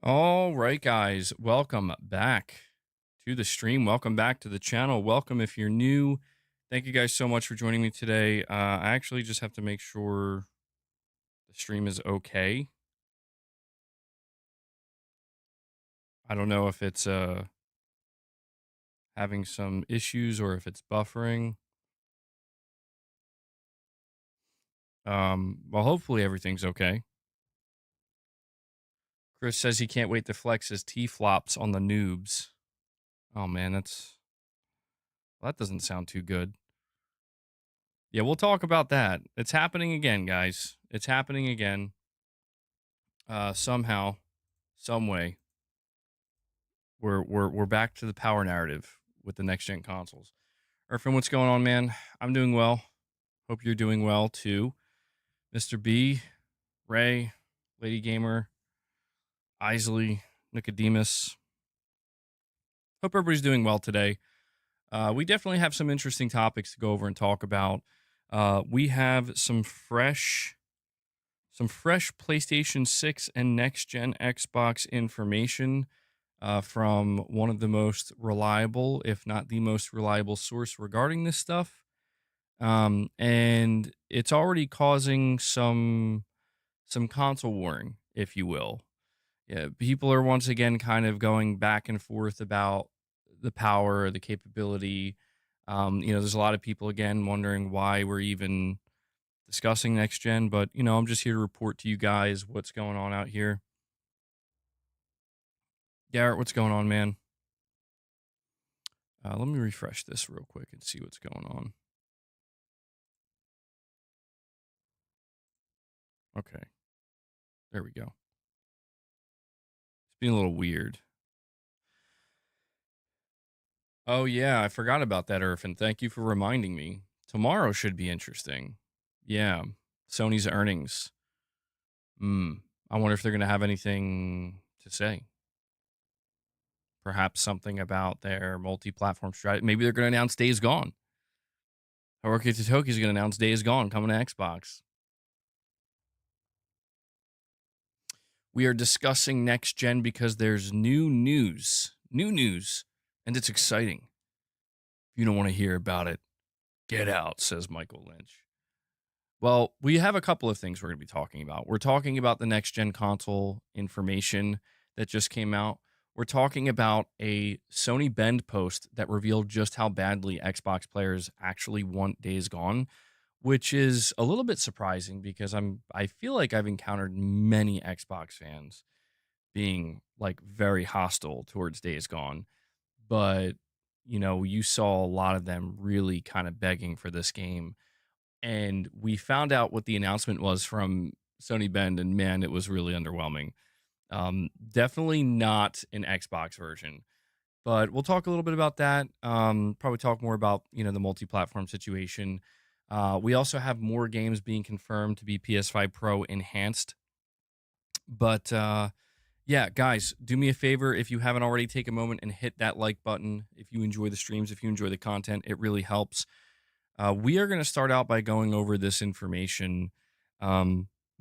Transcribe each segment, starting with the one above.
All right, guys, welcome back to the stream. Welcome back to the channel. Welcome if you're new. Thank you guys so much for joining me today. I actually just have to make sure the stream is okay. I don't know if it's having some issues or if it's buffering. Well, hopefully everything's okay. Chris says he can't wait to flex his T-flops on the noobs. Oh man, that doesn't sound too good. Yeah, we'll talk about that. It's happening again, guys. It's happening again. Somehow, some way, we're back to the power narrative with the next gen consoles. Irfin, what's going on, man? I'm doing well. Hope you're doing well too. Mr. B, Ray, Lady Gamer, Isley, Nicodemus. Hope everybody's doing well today. We definitely have some interesting topics to go over and talk about. We have some fresh PlayStation 6 and next gen Xbox information from one of the most reliable, if not the most reliable source regarding this stuff. And it's already causing some console warring, if you will. Yeah, people are once again kind of going back and forth about the power, the capability. There's a lot of people again wondering why we're even discussing next gen, but I'm just here to report to you guys what's going on out here. Garrett, what's going on, man? Let me refresh this real quick and see what's going on. Okay, there we go. It's being a little weird. Oh yeah, I forgot about that, Irfin. Thank you for reminding me. Tomorrow should be interesting. Yeah, Sony's earnings. I wonder if they're going to have anything to say. Perhaps something about their multi-platform strategy. Maybe they're going to announce Days Gone. Haruki Totoki is going to announce Days Gone coming to Xbox. We are discussing next gen because there's new news, and it's exciting. If you don't want to hear about it, get out, says Michael Lynch. Well, we have a couple of things we're going to be talking about. We're talking about the next gen console information that just came out. We're talking about a Sony Bend post that revealed just how badly Xbox players actually want Days Gone, which is a little bit surprising because I feel like I've encountered many Xbox fans being like very hostile towards Days Gone, but you saw a lot of them really kind of begging for this game, and we found out what the announcement was from Sony Bend, and man, it was really underwhelming. Definitely not an Xbox version, but we'll talk a little bit about that. Probably talk more about the multi-platform situation. We also have more games being confirmed to be PS5 Pro enhanced, but yeah, guys, do me a favor if you haven't already, take a moment and hit that like button. If you enjoy the streams, if you enjoy the content, it really helps. We are going to start out by going over this information.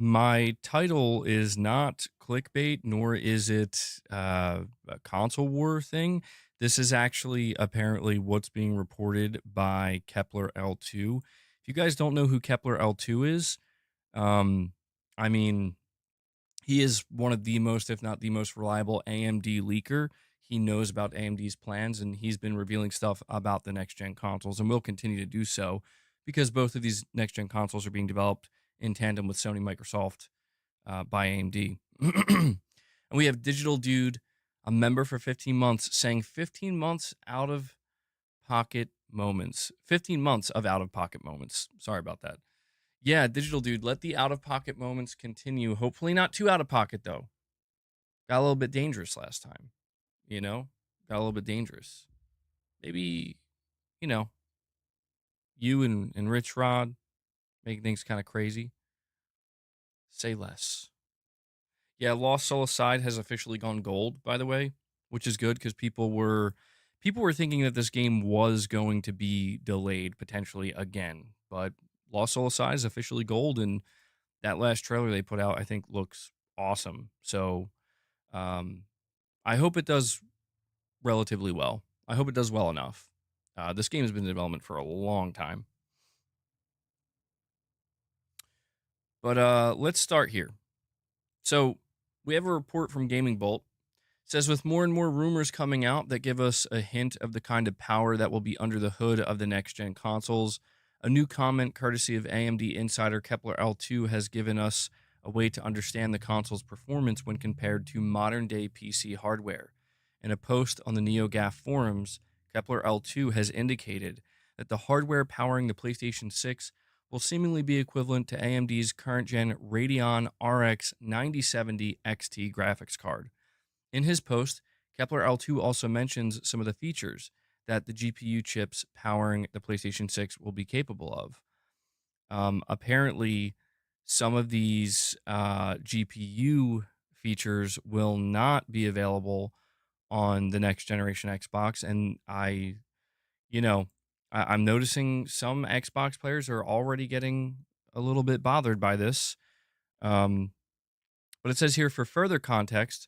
My title is not clickbait, nor is it a console war thing. This is actually apparently what's being reported by Kepler L2. If you guys don't know who Kepler L2 is, I mean, he is one of the most, if not the most reliable AMD leaker. He knows about AMD's plans, and he's been revealing stuff about the next gen consoles, and will continue to do so because both of these next gen consoles are being developed in tandem with Sony Microsoft by AMD. And we have Digital Dude, a member for 15 months, saying 15 months out of pocket moments. 15 months of out of pocket moments. Sorry about that. Yeah, Digital Dude, let the out of pocket moments continue. Hopefully not too out of pocket though. Got a little bit dangerous last time, you know? Got a little bit dangerous. Maybe, you know, you and Rich Rod making things kind of crazy. Say less. Yeah, Lost Soul Aside has officially gone gold, by the way, which is good because people were thinking that this game was going to be delayed potentially again. But Lost Soul Aside is officially gold, and that last trailer they put out, I think, looks awesome. So Um, I hope it does relatively well. I hope it does well enough. This game has been in development for a long time. But let's start here. So we have a report from Gaming Bolt. It says with more and more rumors coming out that give us a hint of the kind of power that will be under the hood of the next gen consoles, a new comment courtesy of AMD insider Kepler L2 has given us a way to understand the console's performance when compared to modern day PC hardware. In a post on the NeoGAF forums, Kepler L2 has indicated that the hardware powering the PlayStation 6 will seemingly be equivalent to AMD's current gen Radeon RX 9070 XT graphics card. In his post, Kepler L2 also mentions some of the features that the GPU chips powering the PlayStation 6 will be capable of. Apparently, some of these GPU features will not be available on the next generation Xbox, and you know, I'm noticing some Xbox players are already getting a little bit bothered by this. Um, but it says here for further context,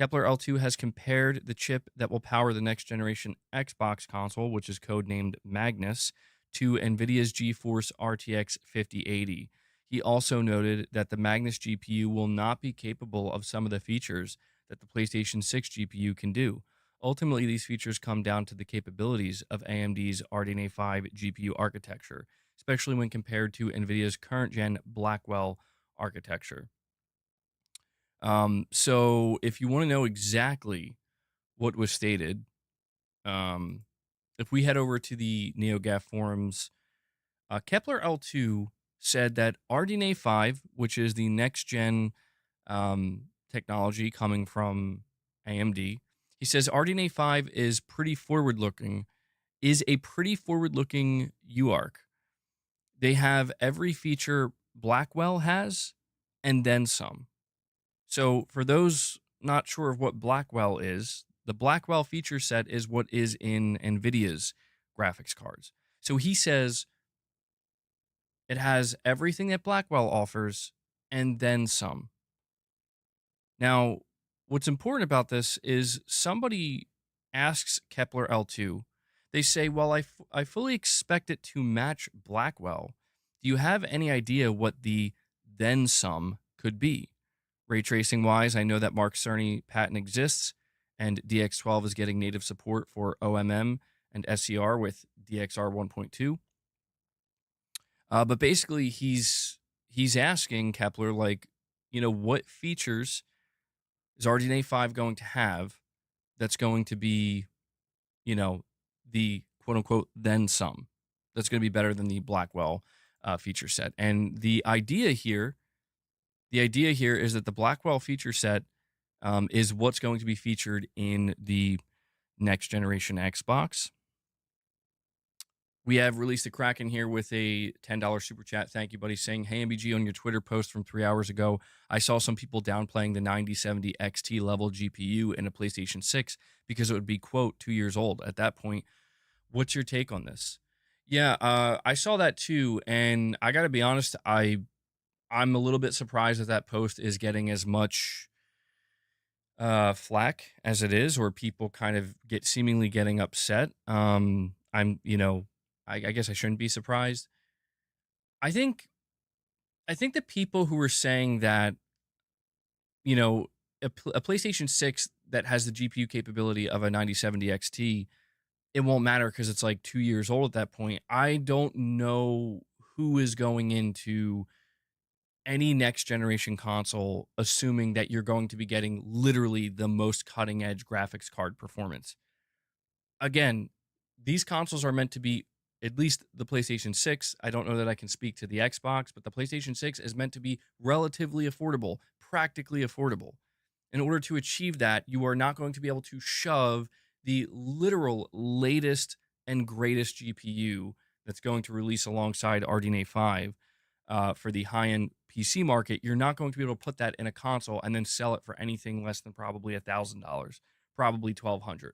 Kepler L2 has compared the chip that will power the next generation Xbox console, which is codenamed Magnus, to NVIDIA's GeForce RTX 5080. He also noted that the Magnus GPU will not be capable of some of the features that the PlayStation 6 GPU can do. Ultimately, these features come down to the capabilities of AMD's RDNA 5 GPU architecture, especially when compared to NVIDIA's current gen Blackwell architecture. So if you want to know exactly what was stated, um, if we head over to the NeoGAF forums, Kepler L2 said that RDNA 5, which is the next gen technology coming from AMD, he says RDNA 5 is a pretty forward looking UARC. They have every feature Blackwell has and then some. So, for those not sure of what Blackwell is, the Blackwell feature set is what is in NVIDIA's graphics cards. So, he says it has everything that Blackwell offers and then some. Now, what's important about this is somebody asks Kepler L2, they say, well, I fully expect it to match Blackwell. Do you have any idea what the then some could be? Ray tracing wise, I know that Mark Cerny patent exists, and DX12 is getting native support for OMM and SCR with DXR 1.2. But basically, he's asking Kepler, like, what features is RDNA 5 going to have that's going to be, the quote unquote then some that's going to be better than the Blackwell feature set. And the idea here is that the Blackwell feature set is what's going to be featured in the next generation Xbox. We have released a Kraken here with a $10 super chat. Thank you, buddy. Saying, hey, MBG, on your Twitter post from 3 hours ago, I saw some people downplaying the 9070 XT level GPU in a PlayStation 6 because it would be, quote, 2 years old. At that point, what's your take on this? Yeah, I saw that too. And I got to be honest, I'm a little bit surprised that post is getting as much flack as it is, or people kind of seemingly getting upset. I guess I shouldn't be surprised. I think the people who are saying that, you know, a PlayStation 6 that has the GPU capability of a 9070 XT, it won't matter because it's like 2 years old at that point. I don't know who is going into any next generation console assuming that you're going to be getting literally the most cutting edge graphics card performance. Again, these consoles are meant to be, at least the PlayStation 6. I don't know that I can speak to the Xbox, but the PlayStation 6 is meant to be relatively affordable, practically affordable. In order to achieve that, you are not going to be able to shove the literal latest and greatest GPU that's going to release alongside RDNA 5 for the high-end PC market. You're not going to be able to put that in a console and then sell it for anything less than probably $1,000, probably $1,200,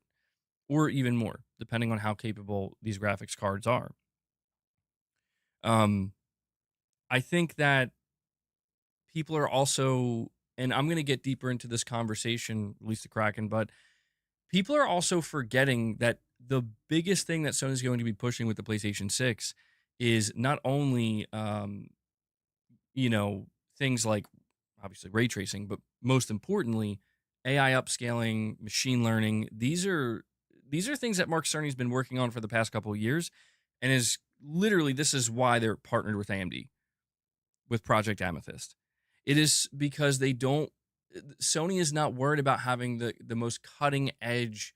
or even more, depending on how capable these graphics cards are. I think that people are also, and I'm going to get deeper into this conversation, release the Kraken, but people are also forgetting that the biggest thing that Sony's going to be pushing with the PlayStation 6 is not only, you know, things like obviously ray tracing, but most importantly, AI upscaling, machine learning. These are things that Mark Cerny's been working on for the past couple of years, and is literally this is why they're partnered with AMD with Project Amethyst. It is because they don't. Sony is not worried about having the most cutting edge,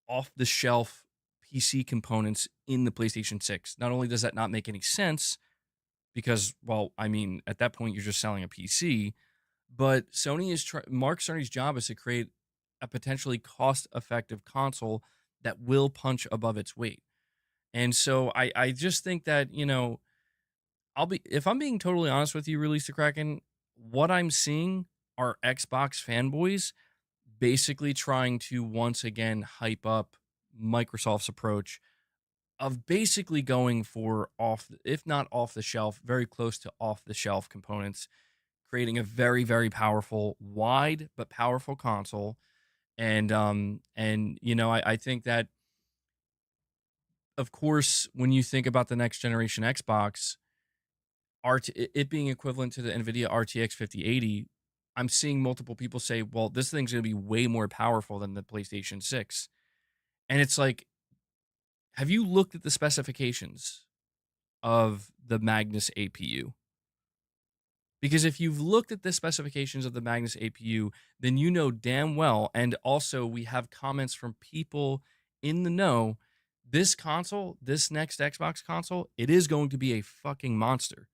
off the shelf PC components in the PlayStation 6. Not only does that not make any sense, because, well, I mean, at that point you're just selling a PC, but Mark Cerny's job is to create a potentially cost-effective console that will punch above its weight. And so I just think that, if I'm being totally honest with you, Release the Kraken, what I'm seeing are Xbox fanboys basically trying to once again hype up Microsoft's approach of basically going for if not off the shelf, very close to off the shelf components, creating a very, very powerful, wide but powerful console. And I think that, of course, when you think about the next generation Xbox, it being equivalent to the NVIDIA RTX 5080, I'm seeing multiple people say, well, this thing's going to be way more powerful than the PlayStation 6. And it's like, have you looked at the specifications of the Magnus APU? Because if you've looked at the specifications of the Magnus APU, then you know damn well, and also we have comments from people in the know, this console, this next Xbox console, it is going to be a fucking monster.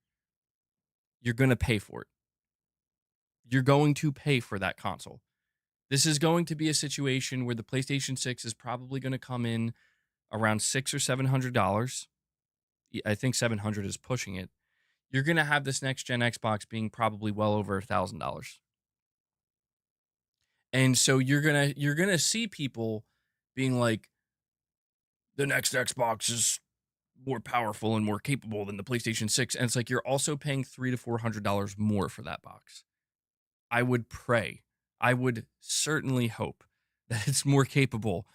You're going to pay for it. You're going to pay for that console. This is going to be a situation where the PlayStation 6 is probably going to come in around $600 or $700. I think 700 is pushing it. You're going to have this next gen Xbox being probably well over $1,000. And so you're gonna see people being like, the next Xbox is more powerful and more capable than the PlayStation 6. And it's like you're also paying $300 to $400 more for that box. I would pray. I would certainly hope that it's more capable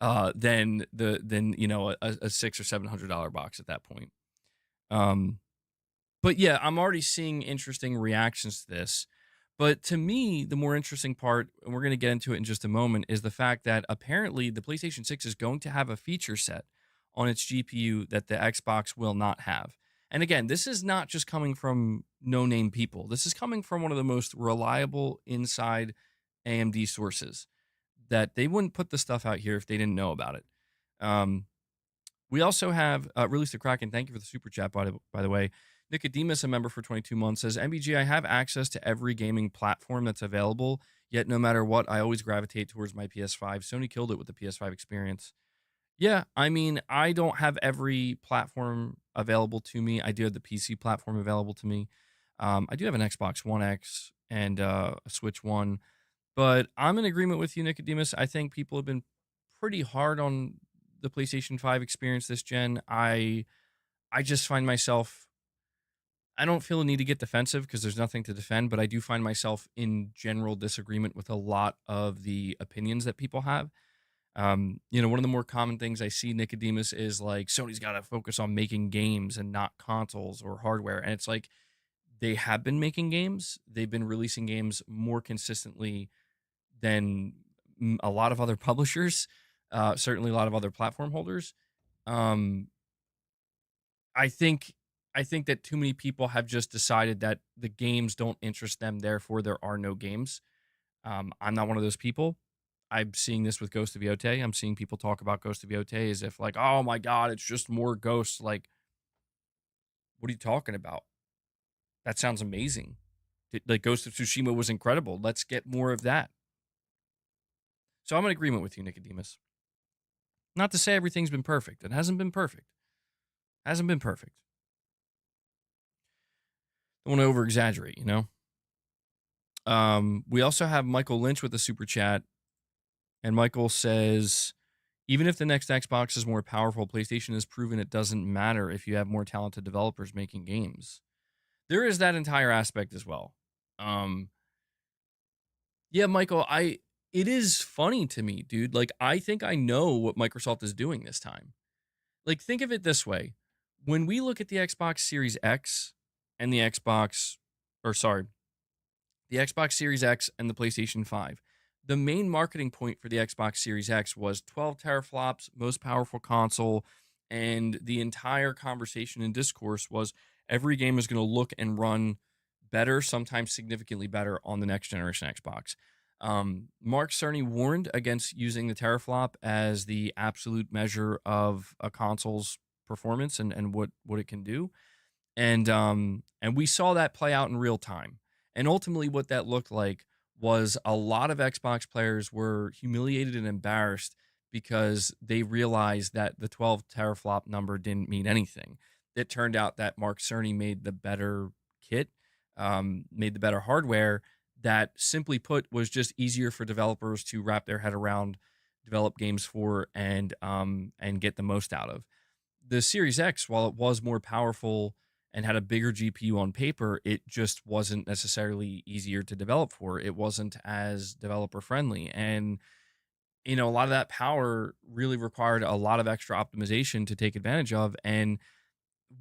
than a $600 or $700 box at that point. But yeah, I'm already seeing interesting reactions to this. But to me, the more interesting part, and we're going to get into it in just a moment, is the fact that apparently the PlayStation 6 is going to have a feature set on its GPU that the Xbox will not have. And again, this is not just coming from no-name people. This is coming from one of the most reliable inside AMD sources, that they wouldn't put the stuff out here if they didn't know about it. We also have Release the Kraken. Thank you for the super chat, by the way. Nicodemus, a member for 22 months, says, MBG, I have access to every gaming platform that's available, yet no matter what, I always gravitate towards my PS5. Sony killed it with the PS5 experience. Yeah, I mean, I don't have every platform available to me. I do have the PC platform available to me. I do have an Xbox One X and a Switch One, but I'm in agreement with you, Nicodemus. I think people have been pretty hard on the PlayStation 5 experience this gen. I just find myself, I don't feel a need to get defensive because there's nothing to defend, but I do find myself in general disagreement with a lot of the opinions that people have. One of the more common things I see, Nicodemus, is like Sony's got to focus on making games and not consoles or hardware. And it's like they have been making games. They've been releasing games more consistently than a lot of other publishers, certainly a lot of other platform holders. I think that too many people have just decided that the games don't interest them, therefore there are no games. I'm not one of those people. I'm seeing this with Ghost of Yotei. I'm seeing people talk about Ghost of Yotei as if like, oh my God, it's just more ghosts. Like, what are you talking about? That sounds amazing. Like Ghost of Tsushima was incredible. Let's get more of that. So I'm in agreement with you, Nicodemus. Not to say everything's been perfect. It hasn't been perfect. Hasn't been perfect. Don't want to over exaggerate, you know? We also have Michael Lynch with a super chat. And Michael says, even if the next Xbox is more powerful, PlayStation has proven it doesn't matter if you have more talented developers making games. There is that entire aspect as well. Yeah, Michael, it is funny to me, dude. Like, I think I know what Microsoft is doing this time. Like, think of it this way. When we look at the Xbox Series X and the Xbox, or sorry, the Xbox Series X and the PlayStation 5, the main marketing point for the Xbox Series X was 12 teraflops, most powerful console, and the entire conversation and discourse was every game is going to look and run better, sometimes significantly better on the next generation Xbox. Mark Cerny warned against using the teraflop as the absolute measure of a console's performance and what it can do, and we saw that play out in real time. And ultimately what that looked like was a lot of Xbox players were humiliated and embarrassed because they realized that the 12 teraflop number didn't mean anything. It turned out that Mark Cerny made the better kit, made the better hardware that, simply put, was just easier for developers to wrap their head around, develop games for, and get the most out of. The Series X, while it was more powerful and had a bigger GPU on paper, it just wasn't necessarily easier to develop for. It wasn't as developer friendly. And, a lot of that power really required a lot of extra optimization to take advantage of. And,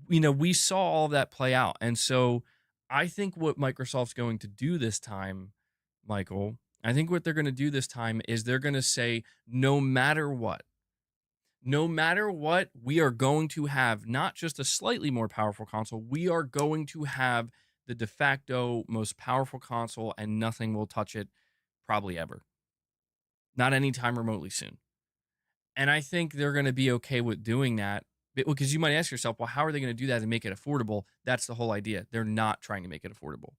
we saw all of that play out. And so I think what Microsoft's going to do this time, Michael, I think what they're going to do this time is they're going to say, no matter what, we are going to have not just a slightly more powerful console, we are going to have the de facto most powerful console, and nothing will touch it probably ever. Not anytime remotely soon. And I think they're going to be okay with doing that because you might ask yourself, well, how are they going to do that and make it affordable? That's the whole idea. They're not trying to make it affordable.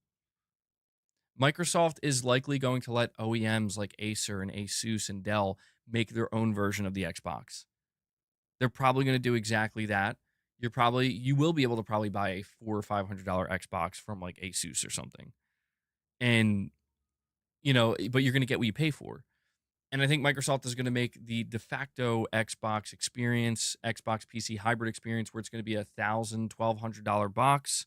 Microsoft is likely going to let OEMs like Acer and Asus and Dell make their own version of the Xbox. They're probably going to do exactly that. You will be able to probably buy a $400 or $500 Xbox from like Asus or something, and but you're going to get what you pay for. And I think Microsoft is going to make the de facto Xbox experience, Xbox PC hybrid experience, where it's going to be $1,000, $1,200 box,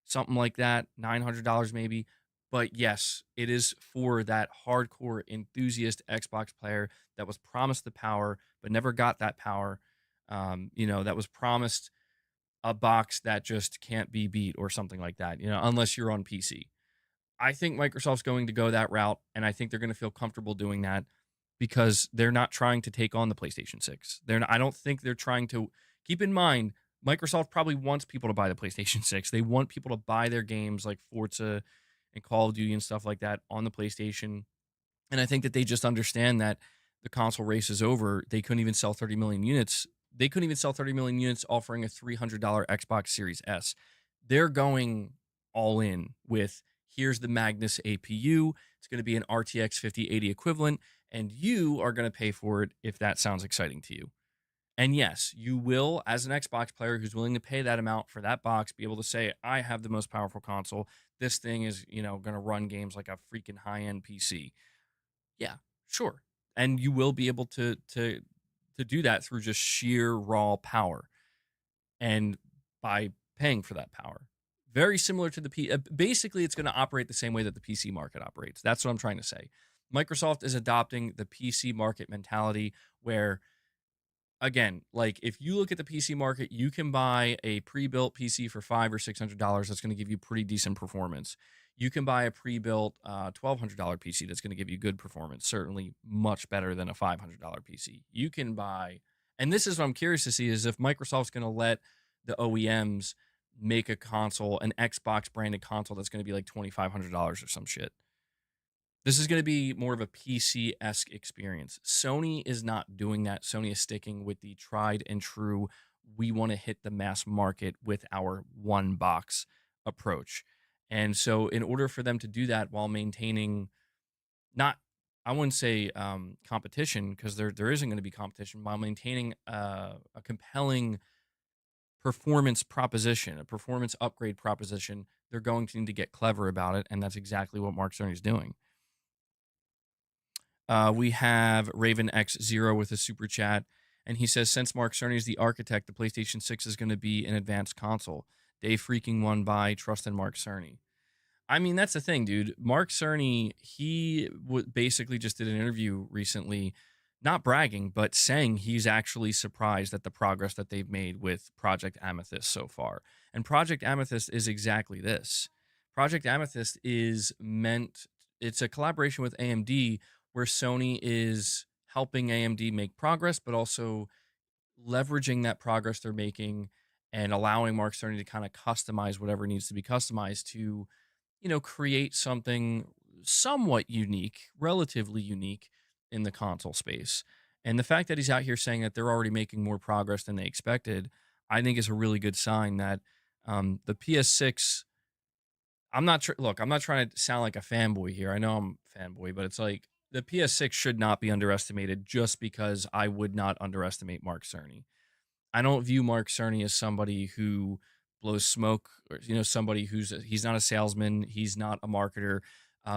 something like that, $900 maybe. But yes, it is for that hardcore enthusiast Xbox player that was promised the power but never got that power. That was promised a box that just can't be beat or something like that. Unless you're on PC. I think Microsoft's going to go that route, and I think they're going to feel comfortable doing that because they're not trying to take on the PlayStation 6. I don't think they're trying to. Keep in mind, Microsoft probably wants people to buy the PlayStation 6. They want people to buy their games like Forza and Call of Duty and stuff like that on the PlayStation. And I think that they just understand that the console race is over. They couldn't even sell 30 million units. They couldn't even sell 30 million units offering a $300 Xbox Series S. They're going all in with, here's the Magnus APU. It's going to be an RTX 5080 equivalent, and you are going to pay for it if that sounds exciting to you. And yes, you will, as an Xbox player who's willing to pay that amount for that box, be able to say, I have the most powerful console. This thing is, going to run games like a freaking high-end PC. Yeah, sure. And you will be able to do that through just sheer raw power and by paying for that power. Very similar to basically it's going to operate the same way that the PC market operates. That's what I'm trying to say. Microsoft is adopting the PC market mentality where, again, like if you look at the PC market, you can buy a pre-built PC for $500 or $600 that's going to give you pretty decent performance. You can buy a pre-built $1,200 PC that's going to give you good performance, certainly much better than a $500 PC. You can buy, and this is what I'm curious to see, is if Microsoft's going to let the OEMs make a console, an Xbox branded console that's going to be like $2,500 or some shit. This is going to be more of a PC-esque experience. Sony is not doing that. Sony is sticking with the tried and true, we want to hit the mass market with our one box approach. And so in order for them to do that while maintaining not, I wouldn't say competition, because there isn't going to be competition, while maintaining a compelling performance proposition, a performance upgrade proposition, they're going to need to get clever about it. And that's exactly what Mark Cerny is doing. We have Raven X0 with a super chat, and he says, since Mark Cerny is the architect, the PlayStation 6 is going to be an advanced console. Day freaking one by trust in Mark Cerny. I mean, that's the thing, dude. Mark Cerny, he basically just did an interview recently, not bragging, but saying he's actually surprised at the progress that they've made with Project Amethyst so far. And Project Amethyst is exactly this. Project Amethyst is meant, it's a collaboration with AMD where Sony is helping AMD make progress, but also leveraging that progress they're making and allowing Mark Cerny to kind of customize whatever needs to be customized to, create something somewhat unique, relatively unique in the console space. And the fact that he's out here saying that they're already making more progress than they expected, I think is a really good sign that the PS6. I'm not trying to sound like a fanboy here. I know I'm a fanboy, but it's like the PS6 should not be underestimated just because I would not underestimate Mark Cerny. I don't view Mark Cerny as somebody who blows smoke, or somebody he's not a salesman, he's not a marketer.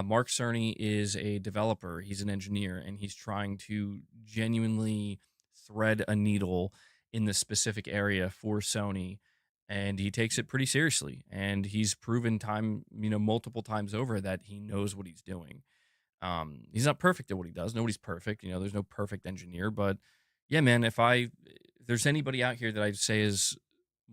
Mark Cerny is a developer, he's an engineer, and he's trying to genuinely thread a needle in this specific area for Sony, and he takes it pretty seriously. And he's proven multiple times over that he knows what he's doing. He's not perfect at what he does. Nobody's perfect. There's no perfect engineer, but yeah, man, if there's anybody out here that I'd say is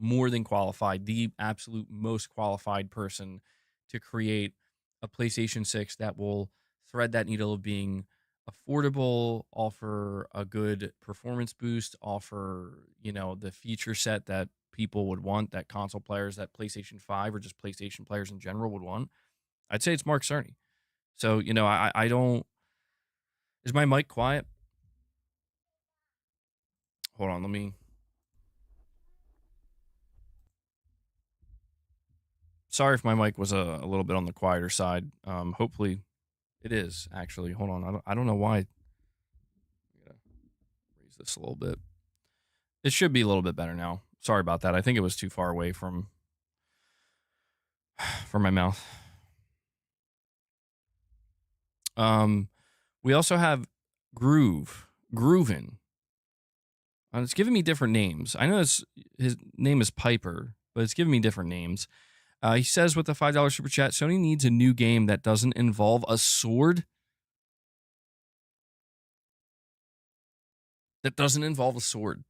more than qualified, the absolute most qualified person to create a PlayStation 6 that will thread that needle of being affordable, offer a good performance boost, offer, the feature set that people would want, that console players, that PlayStation 5 or just PlayStation players in general would want, I'd say it's Mark Cerny. So, I don't. Is my mic quiet? Hold on, let me. Sorry if my mic was a little bit on the quieter side. Hopefully it is actually. Hold on, I don't know why. I gotta raise this a little bit. It should be a little bit better now. Sorry about that. I think it was too far away from my mouth. We also have Groovin. It's giving me different names. I know his name is Piper, but it's giving me different names. He says with the $5 super chat, Sony needs a new game that doesn't involve a sword. That doesn't involve a sword.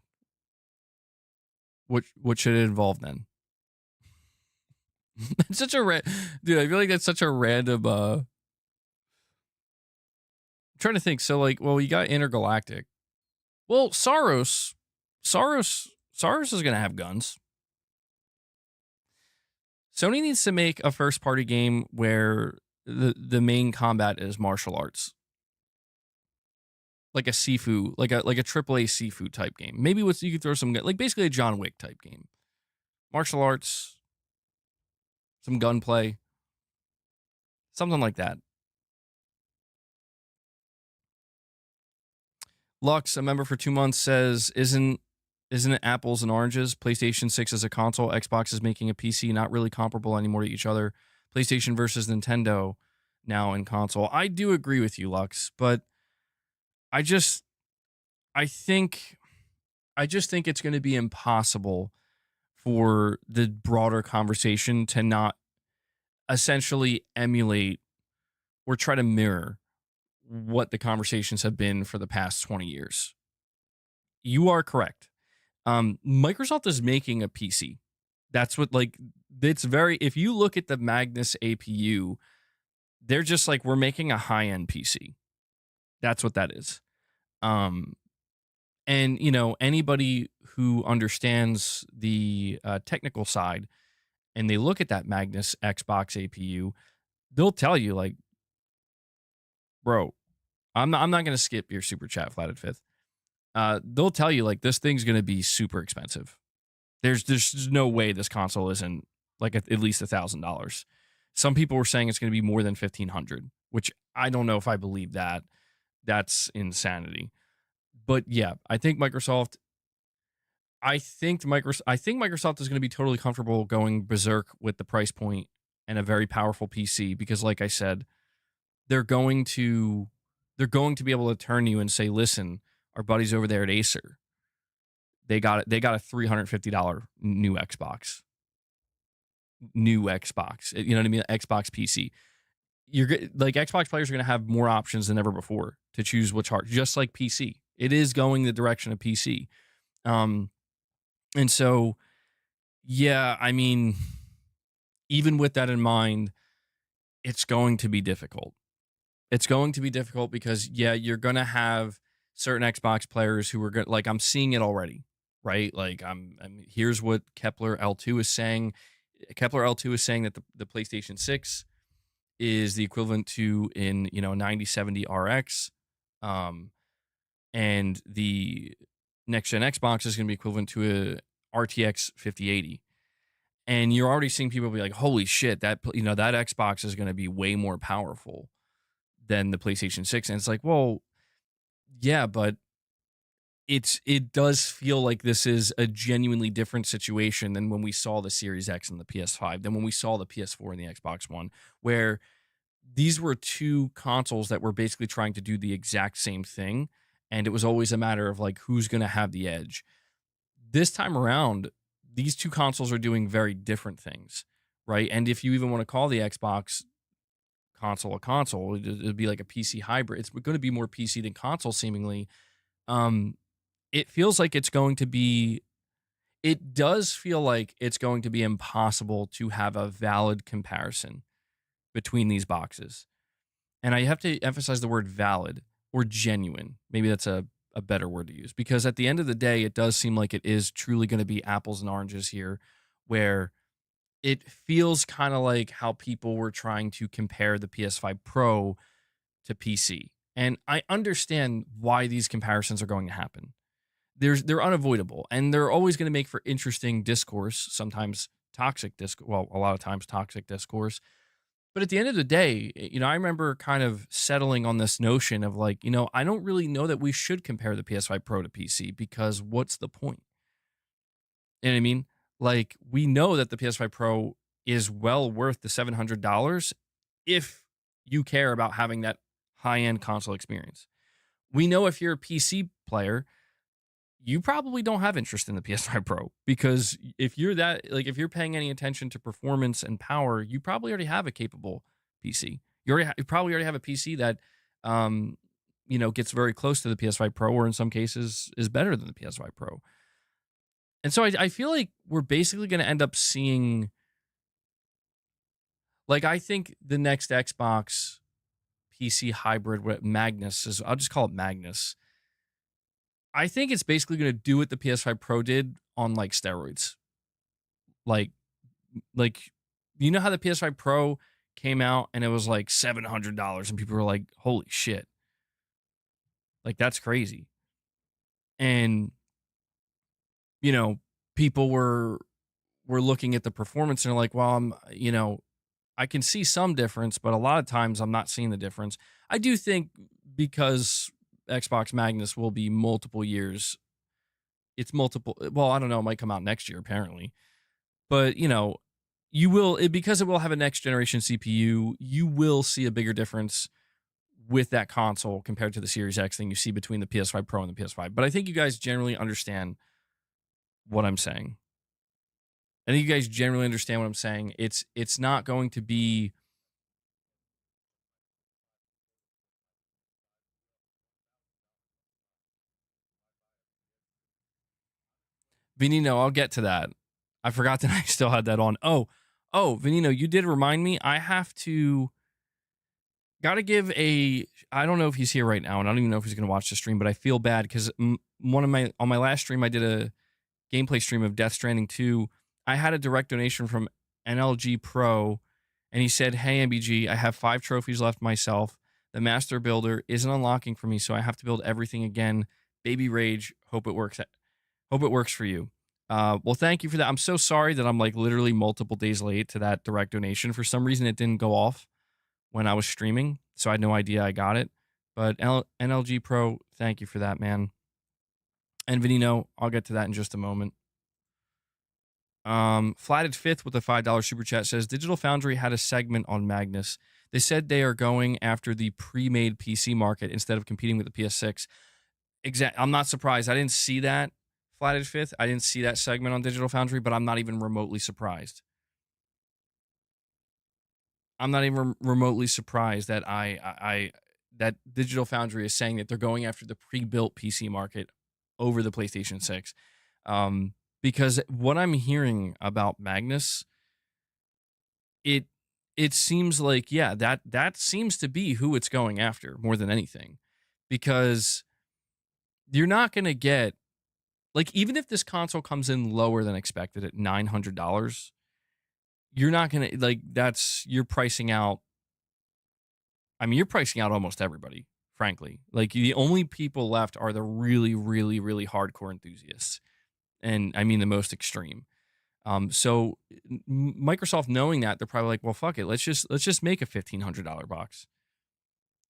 What should it involve then? It's such a dude. I feel like that's such a random. I'm trying to think. So like, well, you got Intergalactic. Well, Saros is gonna have guns. Sony needs to make a first party game where the main combat is martial arts. Like a Sifu, like a AAA Sifu type game. Maybe you could throw some, like basically a John Wick type game. Martial arts, some gunplay, something like that. Lux, a member for 2 months, says, Isn't it apples and oranges? PlayStation 6 is a console. Xbox is making a PC, not really comparable anymore to each other. PlayStation versus Nintendo now in console. I do agree with you, Lux, but I just think it's going to be impossible for the broader conversation to not essentially emulate or try to mirror what the conversations have been for the past 20 years. You are correct. Microsoft is making a PC. That's what, like, it's very, if you look at the Magnus APU, they're just like, we're making a high-end PC. That's what that is. And, anybody who understands the technical side and they look at that Magnus Xbox APU, they'll tell you, like, bro, I'm not going to skip your super chat flat at fifth. They'll tell you, like, this thing's going to be super expensive. There's no way this console isn't like at least $1,000. Some people were saying it's going to be more than $1,500, which I don't know if I believe that. That's insanity. But yeah, I think Microsoft is going to be totally comfortable going berserk with the price point and a very powerful PC because, like I said, they're going to be able to turn you and say, listen, our buddies over there at Acer, they got a $350 new Xbox. new Xbox. You know what I mean? Xbox PC. Like Xbox players are going to have more options than ever before to choose which hard, just like PC. It is going the direction of PC. And so, yeah, I mean, even with that in mind, it's going to be difficult. It's going to be difficult because, yeah, you're going to have certain Xbox players who are going to, like, I'm seeing it already, right? Like, here's what Kepler L2 is saying. Kepler L2 is saying that the PlayStation 6 is the equivalent to in, 9070 RX. And the next gen Xbox is going to be equivalent to a RTX 5080. And you're already seeing people be like, holy shit, that Xbox is going to be way more powerful than the PlayStation 6. And it's like, well, yeah, but it does feel like this is a genuinely different situation than when we saw the Series X and the PS5, than when we saw the PS4 and the Xbox One, where these were two consoles that were basically trying to do the exact same thing. And it was always a matter of like, who's going to have the edge. This time around, these two consoles are doing very different things, right? And if you even want to call the Xbox console a console, it'd be like a PC hybrid. It's going to be more PC than console, seemingly. It feels like it's going to be, it does feel like it's going to be impossible to have a valid comparison between these boxes. And I have to emphasize the word valid or genuine. Maybe that's a better word to use, because at the end of the day, it does seem like it is truly going to be apples and oranges here, where it feels kind of like how people were trying to compare the PS5 Pro to PC. And I understand why these comparisons are going to happen. They're unavoidable, and they're always going to make for interesting discourse, sometimes toxic discourse, well, a lot of times toxic discourse. But at the end of the day, I remember kind of settling on this notion of like, I don't really know that we should compare the PS5 Pro to PC, because what's the point? You know what I mean? Like, we know that the PS5 Pro is well worth the $700 if you care about having that high-end console experience. We know if you're a PC player, you probably don't have interest in the PS5 Pro, because if you're paying any attention to performance and power, you probably already have a capable PC. You probably already have a PC that, gets very close to the PS5 Pro, or in some cases is better than the PS5 Pro. And so I feel like we're basically going to end up seeing, like, I think the next Xbox PC hybrid with Magnus I'll just call it Magnus. I think it's basically going to do what the PS5 Pro did on like steroids. Like, you know how the PS5 Pro came out and it was like $700 and people were like, holy shit. Like, that's crazy. And, people were looking at the performance and they're like, well, I can see some difference, but a lot of times I'm not seeing the difference. I do think because Xbox Magnus will be multiple years. It's multiple. Well, I don't know. It might come out next year, apparently. But, you will, because it will have a next generation CPU, you will see a bigger difference with that console compared to the Series X than you see between the PS5 Pro and the PS5. But I think you guys generally understand what I'm saying. I think you guys generally understand what I'm saying. It's not going to be. Venino, I'll get to that. I forgot that I still had that on. Oh, Venino, you did remind me. I have to. Got to give a. I don't know if he's here right now, and I don't even know if he's going to watch the stream, but I feel bad because on my last stream, I did a gameplay stream of Death Stranding 2. I had a direct donation from NLG Pro, and he said, "Hey MBG, I have 5 trophies left myself. The Master Builder isn't unlocking for me, so I have to build everything again. Baby rage. Hope it works. Hope it works for you." Well, thank you for that. I'm so sorry that I'm like literally multiple days late to that direct donation. For some reason, it didn't go off when I was streaming, so I had no idea I got it. But NLG Pro, thank you for that, man. And Venino, I'll get to that in just a moment. Flatted Fifth with a $5 super chat says Digital Foundry had a segment on Magnus. They said they are going after the pre-made PC market instead of competing with the PS6. I'm not surprised. I didn't see that, Flatted Fifth. I didn't see that segment on Digital Foundry, but I'm not even remotely surprised. I'm not even remotely surprised that that Digital Foundry is saying that they're going after the pre-built PC market over the PlayStation 6. Because what I'm hearing about Magnus, it seems like, yeah, that seems to be who it's going after more than anything. Because you're not going to get, like, even if this console comes in lower than expected at $900, you're not going to, like, you're pricing out. I mean, you're pricing out almost everybody, frankly. Like, the only people left are the really, really, really hardcore enthusiasts. And I mean the most extreme. So Microsoft, knowing that, they're probably like, well, fuck it. Let's just make a $1,500 box.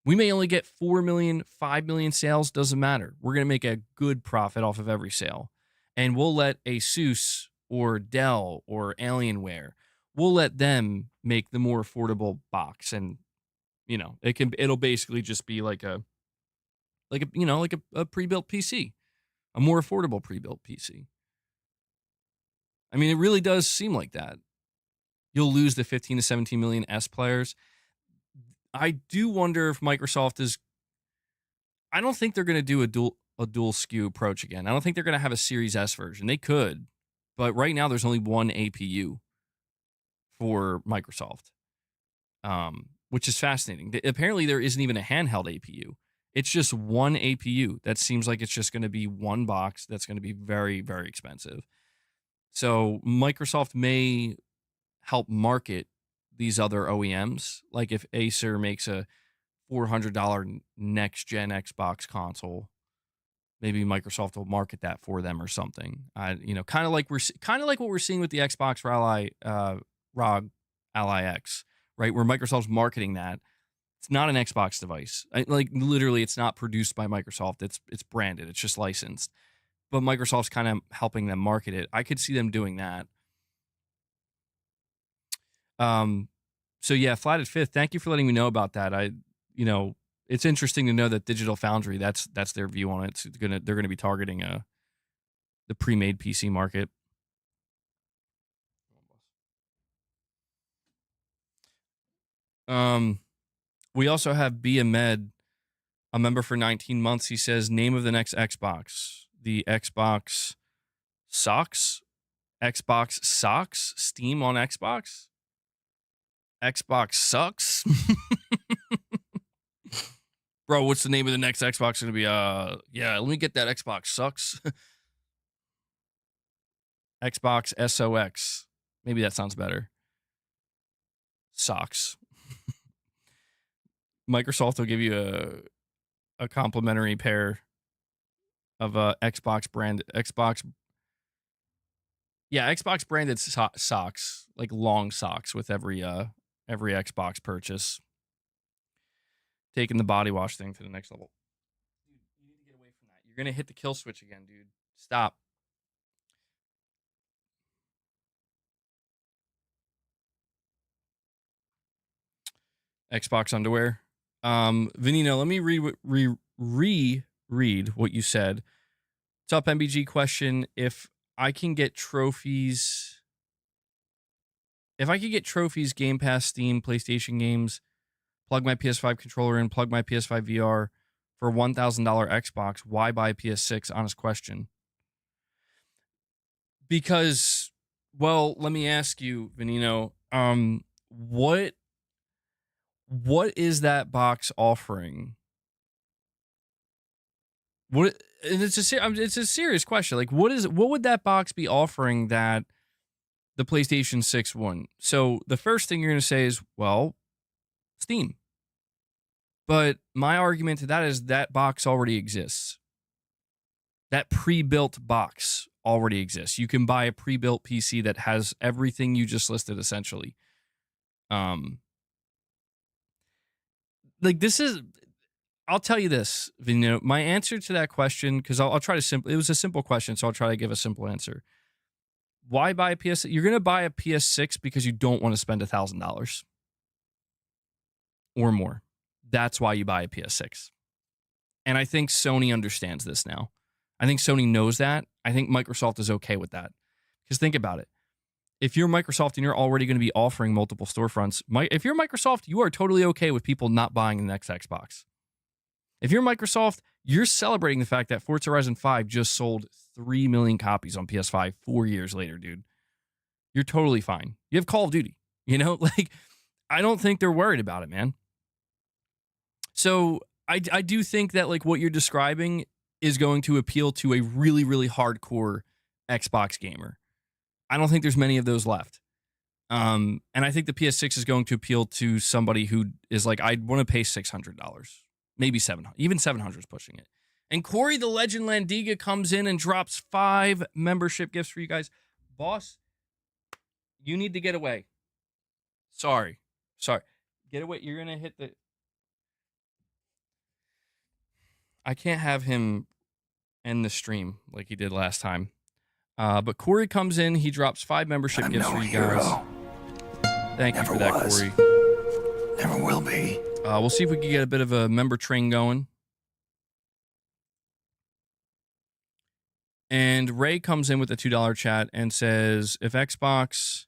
We may only get 4 million, 5 million sales. Doesn't matter. We're going to make a good profit off of every sale. And we'll let Asus or Dell or Alienware, we'll let them make the more affordable box. And, it'll basically just be like a pre-built PC, a more affordable pre-built PC. I mean, it really does seem like that. You'll lose the 15 to 17 million S players. I do wonder if Microsoft is. I don't think they're going to do a dual SKU approach again. I don't think they're going to have a Series S version. They could, but right now there's only one APU for Microsoft, which is fascinating. Apparently, there isn't even a handheld APU. It's just one APU. That seems like it's just going to be one box that's going to be very, very expensive. So Microsoft may help market these other OEMs. Like if Acer makes a $400 next-gen Xbox console, maybe Microsoft will market that for them or something. Kind of like what we're seeing with the Xbox ROG Ally X, right? Where Microsoft's marketing that. It's not an Xbox device. Literally, it's not produced by Microsoft. It's branded. It's just licensed. But Microsoft's kind of helping them market it. I could see them doing that. So yeah, Flat at Fifth, thank you for letting me know about that. It's interesting to know that Digital Foundry, that's their view on it. They're gonna be targeting the pre-made PC market. We also have B. Ahmed, a member for 19 months. He says, name of the next Xbox. The Xbox Socks? Xbox Socks? Steam on Xbox? Xbox sucks? Bro, what's the name of the next Xbox going to be? Yeah, let me get that Xbox sucks. Xbox SOX. Maybe that sounds better. Socks. Microsoft will give you a complimentary pair of Xbox brand Xbox. Yeah, Xbox branded socks, like long socks with every Xbox purchase. Taking the body wash thing to the next level. Dude, you need to get away from that. You're gonna hit the kill switch again, dude. Stop. Xbox underwear. Vinino, let me reread what you said. What's up, MBG? Question: If I can get trophies, Game Pass, Steam, PlayStation games, plug my PS5 controller in, plug my PS5 VR for $1,000 Xbox, why buy PS6? Honest question. Because, well, let me ask you, Vinino, what is that box offering? And it's a serious question. Like, what would that box be offering that the PlayStation 6 won? So the first thing you're going to say is, well, Steam. But my argument to that is that box already exists. That pre-built box already exists. You can buy a pre-built PC that has everything you just listed, essentially. I'll tell you this, my answer to that question, because I'll try to it was a simple question, so I'll try to give a simple answer. Why buy a PS? You're going to buy a PS6 because you don't want to spend $1,000 or more. That's why you buy a PS6. And I think Sony understands this now. I think Sony knows that. I think Microsoft is okay with that. Because think about it. if you're Microsoft and you're already going to be offering multiple storefronts, if you're Microsoft, you are totally okay with people not buying the next Xbox. If you're Microsoft, you're celebrating the fact that Forza Horizon 5 just sold 3 million copies on PS5 4 years later, dude. You're totally fine. You have Call of Duty, Like, I don't think they're worried about it, man. So I do think that, like, what you're describing is going to appeal to a really, really hardcore Xbox gamer. I don't think there's many of those left. And I think the PS6 is going to appeal to somebody who is like, I want to pay $600, maybe $700, even $700 is pushing it. And Corey the Legend Landiga comes in and drops 5 membership gifts for you guys. Boss, you need to get away. Sorry. Get away. You're going to hit the... I can't have him end the stream like he did last time. But Corey comes in. He drops 5 membership gifts for you guys. Thank you for that, Corey. Never will be. We'll see if we can get a bit of a member train going. And Ray comes in with a $2 chat and says, if the Xbox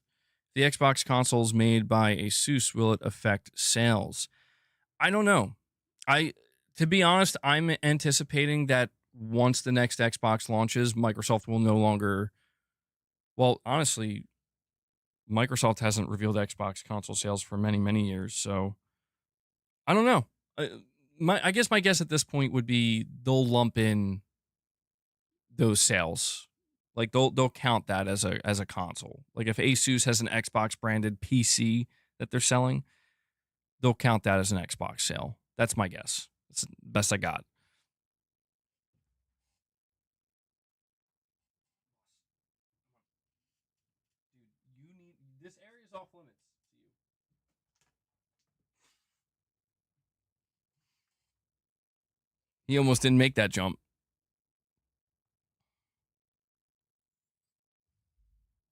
console is made by ASUS, will it affect sales? I don't know. To be honest, I'm anticipating that once the next Xbox launches, Microsoft will no longer... Well, honestly, Microsoft hasn't revealed Xbox console sales for many, many years, so I don't know. I guess my guess at this point would be they'll lump in those sales. Like, they'll count that as a console. Like, if ASUS has an Xbox branded PC that they're selling, they'll count that as an Xbox sale. That's my guess. That's the best I got. This area is off limits to you. He almost didn't make that jump.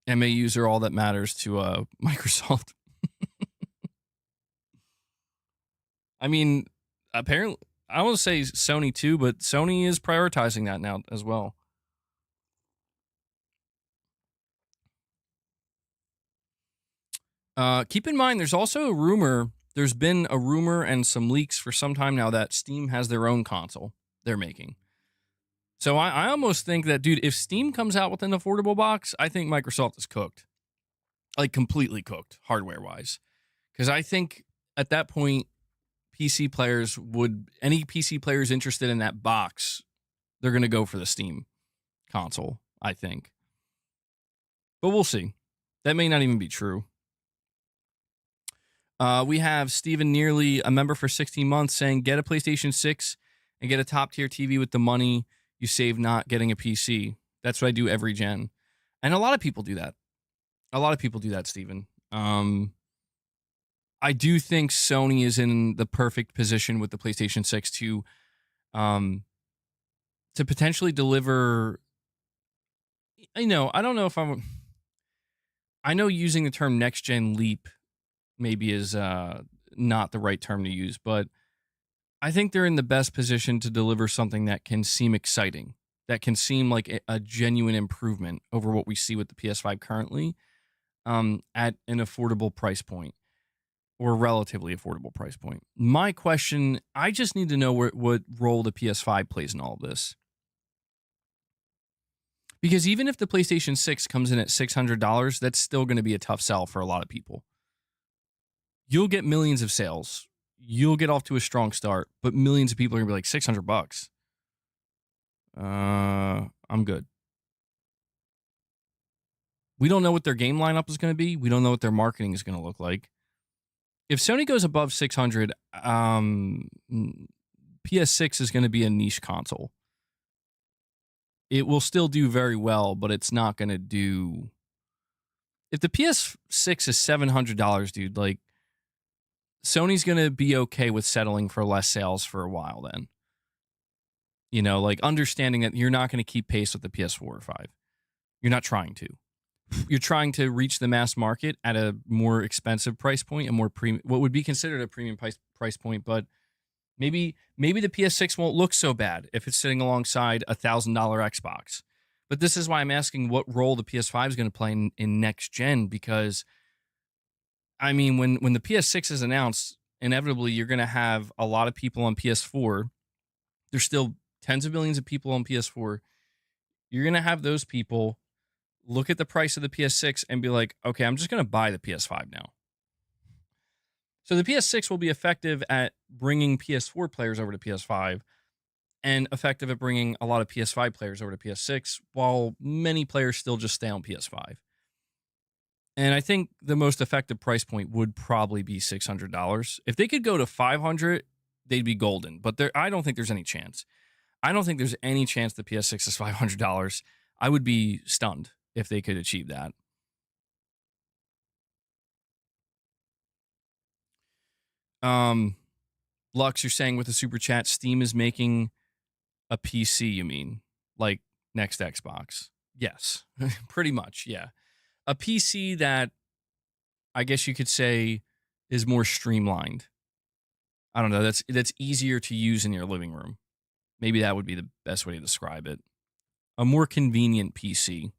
MAUs are all that matters to Microsoft. I mean, apparently, I want to say Sony too, but Sony is prioritizing that now as well. Keep in mind, there's also a rumor. There's been a rumor and some leaks for some time now that Steam has their own console they're making. So I almost think that, dude, if Steam comes out with an affordable box, I think Microsoft is cooked. Like, completely cooked, hardware-wise. Because I think at that point, any PC players interested in that box, they're going to go for the Steam console, I think. But we'll see. That may not even be true. We have Stephen Nearly, a member for 16 months, saying, get a PlayStation 6 and get a top-tier TV with the money you save not getting a PC. That's what I do every gen. And a lot of people do that. Stephen. I do think Sony is in the perfect position with the PlayStation 6 to potentially deliver... I don't know if I know using the term next-gen leap maybe is not the right term to use, but I think they're in the best position to deliver something that can seem exciting, that can seem like a genuine improvement over what we see with the PS5 currently, at an affordable price point, or relatively affordable price point. My question, I just need to know what role the PS5 plays in all of this. Because even if the PlayStation 6 comes in at $600, that's still going to be a tough sell for a lot of people. You'll get millions of sales. You'll get off to a strong start, but millions of people are going to be like, $600. I'm good. We don't know what their game lineup is going to be. We don't know what their marketing is going to look like. If Sony goes above 600, PS6 is going to be a niche console. It will still do very well, but it's not going to do... If the PS6 is $700, dude, like, Sony's going to be okay with settling for less sales for a while then. Like, understanding that you're not going to keep pace with the PS4 or 5. You're not trying to. You're trying to reach the mass market at a more expensive price point, a more premium, what would be considered a premium price point, but maybe the PS6 won't look so bad if it's sitting alongside a $1,000 Xbox. But this is why I'm asking what role the PS5 is going to play in next gen, because I mean, when the PS6 is announced, inevitably you're going to have a lot of people on PS4. There's still tens of millions of people on PS4. You're going to have those people look at the price of the PS6 and be like, okay, I'm just going to buy the PS5 now. So the PS6 will be effective at bringing PS4 players over to PS5 and effective at bringing a lot of PS5 players over to PS6, while many players still just stay on PS5. And I think the most effective price point would probably be $600. If they could go to $500, they'd be golden. But I don't think there's any chance. I don't think there's any chance the PS6 is $500. I would be stunned if they could achieve that. Lux, you're saying with the super chat, Steam is making a PC, you mean? Like next Xbox? Yes, pretty much, yeah. A PC that I guess you could say is more streamlined. I don't know, that's easier to use in your living room. Maybe that would be the best way to describe it. A more convenient PC.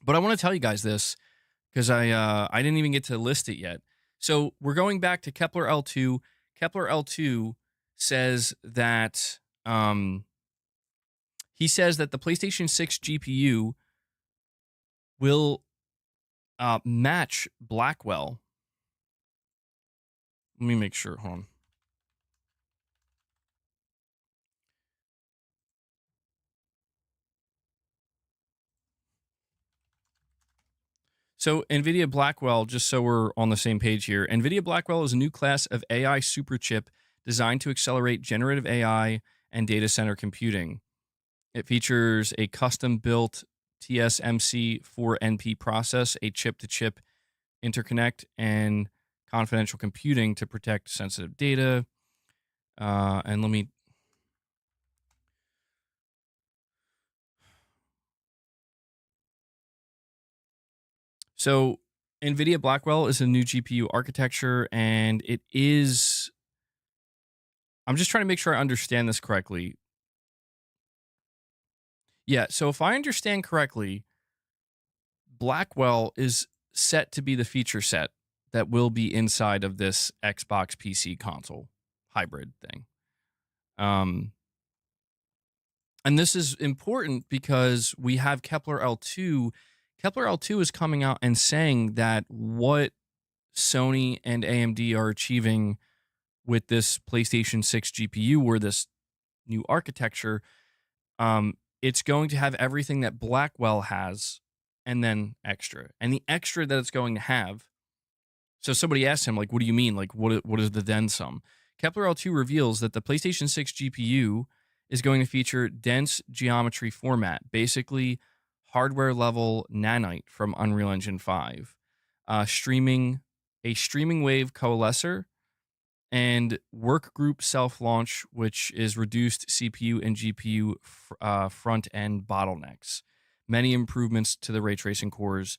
But I want to tell you guys this because I didn't even get to list it yet. So we're going back to Kepler L2. Kepler L2 says that he says that the PlayStation 6 GPU will match Blackwell. Let me make sure. Hold on. So NVIDIA Blackwell, just so we're on the same page here, NVIDIA Blackwell is a new class of AI super chip designed to accelerate generative AI and data center computing. It features a custom-built TSMC4NP process, a chip-to-chip interconnect, and confidential computing to protect sensitive data. And let me... So NVIDIA Blackwell is a new GPU architecture, and it is... I'm just trying to make sure I understand this correctly. Yeah, so if I understand correctly, Blackwell is set to be the feature set that will be inside of this Xbox PC console hybrid thing. And this is important because we have Kepler L2. Kepler L2 is coming out and saying that what Sony and AMD are achieving with this PlayStation 6 GPU or this new architecture, it's going to have everything that Blackwell has and then extra. And the extra that it's going to have. So somebody asked him, like, what do you mean? Like, what is the then sum? Kepler L2 reveals that the PlayStation 6 GPU is going to feature dense geometry format, basically hardware level nanite from Unreal Engine 5, a streaming wave coalescer, and workgroup self-launch, which is reduced CPU and GPU front-end bottlenecks. Many improvements to the ray tracing cores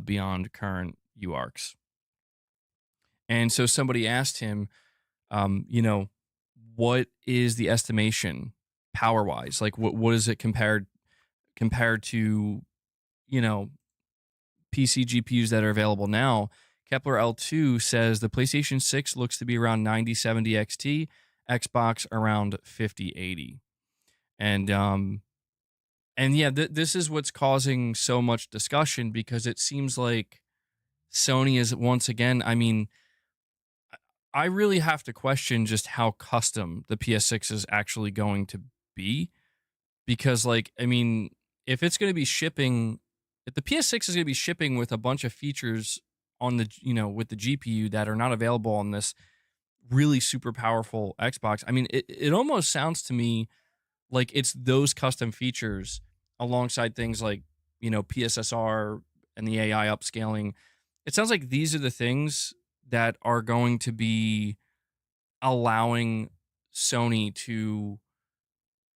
beyond current UARCs. And so somebody asked him, what is the estimation power-wise? Like, what is it compared to, PC GPUs that are available now? Kepler L2 says the PlayStation 6 looks to be around 9070 XT, Xbox around 5080. And yeah, this is what's causing so much discussion, because it seems like Sony is once again, I mean, I really have to question just how custom the PS6 is actually going to be, because, like, I mean, if it's going to be shipping, if the PS6 is going to be shipping with a bunch of features on the, with the GPU that are not available on this really super powerful Xbox, I mean, it almost sounds to me like it's those custom features alongside things like, PSSR and the AI upscaling. It sounds like these are the things that are going to be allowing Sony to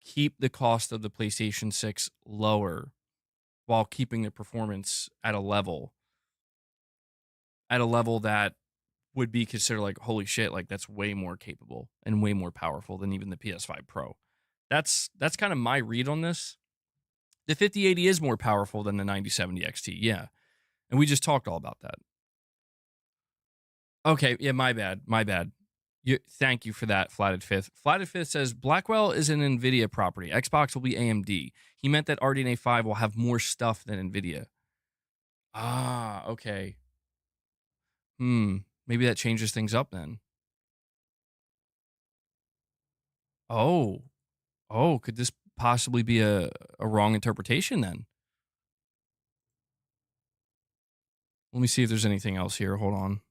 keep the cost of the PlayStation 6 lower while keeping the performance at a level that would be considered like, holy shit, like that's way more capable and way more powerful than even the PS5 Pro. That's kind of my read on this. The 5080 is more powerful than the 9070 XT, yeah. And we just talked all about that. Okay, yeah, my bad. Thank you for that, Flatted Fifth. Flatted Fifth says Blackwell is an NVIDIA property. Xbox will be AMD. He meant that RDNA 5 will have more stuff than NVIDIA. Ah, okay. Maybe that changes things up then. Oh, could this possibly be a wrong interpretation then? Let me see if there's anything else here. Hold on.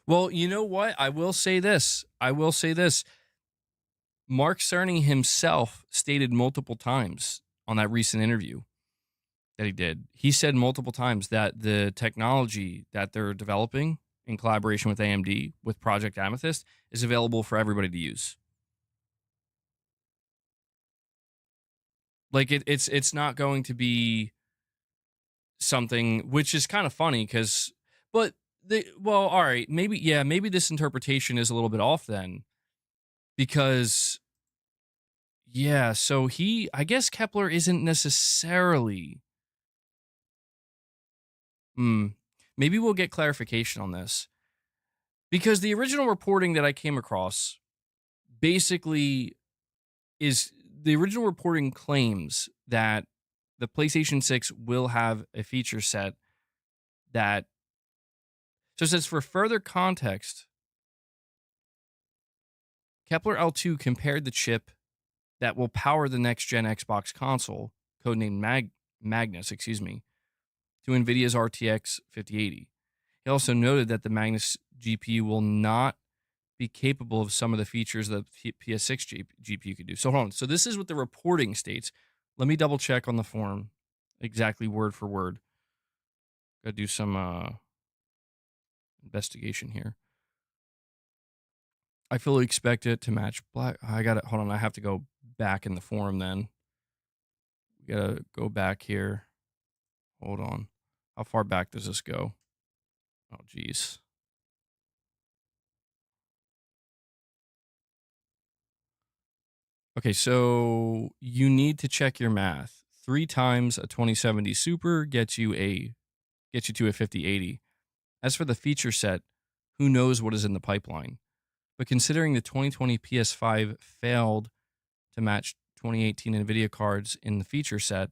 Well, you know what? I will say this. Mark Cerny himself stated multiple times on that recent interview that he did. He said multiple times that the technology that they're developing in collaboration with AMD with Project Amethyst is available for everybody to use. Like it's not going to be something, which is kind of funny because, but all right, maybe this interpretation is a little bit off then because yeah, so I guess Kepler isn't necessarily. Maybe we'll get clarification on this because the original reporting that I came across basically is the original reporting claims that the PlayStation 6 will have a feature set that. So it says for further context, Kepler L2 compared the chip that will power the next gen Xbox console, codenamed Magnus, to NVIDIA's RTX 5080. He also noted that the Magnus GPU will not be capable of some of the features that the PS6 GPU could do. So hold on. So this is what the reporting states. Let me double check on the form exactly word for word. Gotta do some investigation here. I fully expect it to match black. I got it. Hold on. I have to go back in the forum then. We gotta go back here. Hold on. How far back does this go? Oh, geez. Okay, so you need to check your math. 3 times a 2070 Super gets you to a 5080. As for the feature set, who knows what is in the pipeline? But considering the 2020 PS5 failed to match 2018 Nvidia cards in the feature set,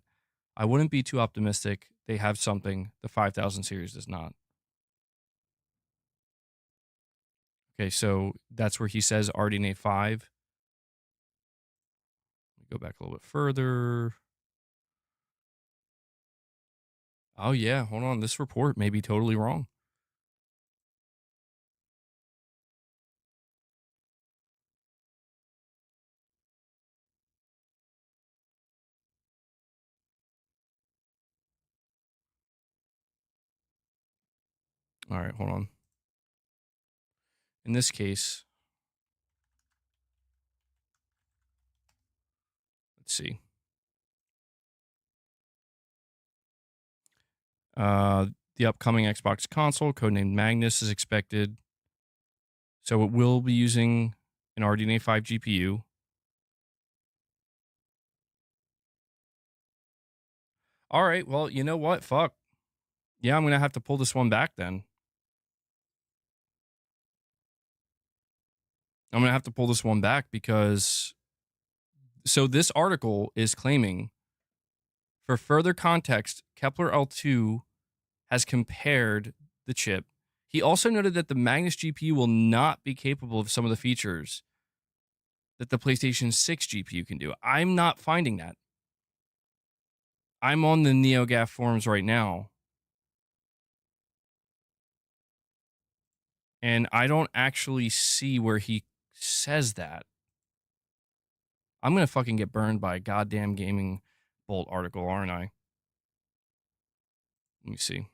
I wouldn't be too optimistic they have something the 5000 series does not. Okay, so that's where he says RDNA 5. Let me go back a little bit further. Oh, yeah, hold on. This report may be totally wrong. All right, hold on. In this case, let's see. The upcoming Xbox console, codenamed Magnus, is expected. So it will be using an RDNA 5 GPU. All right, well, you know what? Fuck. Yeah, I'm going to have to pull this one back then. I'm going to have to pull this one back because. So this article is claiming, for further context, Kepler L2 has compared the chip. He also noted that the Magnus GPU will not be capable of some of the features that the PlayStation 6 GPU can do. I'm not finding that. I'm on the NeoGAF forums right now, and I don't actually see where he says that. I'm going to fucking get burned by a goddamn Gaming Bolt article, aren't I? Let me see.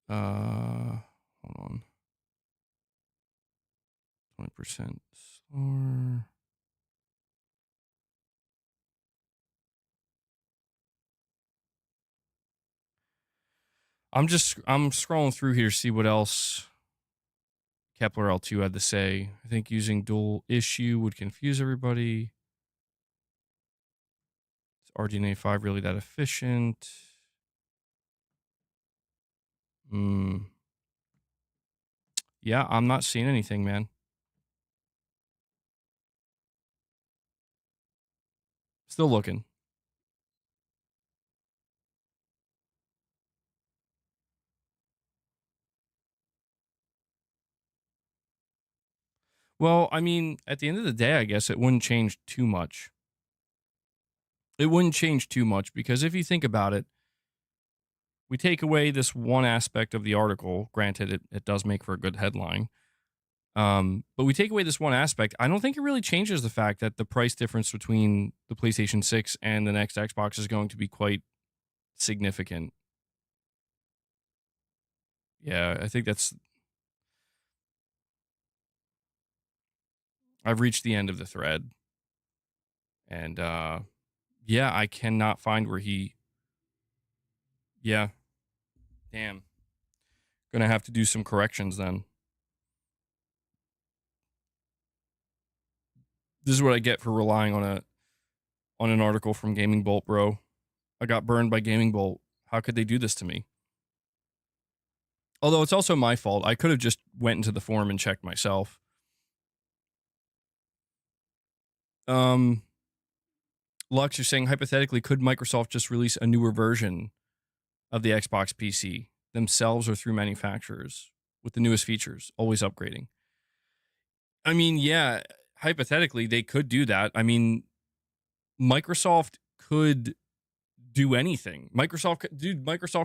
Hold on. 20% slower. I'm scrolling through here to see what else Kepler L2 had to say. I think using dual issue would confuse everybody. Is RDNA 5 really that efficient? Yeah, I'm not seeing anything, man. Still looking. Well, I mean, at the end of the day, I guess it wouldn't change too much. It wouldn't change too much because if you think about it, we take away this one aspect of the article. Granted, it does make for a good headline. But we take away this one aspect. I don't think it really changes the fact that the price difference between the PlayStation 6 and the next Xbox is going to be quite significant. Yeah, I think I've reached the end of the thread. And yeah, I cannot find where yeah. Damn. Gonna have to do some corrections then. This is what I get for relying on an article from Gaming Bolt, bro. I got burned by Gaming Bolt. How could they do this to me? Although it's also my fault. I could have just went into the forum and checked myself. Lux, you're saying hypothetically, could Microsoft just release a newer version of the Xbox PC themselves or through manufacturers with the newest features, always upgrading? I mean, yeah, hypothetically, they could do that. I mean, Microsoft could do anything. Microsoft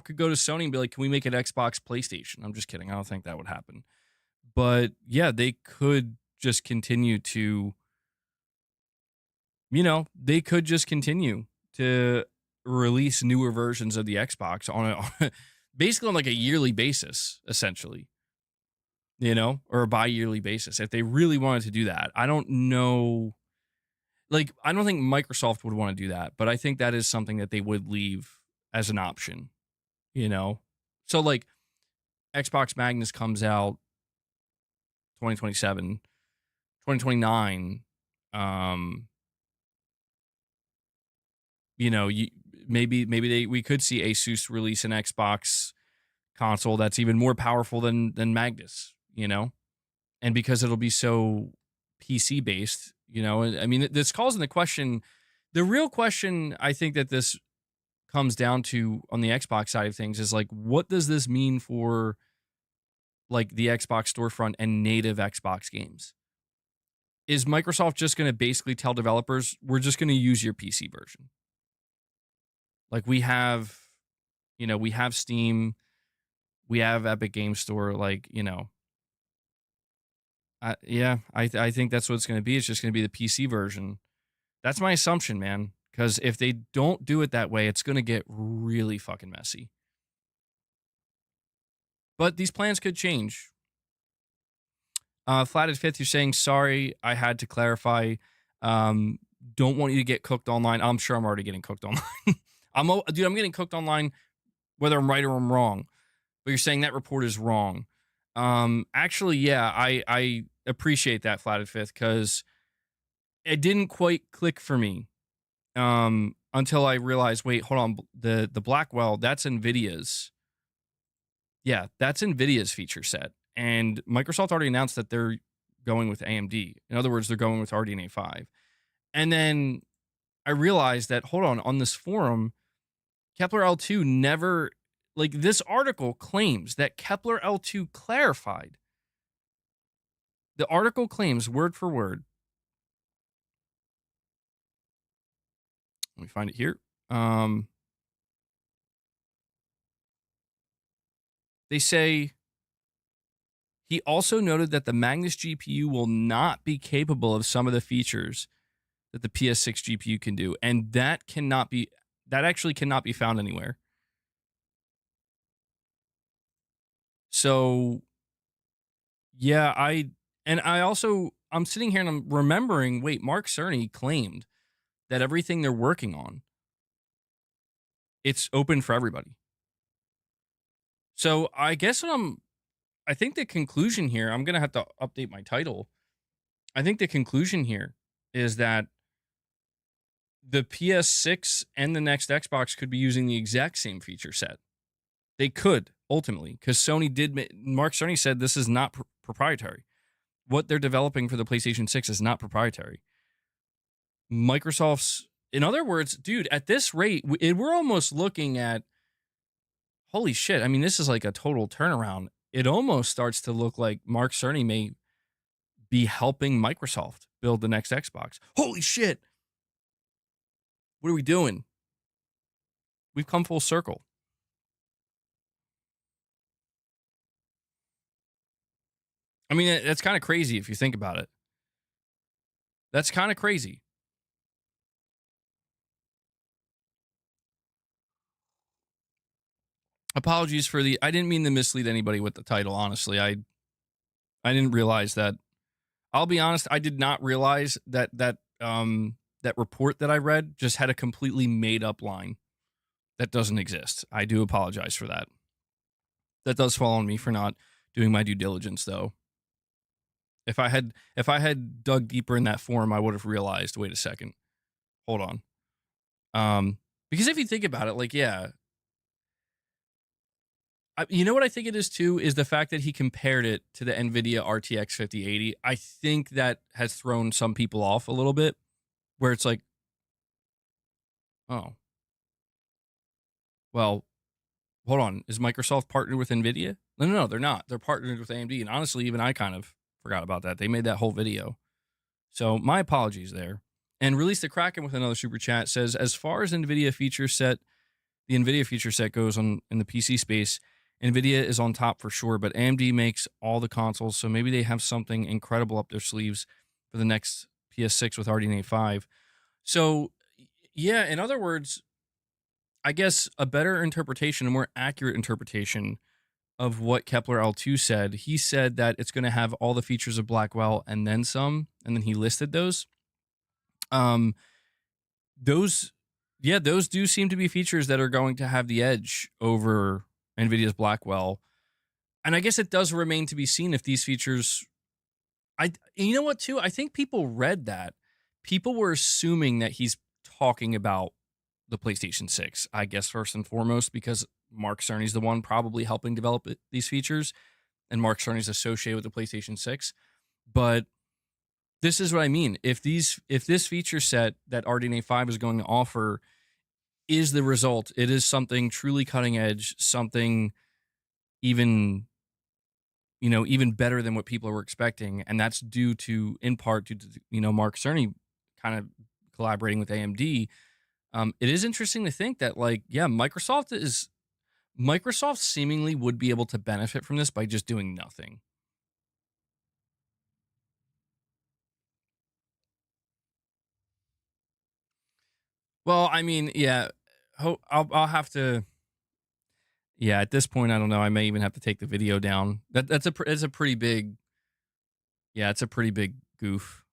could go to Sony and be like, can we make an Xbox PlayStation? I'm just kidding. I don't think that would happen. But yeah, they could just continue to, they could just continue to release newer versions of the Xbox basically on like a yearly basis, essentially, or a bi-yearly basis. If they really wanted to do that, I don't know. Like, I don't think Microsoft would want to do that, but I think that is something that they would leave as an option, So, like, Xbox Magnus comes out 2027, 2029. Maybe we could see Asus release an Xbox console that's even more powerful than Magnus, and because it'll be so PC based, I mean, this calls into question. The real question I think that this comes down to on the Xbox side of things is like, what does this mean for like the Xbox storefront and native Xbox games? Is Microsoft just going to basically tell developers, we're just going to use your PC version? Like we have Steam, we have Epic Game Store, like, I think that's what it's going to be. It's just going to be the PC version. That's my assumption, man. Because if they don't do it that way, it's going to get really fucking messy. But these plans could change. Flatted Fifth, you're saying, sorry, I had to clarify. Don't want you to get cooked online. I'm sure I'm already getting cooked online. I'm getting cooked online, whether I'm right or I'm wrong. But you're saying that report is wrong. Actually, yeah, I appreciate that, Flatted Fifth, because it didn't quite click for me until I realized, wait, hold on, the Blackwell, that's NVIDIA's. Yeah, that's NVIDIA's feature set. And Microsoft already announced that they're going with AMD. In other words, they're going with RDNA 5. And then I realized that, hold on this forum, Kepler L2 never, like, this article claims that Kepler L2 clarified. The article claims, word for word. Let me find it here. They say, he also noted that the Magnus GPU will not be capable of some of the features that the PS6 GPU can do. And that actually cannot be found anywhere. So yeah, I'm sitting here and I'm remembering, wait, Mark Cerny claimed that everything they're working on, it's open for everybody. So I guess I think the conclusion here, I'm gonna have to update my title. I think the conclusion here is that the PS6 and the next Xbox could be using the exact same feature set. They could ultimately, because Mark Cerny said this is not proprietary. What they're developing for the PlayStation 6 is not proprietary. In other words, dude, at this rate, we're almost looking at, holy shit. I mean, this is like a total turnaround. It almost starts to look like Mark Cerny may be helping Microsoft build the next Xbox. Holy shit. What are we doing? We've come full circle. I mean, that's kind of crazy if you think about it. That's kind of crazy. Apologies for I didn't mean to mislead anybody with the title, honestly. I didn't realize that. I'll be honest, I did not realize that report that I read just had a completely made up line that doesn't exist. I do apologize for that. That does fall on me for not doing my due diligence, though. If I had dug deeper in that forum, I would have realized, wait a second. Hold on. Because if you think about it, like, yeah, you know what I think it is too, is the fact that he compared it to the NVIDIA RTX 5080. I think that has thrown some people off a little bit, where it's like, oh, well, hold on. Is Microsoft partnered with NVIDIA? No, they're not. They're partnered with AMD. And honestly, even I kind of forgot about that. They made that whole video. So my apologies there. And Release the Kraken with another super chat says, as far as the NVIDIA feature set goes in the PC space, NVIDIA is on top for sure, but AMD makes all the consoles, so maybe they have something incredible up their sleeves for the next PS6 with RDNA 5. So, yeah, in other words, I guess a better interpretation, a more accurate interpretation of what Kepler L2 said, he said that it's going to have all the features of Blackwell and then some, and then he listed those. Um, those those do seem to be features that are going to have the edge over NVIDIA's Blackwell. And I guess it does remain to be seen if these features, you know what, too? I think people read that. People were assuming that he's talking about the PlayStation 6, I guess, first and foremost, because Mark Cerny's the one probably helping develop these features, and Mark Cerny's associated with the PlayStation 6. But this is what I mean. If this feature set that RDNA 5 is going to offer is the result, it is something truly cutting edge, something even better than what people were expecting, and that's in part due to Mark Cerny kind of collaborating with AMD. It is interesting to think that, like, yeah, Microsoft seemingly would be able to benefit from this by just doing nothing. Well, I mean, yeah, I'll have to. Yeah, at this point, I don't know. I may even have to take the video down. It's a pretty big. Yeah, it's a pretty big goof.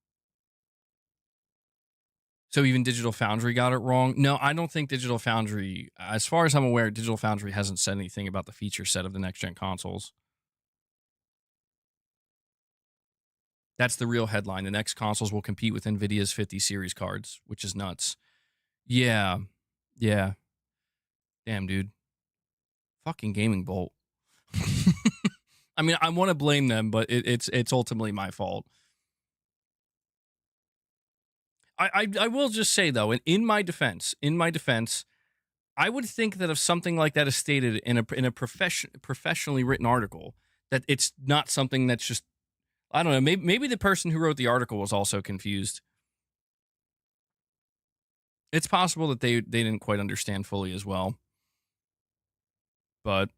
So even Digital Foundry got it wrong? No, I don't think Digital Foundry, as far as I'm aware, Digital Foundry hasn't said anything about the feature set of the next-gen consoles. That's the real headline. The next consoles will compete with NVIDIA's 50 series cards, which is nuts. Yeah. Yeah. Damn, dude. Fucking Gaming Bolt. I mean, I want to blame them, but it's ultimately my fault. I will just say, though, in my defense, I would think that if something like that is stated in a professionally written article, that it's not something that's just, I don't know, maybe the person who wrote the article was also confused. It's possible that they didn't quite understand fully as well. But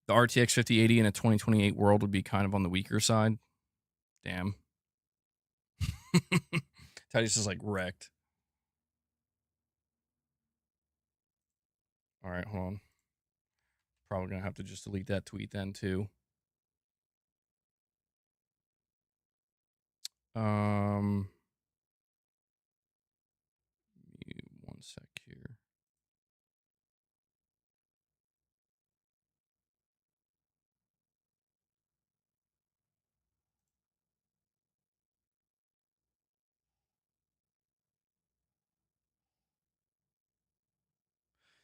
the RTX 5080 in a 2028 world would be kind of on the weaker side. Damn. Titus is like wrecked. All right, hold on. Probably going to have to just delete that tweet then, too. One sec here.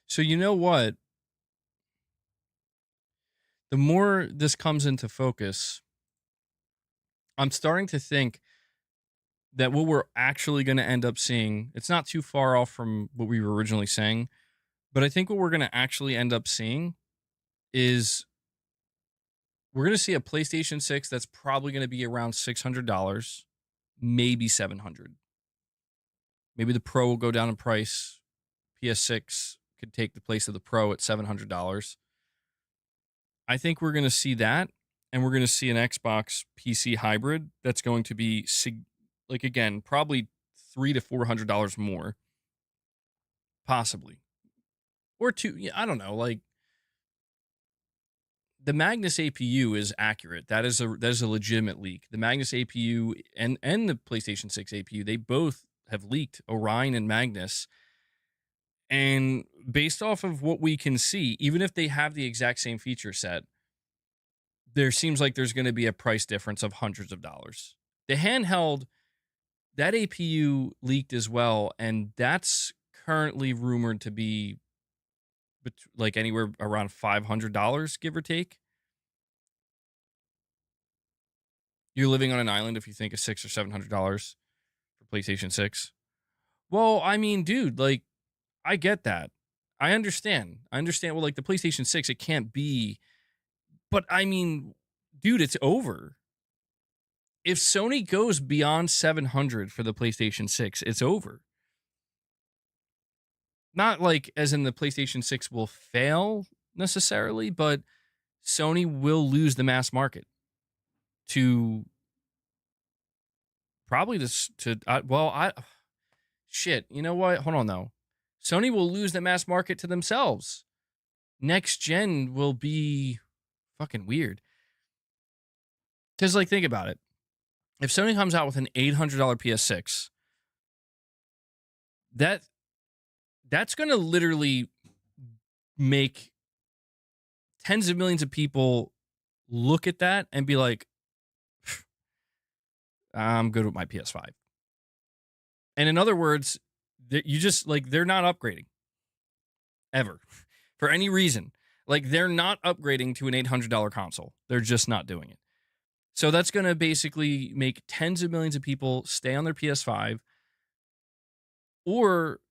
So you know what? The more this comes into focus, I'm starting to think that what we're actually going to end up seeing, it's not too far off from what we were originally saying, but I think what we're going to actually end up seeing is we're going to see a PlayStation 6 that's probably going to be around $600, maybe $700. Maybe the Pro will go down in price. PS6 could take the place of the Pro at $700. I think we're going to see that, and we're going to see an Xbox PC hybrid that's going to be like, again, probably $300 to $400 more, possibly, or two. Yeah, I don't know. Like, the Magnus APU is accurate. That is a legitimate leak. The Magnus APU and the PlayStation 6 APU, they both have leaked, Orion and Magnus. And based off of what we can see, even if they have the exact same feature set, there seems like there's going to be a price difference of hundreds of dollars. The handheld, that APU leaked as well, and that's currently rumored to be like anywhere around $500, give or take. You're living on an island if you think of $600 or $700 for PlayStation 6. Well, I mean, dude, like, I get that. I understand. Well, like, the PlayStation 6, it can't be. But I mean, dude, it's over. If Sony goes beyond 700 for the PlayStation 6, it's over. Not like as in the PlayStation 6 will fail necessarily, but Sony will lose the mass market to probably this to shit. You know what? Hold on though. Sony will lose the mass market to themselves. Next gen will be fucking weird. Because, like, think about it. If Sony comes out with an $800 PS6, that's going to literally make tens of millions of people look at that and be like, I'm good with my PS5. And in other words, you just, like, they're not upgrading ever for any reason. Like, they're not upgrading to an $800 console. They're just not doing it. So that's going to basically make tens of millions of people stay on their PS5. Or,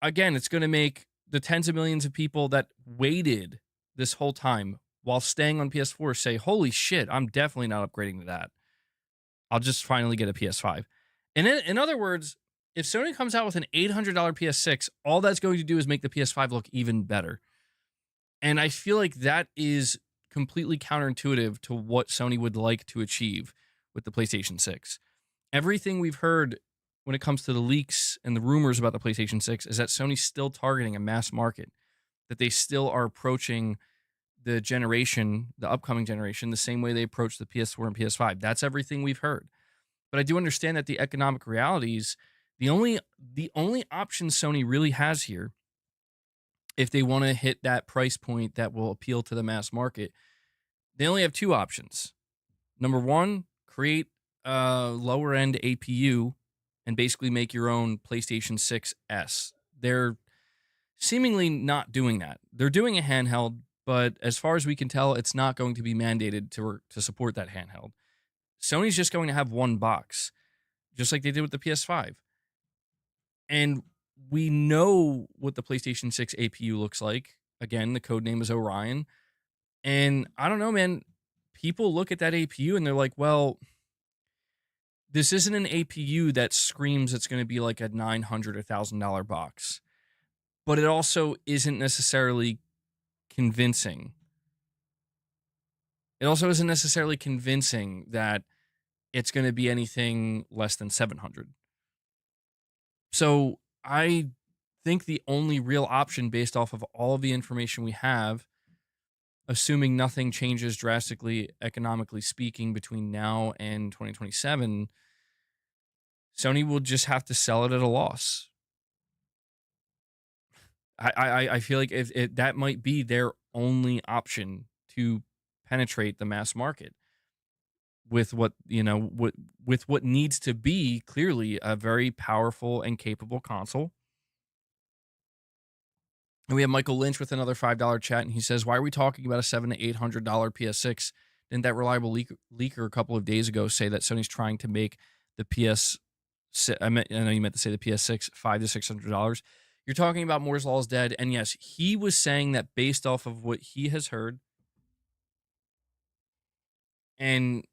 again, it's going to make the tens of millions of people that waited this whole time while staying on PS4 say, holy shit, I'm definitely not upgrading to that. I'll just finally get a PS5. And in other words, if Sony comes out with an $800 PS6, all that's going to do is make the PS5 look even better. And I feel like that is completely counterintuitive to what Sony would like to achieve with the PlayStation 6. Everything we've heard when it comes to the leaks and the rumors about the PlayStation 6 is that Sony's still targeting a mass market, that they still are approaching the upcoming generation, the same way they approached the PS4 and PS5. That's everything we've heard. But I do understand that the economic realities, the only option Sony really has here, if they want to hit that price point that will appeal to the mass market, they only have two options. Number one, create a lower end APU and basically make your own PlayStation 6S. They're seemingly not doing that. They're doing a handheld, but as far as we can tell, it's not going to be mandated to support that handheld. Sony's just going to have one box, just like they did with the PS5. And we know what the PlayStation 6 APU looks like. Again, the code name is Orion. And I don't know, man. People look at that APU and they're like, well, this isn't an APU that screams it's going to be like a $900 or $1,000 box. But it also isn't necessarily convincing. It also isn't necessarily convincing that it's going to be anything less than 700. So I think the only real option based off of all of the information we have, assuming nothing changes drastically economically speaking between now and 2027, Sony will just have to sell it at a loss. I feel like if that might be their only option to penetrate the mass market with what needs to be clearly a very powerful and capable console. And we have Michael Lynch with another $5 chat, and he says, "Why are we talking about a $700 to $800 PS6? Didn't that reliable leaker a couple of days ago say that Sony's trying to make the PS? I know you meant to say the PS6 $500 to $600. You're talking about Moore's Law is dead, and yes, he was saying that based off of what he has heard, and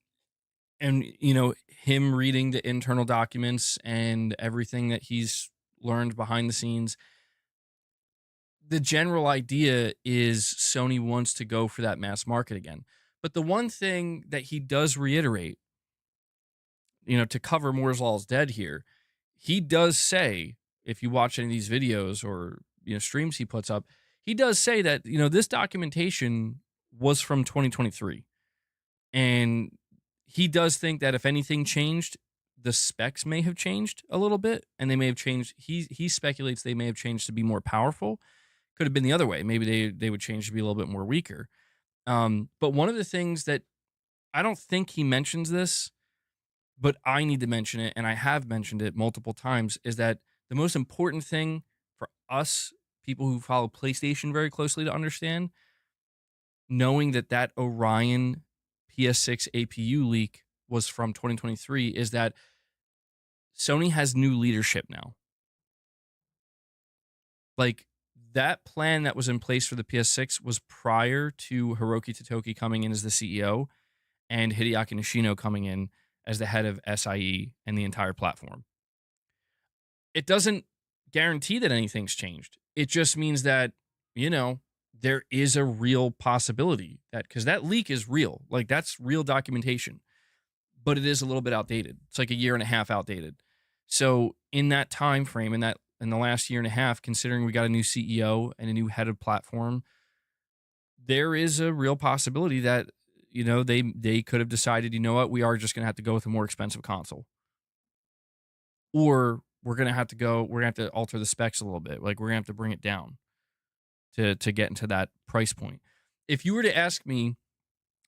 him reading the internal documents and everything that he's learned behind the scenes, the general idea is Sony wants to go for that mass market again. But the one thing that he does reiterate, to cover Moore's Law is dead here, he does say, if you watch any of these videos or streams he puts up, he does say that this documentation was from 2023, and he does think that if anything changed, the specs may have changed a little bit, and they may have changed. He speculates they may have changed to be more powerful. Could have been the other way. Maybe they would change to be a little bit more weaker. But one of the things that I don't think he mentions this, but I need to mention it, and I have mentioned it multiple times, is that the most important thing for us, people who follow PlayStation very closely, to understand, knowing that Orion PS6 APU leak was from 2023, is that Sony has new leadership now. Like, that plan that was in place for the PS6 was prior to Hiroki Totoki coming in as the CEO and Hideaki Nishino coming in as the head of SIE and the entire platform. It doesn't guarantee that anything's changed. It just means that, there is a real possibility that, because that leak is real, like that's real documentation, but it is a little bit outdated. It's like a year and a half outdated. So in that time frame, in the last year and a half, considering we got a new CEO and a new head of platform, there is a real possibility that they could have decided, we are just going to have to go with a more expensive console, or we're going to have to alter the specs a little bit. Like, we're going to have to bring it down to get into that price point. If you were to ask me,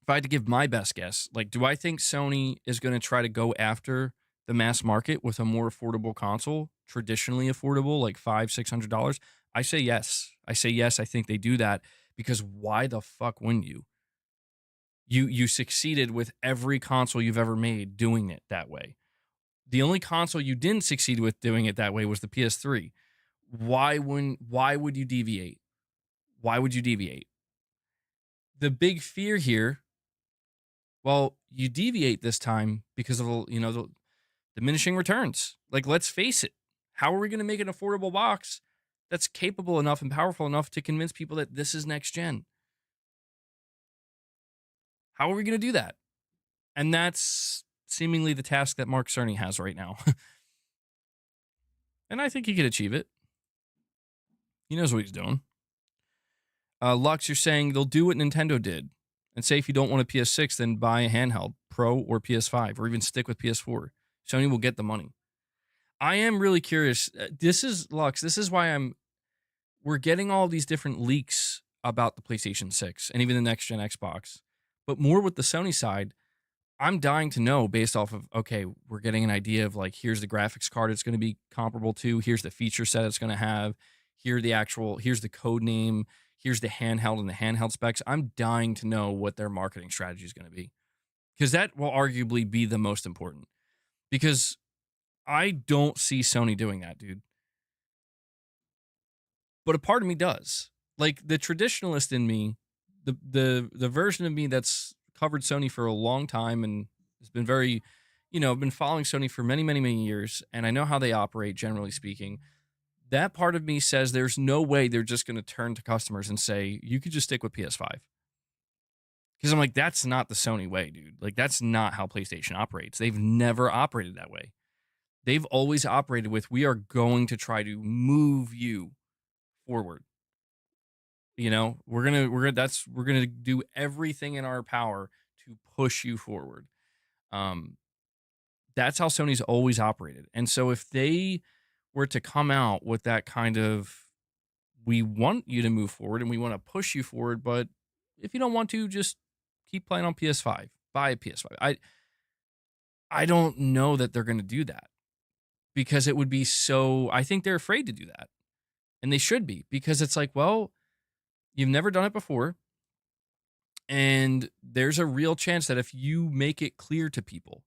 if I had to give my best guess, like, do I think Sony is going to try to go after the mass market with a more affordable console, traditionally affordable, like $500-$600? I say yes. I think they do that, because why the fuck wouldn't you? You succeeded with every console you've ever made doing it that way. The only console you didn't succeed with doing it that way was the PS3. Why would you deviate? Why would you deviate? The big fear here, well, you deviate this time because of the diminishing returns. Like, let's face it. How are we going to make an affordable box that's capable enough and powerful enough to convince people that this is next gen? How are we going to do that? And that's seemingly the task that Mark Cerny has right now. And I think he could achieve it. He knows what he's doing. Lux, you're saying they'll do what Nintendo did and say if you don't want a PS6, then buy a handheld, Pro or PS5, or even stick with PS4. Sony will get the money. I am really curious. This is why we're getting all these different leaks about the PlayStation 6 and even the next gen Xbox. But more with the Sony side, I'm dying to know, based off of, okay, we're getting an idea of, like, here's the graphics card it's going to be comparable to, here's the feature set it's going to have, here's the code name, here's the handheld and the handheld specs. I'm dying to know what their marketing strategy is going to be, because that will arguably be the most important, because I don't see Sony doing that, dude. But a part of me does. Like, the traditionalist in me, the version of me that's covered Sony for a long time and has been very, I've been following Sony for many, many, many years, and I know how they operate, generally speaking. That part of me says there's no way they're just going to turn to customers and say, you could just stick with PS5. Because I'm like, that's not the Sony way, dude. Like, that's not how PlayStation operates. They've never operated that way. They've always operated with, we are going to try to move you forward. We're gonna do everything in our power to push you forward. Um, that's how Sony's always operated. And so if they were to come out with that kind of, we want you to move forward and we want to push you forward, but if you don't want to, just keep playing on PS5, buy a PS5. I don't know that they're going to do that because it would be so, I think they're afraid to do that. And they should be, because it's like, well, you've never done it before. And there's a real chance that if you make it clear to people,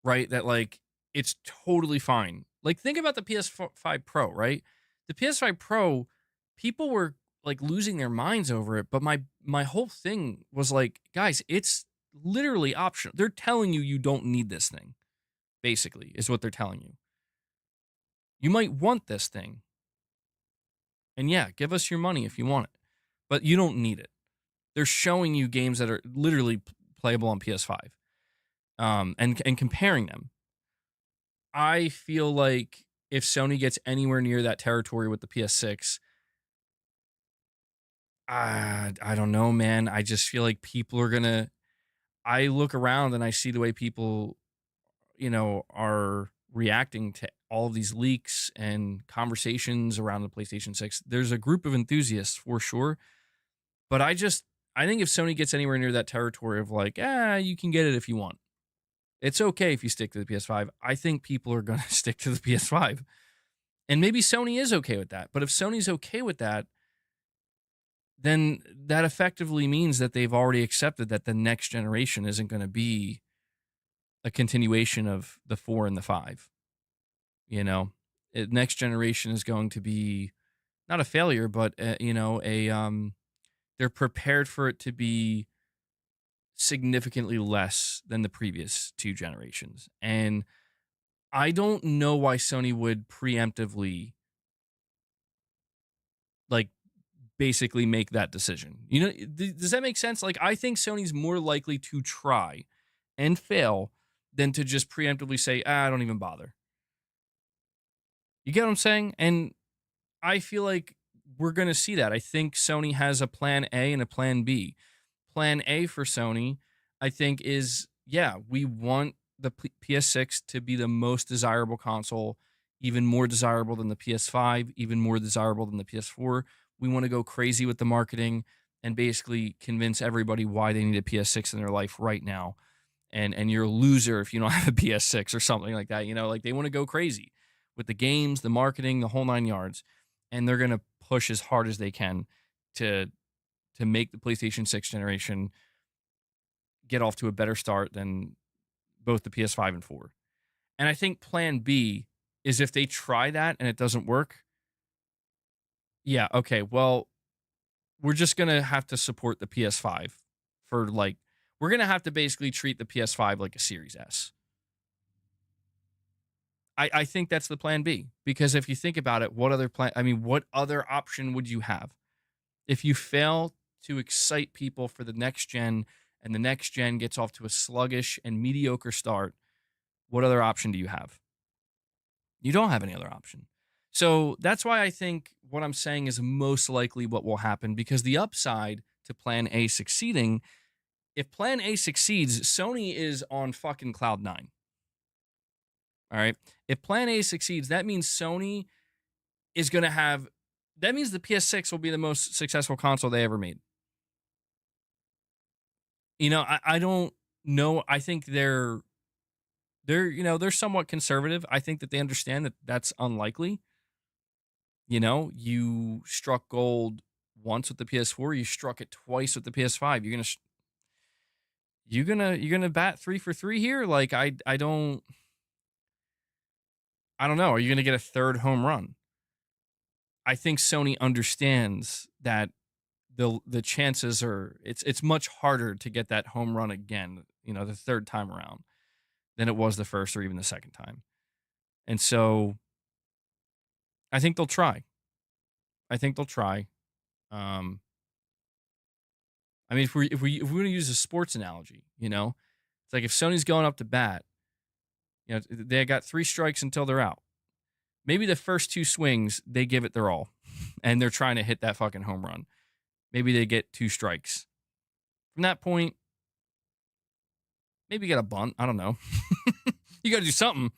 right, that like it's totally fine. Like think about the PS5 Pro, right? The PS5 Pro, people were like losing their minds over it, but my whole thing was like, guys, it's literally optional. They're telling you you don't need this thing, basically, is what they're telling you. You might want this thing. And yeah, give us your money if you want it, but you don't need it. They're showing you games that are literally playable on PS5, and comparing them. I feel like if Sony gets anywhere near that territory with the PS6, I don't know, man. I just feel like people are gonna. I look around and I see the way people, are reacting to all of these leaks and conversations around the PlayStation 6. There's a group of enthusiasts for sure, but I think if Sony gets anywhere near that territory of like, you can get it if you want. It's okay if you stick to the PS5. I think people are going to stick to the PS5. And maybe Sony is okay with that. But if Sony's okay with that, then that effectively means that they've already accepted that the next generation isn't going to be a continuation of the 4 and the 5. Next generation is going to be not a failure, but they're prepared for it to be significantly less than the previous two generations. And I don't know why Sony would preemptively like basically make that decision. Does that make sense? Like I think Sony's more likely to try and fail than to just preemptively say, I don't even bother. You get what I'm saying? And I feel like we're going to see that. I think Sony has a plan A and a plan B. Plan A for Sony, I think, is we want the PS6 to be the most desirable console, even more desirable than the PS5, even more desirable than the PS4. We want to go crazy with the marketing and basically convince everybody why they need a PS6 in their life right now. And you're a loser if you don't have a PS6 or something like that. Like they want to go crazy with the games, the marketing, the whole nine yards. And they're going to push as hard as they can to make the PlayStation 6 generation get off to a better start than both the PS5 and 4. And I think plan B is if they try that and it doesn't work, yeah, okay, well, we're just going to have to support the PS5 for like, we're going to have to basically treat the PS5 like a Series S. I think that's the plan B, because if you think about it, what other option would you have? If you fail to excite people for the next gen and the next gen gets off to a sluggish and mediocre start, what other option do you have? You don't have any other option. So that's why I think what I'm saying is most likely what will happen, because the upside to plan A succeeding, if plan A succeeds, Sony is on fucking cloud nine. All right. If plan A succeeds, that means Sony is going to have, that means the PS6 will be the most successful console they ever made. I don't know. I think they're somewhat conservative. I think that they understand that that's unlikely. You struck gold once with the PS4, you struck it twice with the PS5. You're gonna bat 3 for 3 here. Like I don't know. Are you gonna get a third home run? I think Sony understands that the chances are, it's much harder to get that home run again, the third time around, than it was the first or even the second time. And so I think they'll try. I think they'll try. Um, if we want to use a sports analogy, it's like if Sony's going up to bat, You know, they got 3 strikes until they're out. Maybe the first 2 swings, they give it their all, and they're trying to hit that fucking home run. Maybe they get 2 strikes. From that point, maybe you got a bunt. I don't know. You got to do something.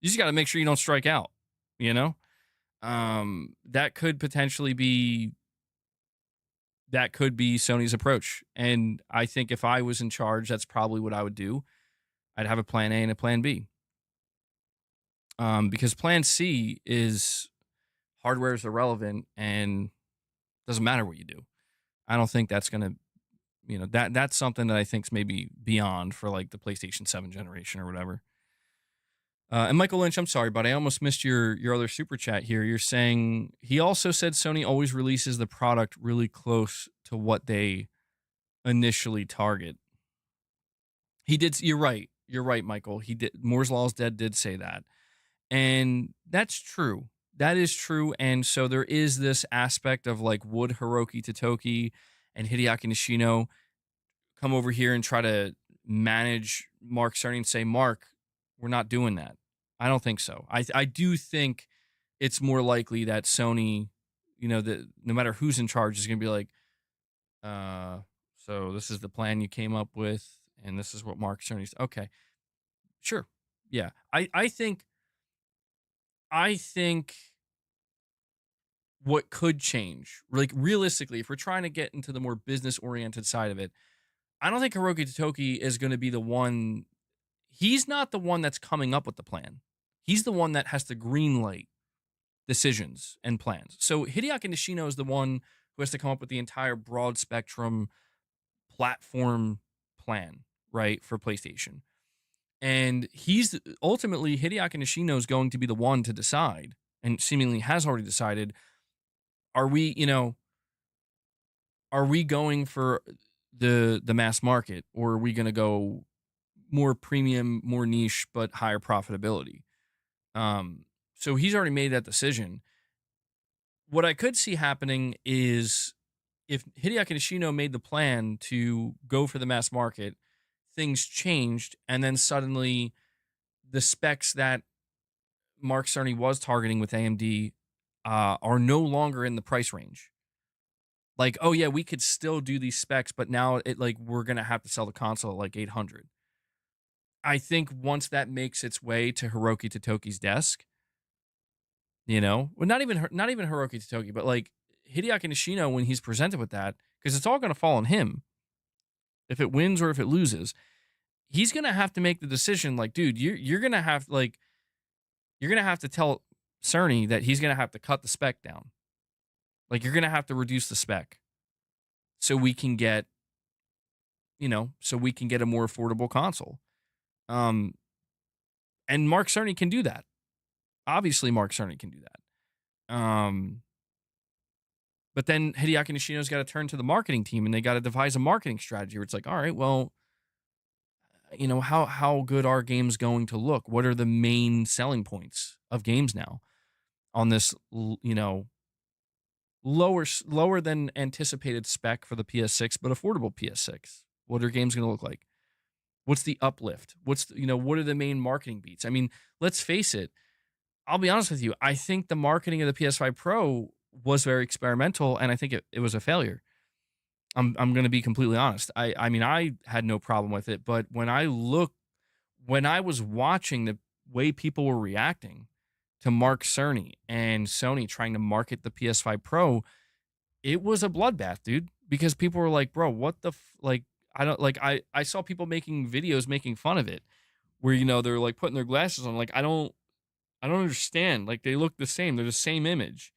You just got to make sure you don't strike out, you know? That could potentially be Sony's approach. And I think if I was in charge, that's probably what I would do. I'd have a plan A and a plan B. Because plan C is hardware is irrelevant and doesn't matter what you do. I don't think that's going to, that's something that I think is maybe beyond for like the PlayStation 7 generation or whatever. And Michael Lynch, I'm sorry, but I almost missed your other super chat here. You're saying he also said Sony always releases the product really close to what they initially target. He did. You're right. You're right, Michael. He did. Moore's Law is Dead did say that. And that's true. That is true. And so there is this aspect of like, would Hiroki Totoki and Hideaki Nishino come over here and try to manage Mark Cerny and say, Mark, we're not doing that. I don't think so. I do think it's more likely that Sony, that no matter who's in charge is going to be like, so this is the plan you came up with, and this is what Mark Cerny's. Okay, sure, yeah. I think what could change, like realistically, if we're trying to get into the more business oriented side of it, I don't think Hiroki Totoki is going to be the one. He's not the one that's coming up with the plan. He's the one that has to greenlight decisions and plans. So Hideaki Nishino is the one who has to come up with the entire broad spectrum platform plan, right, for PlayStation. And he's ultimately, Hideaki Nishino is going to be the one to decide, and seemingly has already decided, are we going for the mass market, or are we going to go more premium, more niche, but higher profitability? So he's already made that decision. What I could see happening is if Hideaki Nishino made the plan to go for the mass market, things changed, and then suddenly the specs that Mark Cerny was targeting with AMD are no longer in the price range. Like, oh yeah, we could still do these specs, but now we're gonna have to sell the console at like 800. I think once that makes its way to Hiroki Totoki's desk, well, not even Hiroki Totoki, but like Hideaki Nishino, when he's presented with that, because it's all going to fall on him. If it wins or if it loses, he's going to have to make the decision. Like, dude, you're going to have to tell Cerny that he's going to have to cut the spec down. Like, you're going to have to reduce the spec so we can get a more affordable console. And Mark Cerny can do that. Obviously, Mark Cerny can do that. But then Hideaki Nishino's got to turn to the marketing team, and they got to devise a marketing strategy where it's like, all right, well, how good are games going to look? What are the main selling points of games now on this, lower than anticipated spec for the PS6, but affordable PS6? What are games going to look like? What's the uplift? What are the main marketing beats? I mean, let's face it. I'll be honest with you. I think the marketing of the PS5 Pro was very experimental, and I think it was a failure. I'm going to be completely honest. I mean, I had no problem with it, but when I was watching the way people were reacting to Mark Cerny and Sony trying to market the PS5 Pro, it was a bloodbath, dude, because people were like, bro, what the I saw people making videos making fun of it where, they're like putting their glasses on. Like, I don't understand. Like, they look the same. They're the same image.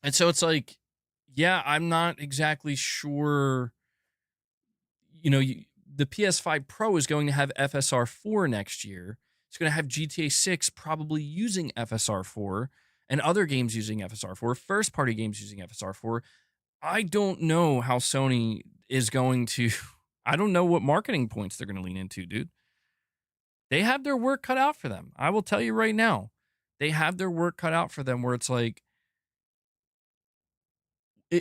And so it's like, yeah, I'm not exactly sure. The PS5 Pro is going to have FSR 4 next year. It's going to have GTA 6 probably using FSR 4 and other games using FSR 4, first-party games using FSR 4. I don't know how Sony is going to. I don't know what marketing points they're going to lean into, dude. They have their work cut out for them. I will tell you right now. They have their work cut out for them where it's like,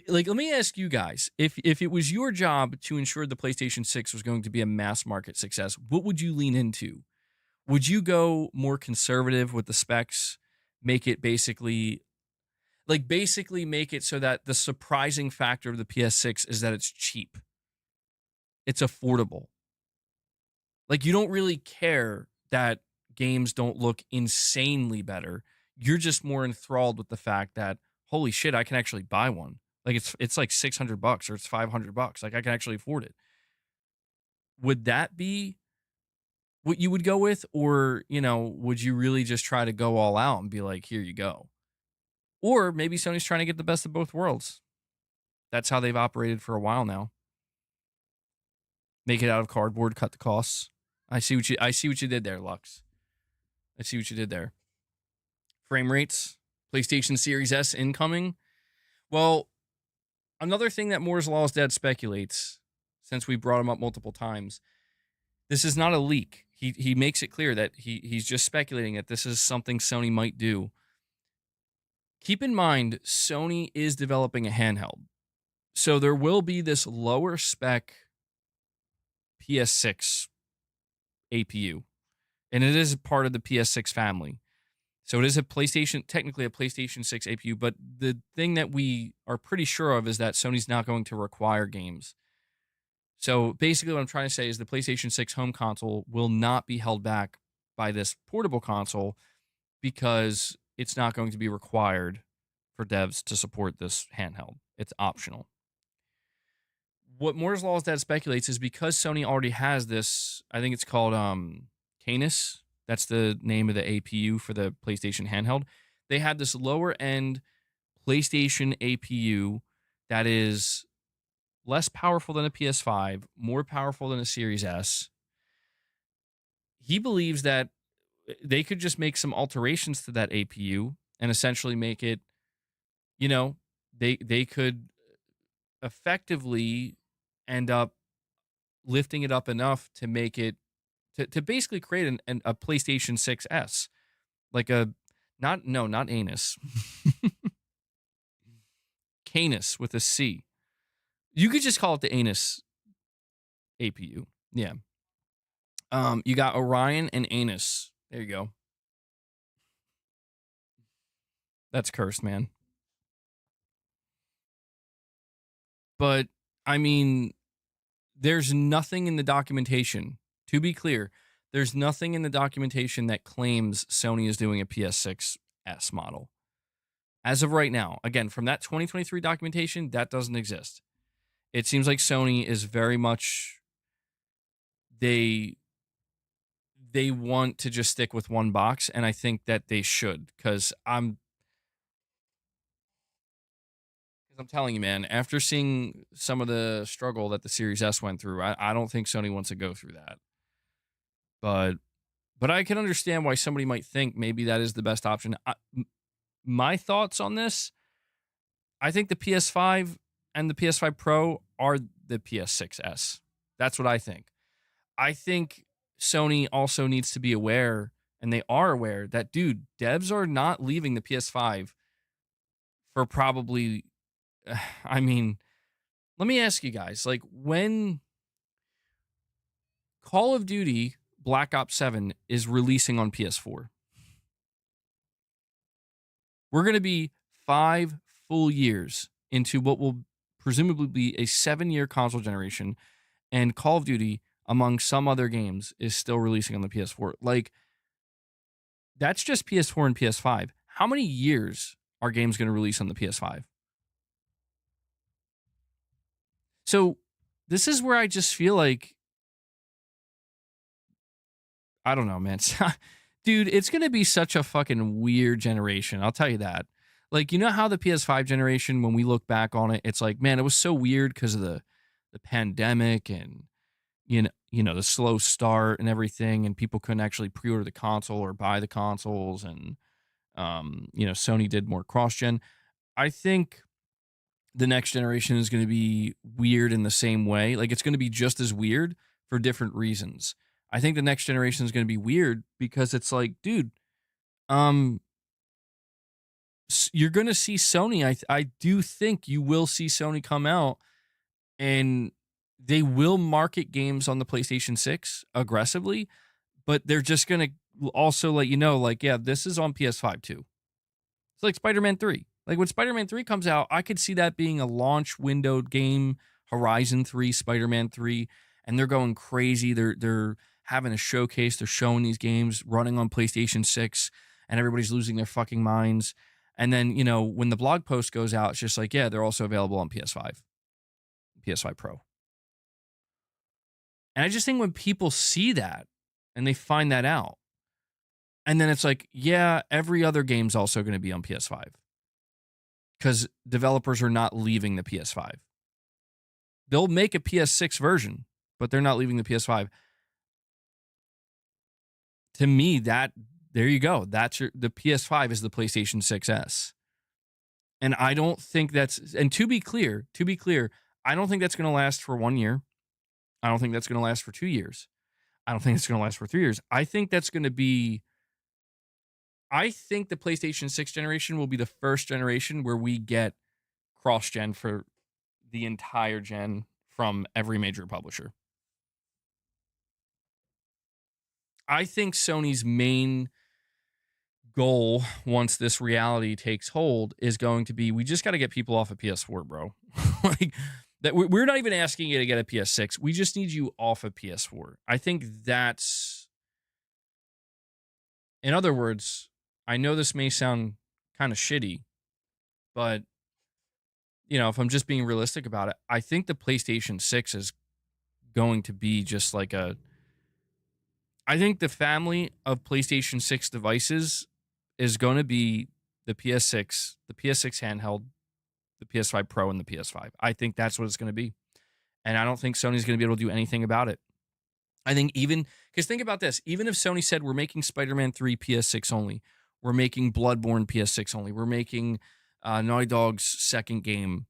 let me ask you guys, if it was your job to ensure the PlayStation 6 was going to be a mass market success, what would you lean into? Would you go more conservative with the specs, make it basically make it so that the surprising factor of the PS6 is that it's cheap, it's affordable. Like, you don't really care that games don't look insanely better. You're just more enthralled with the fact that, holy shit, I can actually buy one. Like, it's like $600 or it's $500. Like, I can actually afford it. Would that be what you would go with? Or, would you really just try to go all out and be like, here you go? Or maybe Sony's trying to get the best of both worlds. That's how they've operated for a while now. Make it out of cardboard, cut the costs. I see what you did there, Lux. I see what you did there. Frame rates, PlayStation Series S incoming. Well, another thing that Moore's Law's Dead speculates, since we brought him up multiple times, this is not a leak. He makes it clear that he's just speculating that this is something Sony might do. Keep in mind, Sony is developing a handheld. So there will be this lower spec PS6 APU. And it is part of the PS6 family. So it is technically a PlayStation 6 APU, but the thing that we are pretty sure of is that Sony's not going to require games. So basically what I'm trying to say is the PlayStation 6 home console will not be held back by this portable console because it's not going to be required for devs to support this handheld. It's optional. What Moore's Law Dead speculates is because Sony already has this, I think it's called GAAS. That's the name of the APU for the PlayStation handheld. They had this lower end PlayStation APU that is less powerful than a PS5, more powerful than a Series S. He believes that they could just make some alterations to that APU and essentially make it, they could effectively end up lifting it up enough to make it to basically create a PlayStation 6S, like not anus, Canis with a C. You could just call it the anus APU. Yeah. You got Orion and Anus. There you go. That's cursed, man. But I mean, there's nothing in the documentation. To be clear, there's nothing in the documentation that claims Sony is doing a PS6S model. As of right now, again, from that 2023 documentation, that doesn't exist. It seems like Sony is very much they want to just stick with one box, and I think that they should, because I'm telling you, man, after seeing some of the struggle that the Series S went through, I don't think Sony wants to go through that. But I can understand why somebody might think maybe that is the best option. My thoughts on this, I think the PS5 and the PS5 Pro are the PS6S. That's what I think. I think Sony also needs to be aware, and they are aware, that, dude, devs are not leaving the PS5 for probably, I mean, let me ask you guys, like, when Call of Duty Black Ops 7 is releasing on PS4, we're going to be 5 full years into what will presumably be a 7-year console generation, and Call of Duty, among some other games, is still releasing on the PS4. Like, that's just PS4 and PS5. How many years are games going to release on the PS5? So this is where I just feel like, I don't know, man. Dude, it's going to be such a fucking weird generation. I'll tell you that. Like, you know how the PS5 generation, when we look back on it, it's like, man, it was so weird because of the pandemic and, the slow start and everything, and people couldn't actually pre-order the console or buy the consoles, and, Sony did more cross-gen. I think the next generation is going to be weird in the same way. Like, it's going to be just as weird for different reasons. I think the next generation is going to be weird because it's like, dude, you're going to see Sony. I do think you will see Sony come out, and they will market games on the PlayStation 6 aggressively, but they're just going to also let you know, like, yeah, this is on PS5 too. It's like Spider-Man 3. Like when Spider-Man 3 comes out, I could see that being a launch windowed game, Horizon 3, Spider-Man 3, and they're going crazy. They're having a showcase, they're showing these games running on PlayStation 6, and everybody's losing their fucking minds. And then, when the blog post goes out, it's just like, yeah, they're also available on PS5, PS5 Pro. And I just think when people see that and they find that out, and then it's like, yeah, every other game's also going to be on PS5 because developers are not leaving the PS5. They'll make a PS6 version, but they're not leaving the PS5. To me, there you go. The PS5 is the PlayStation 6S. And I don't think and to be clear, I don't think that's going to last for 1 year. I don't think that's going to last for 2 years. I don't think it's going to last for 3 years. I think the PlayStation 6 generation will be the first generation where we get cross-gen for the entire gen from every major publisher. I think Sony's main goal, once this reality takes hold, is going to be, we just got to get people off of PS4, bro. Like that, we're not even asking you to get a PS6. We just need you off of PS4. I think that's, in other words, I know this may sound kind of shitty, but if I'm just being realistic about it, I think the PlayStation 6 is going to be just like I think the family of PlayStation 6 devices is going to be the PS6, the PS6 handheld, the PS5 Pro, and the PS5. I think that's what it's going to be. And I don't think Sony's going to be able to do anything about it. I think because think about this, even if Sony said we're making Spider-Man 3 PS6 only, we're making Bloodborne PS6 only, we're making Naughty Dog's second game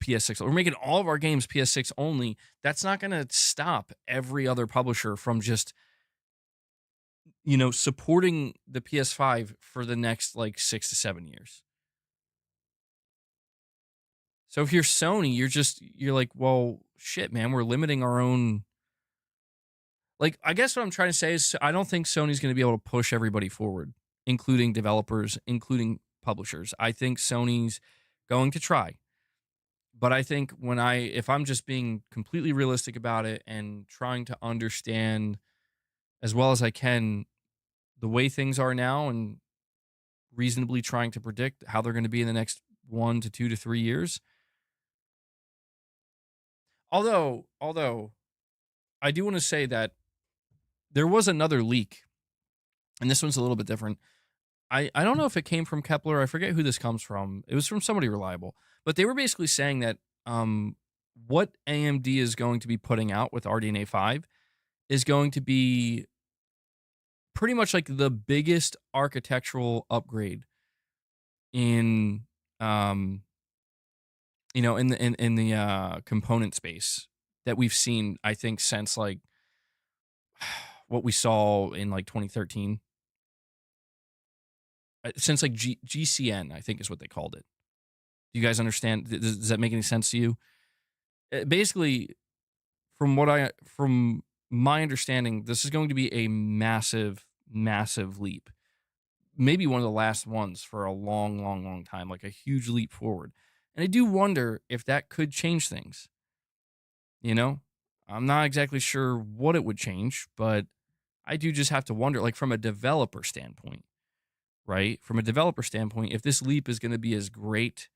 PS6, we're making all of our games PS6 only, that's not going to stop every other publisher from just supporting the PS5 for the next like 6 to 7 years. So if you're Sony, you're like, well, shit, man, we're limiting our own. Like, I guess what I'm trying to say is I don't think Sony's going to be able to push everybody forward, including developers, including publishers. I think Sony's going to try. But I think if I'm just being completely realistic about it and trying to understand as well as I can the way things are now and reasonably trying to predict how they're going to be in the next 1 to 2 to 3 years. Although I do want to say that there was another leak, and this one's a little bit different. I don't know if it came from Kepler. I forget who this comes from. It was from somebody reliable. But they were basically saying that what AMD is going to be putting out with RDNA 5 is going to be pretty much like the biggest architectural upgrade in in the component space that we've seen, I think, since like what we saw in like 2013, since like GCN, I think is what they called it. Do you guys understand? Does that make any sense to you? Basically, from my understanding, this is going to be a massive, massive leap. Maybe one of the last ones for a long, long, long time, like a huge leap forward. And I do wonder if that could change things. I'm not exactly sure what it would change, but I do just have to wonder, like from a developer standpoint, right? From a developer standpoint, if this leap is going to be as great,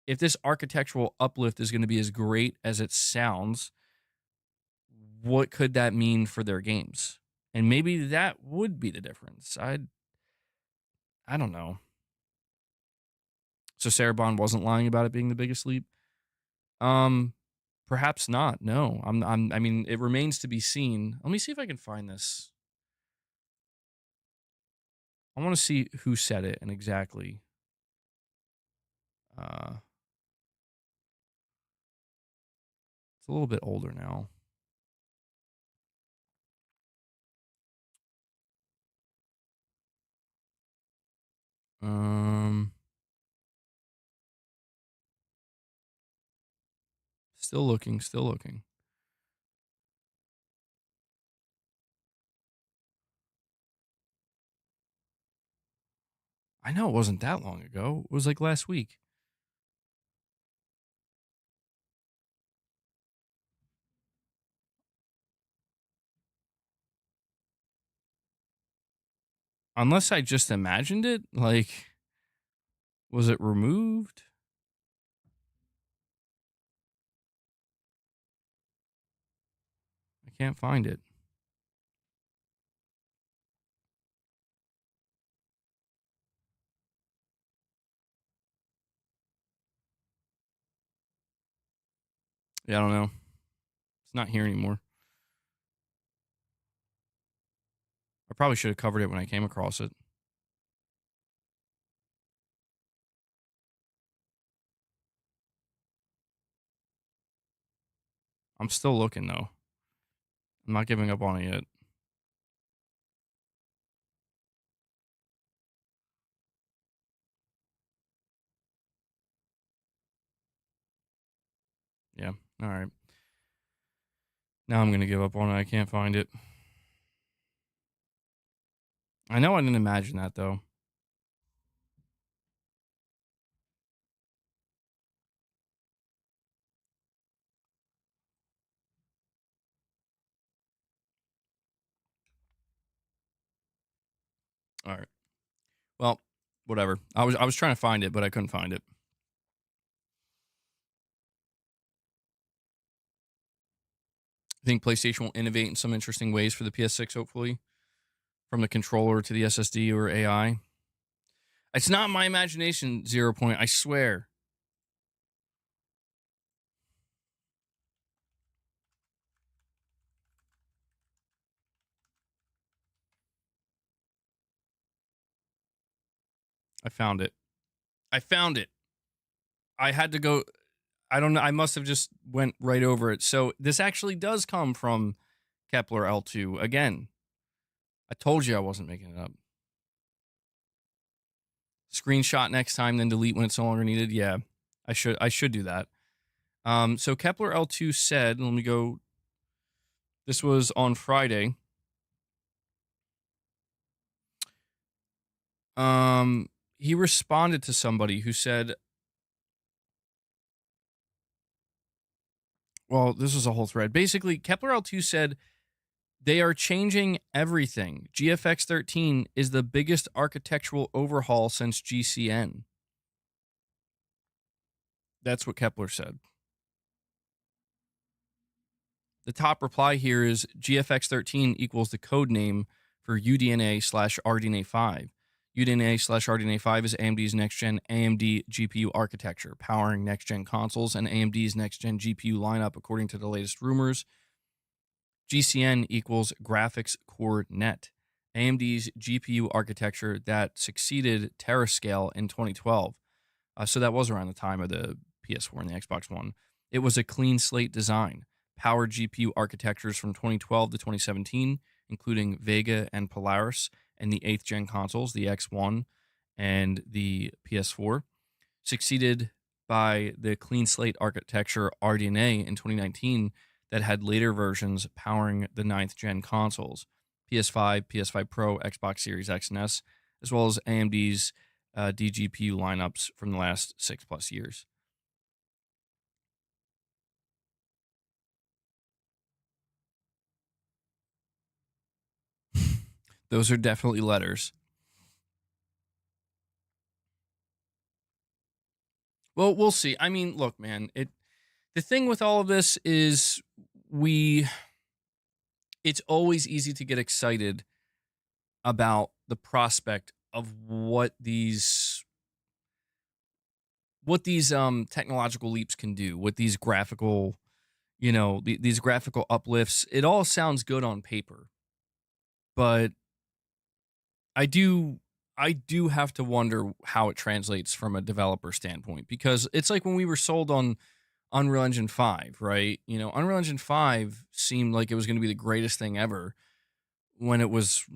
if this architectural uplift is going to be as great as it sounds, what could that mean for their games? And maybe that would be the difference. I don't know. So Sarah Bond wasn't lying about it being the biggest leap. Perhaps not. No, I mean, it remains to be seen. Let me see if I can find this. I want to see who said it and exactly. It's a little bit older now. Still looking. I know it wasn't that long ago. It was like last week. Unless I just imagined it. Like, was it removed? I can't find it. Yeah, I don't know. It's not here anymore. I probably should have covered it when I came across it. I'm still looking, though. I'm not giving up on it yet. Yeah. All right. Now I'm going to give up on it. I can't find it. I know I didn't imagine that, though. All right. Well, whatever. I was trying to find it, but I couldn't find it. I think PlayStation will innovate in some interesting ways for the PS6, hopefully, from the controller to the SSD or AI. It's not my imagination, 0 Point. I swear. I found it. I found it. I had to go. I don't know. I must have just went right over it. So this actually does come from Kepler L2. Again, I told you I wasn't making it up. Screenshot next time, then delete when it's no longer needed. Yeah, I should do that. So Kepler L2 said, let me go. This was on Friday. He responded to somebody who said, well, this was a whole thread. Basically, Kepler L2 said they are changing everything. GFX 13 is the biggest architectural overhaul since GCN. That's what Kepler said. The top reply here is GFX 13 equals the code name for UDNA slash RDNA 5. UDNA slash RDNA 5 is AMD's next-gen AMD GPU architecture, powering next-gen consoles and AMD's next-gen GPU lineup, according to the latest rumors. GCN equals Graphics Core Net, AMD's GPU architecture that succeeded Terascale in 2012. So that was around the time of the PS4 and the Xbox One. It was a clean slate design, powered GPU architectures from 2012 to 2017, including Vega and Polaris, and the 8th gen consoles, the X1 and the PS4, succeeded by the clean slate architecture RDNA in 2019 that had later versions powering the 9th gen consoles, PS5, PS5 Pro, Xbox Series X and S, as well as AMD's DGPU lineups from the last 6+ years. Those are definitely letters. Well, we'll see. I mean, look, man, the thing with all of this is it's always easy to get excited about the prospect of what these technological leaps can do, what these graphical, these graphical uplifts. It all sounds good on paper, but I do I do have to wonder how it translates from a developer standpoint, because it's like when we were sold on Unreal Engine 5, right? Unreal Engine 5 seemed like it was going to be the greatest thing ever when it was,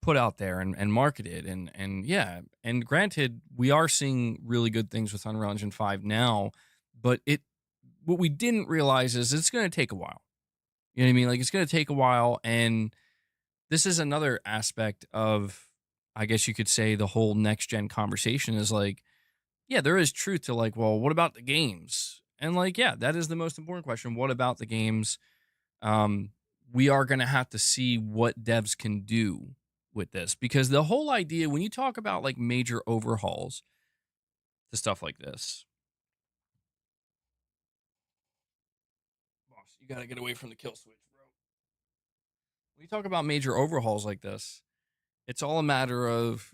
put out there and marketed, and yeah, and granted, we are seeing really good things with Unreal Engine 5 now, but what we didn't realize is it's going to take a while. You know what I mean? Like, it's going to take a while, and this is another aspect of I guess you could say the whole next gen conversation is like, yeah, there is truth to like, well, what about the games? And like, yeah, that is the most important question. What about the games? Um, we are going to have to see what devs can do with this because the whole idea, when you talk about like major overhauls to stuff like this, boss, you got to get away from the kill switch, bro. When you talk about major overhauls like this, it's all a matter of,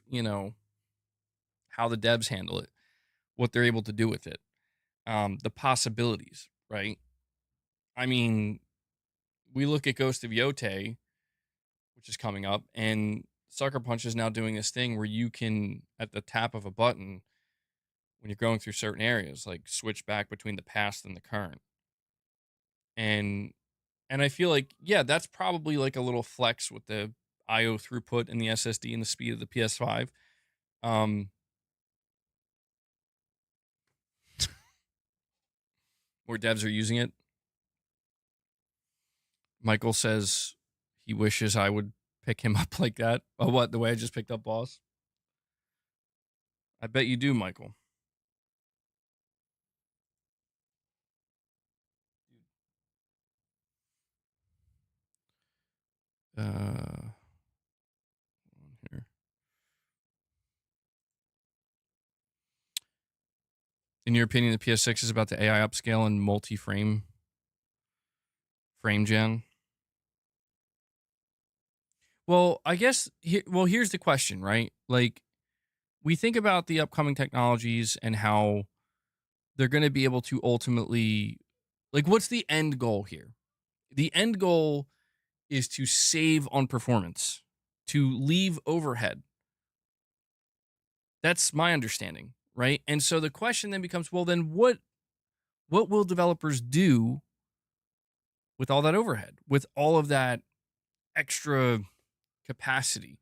how the devs handle it, what they're able to do with it, the possibilities, right? I mean, we look at Ghost of Yotei, which is coming up, and Sucker Punch is now doing this thing where you can, at the tap of a button, when you're going through certain areas, like switch back between the past and the current. And I feel like, yeah, that's probably like a little flex with the IO throughput and the SSD and the speed of the PS5. Um, where devs are using it. Michael says he wishes I would pick him up like that. Oh, what? The way I just picked up Boss? I bet you do, Michael. Here. In your opinion, the PS6 is about the AI upscale and multi-frame frame gen? Well, I guess here's the question, right? Like we think about the upcoming technologies and how they're going to be able to ultimately like what's the end goal here? The end goal is to save on performance, to leave overhead. That's my understanding, right? And so the question then becomes, well, then what will developers do with all that overhead, with all of that extra capacity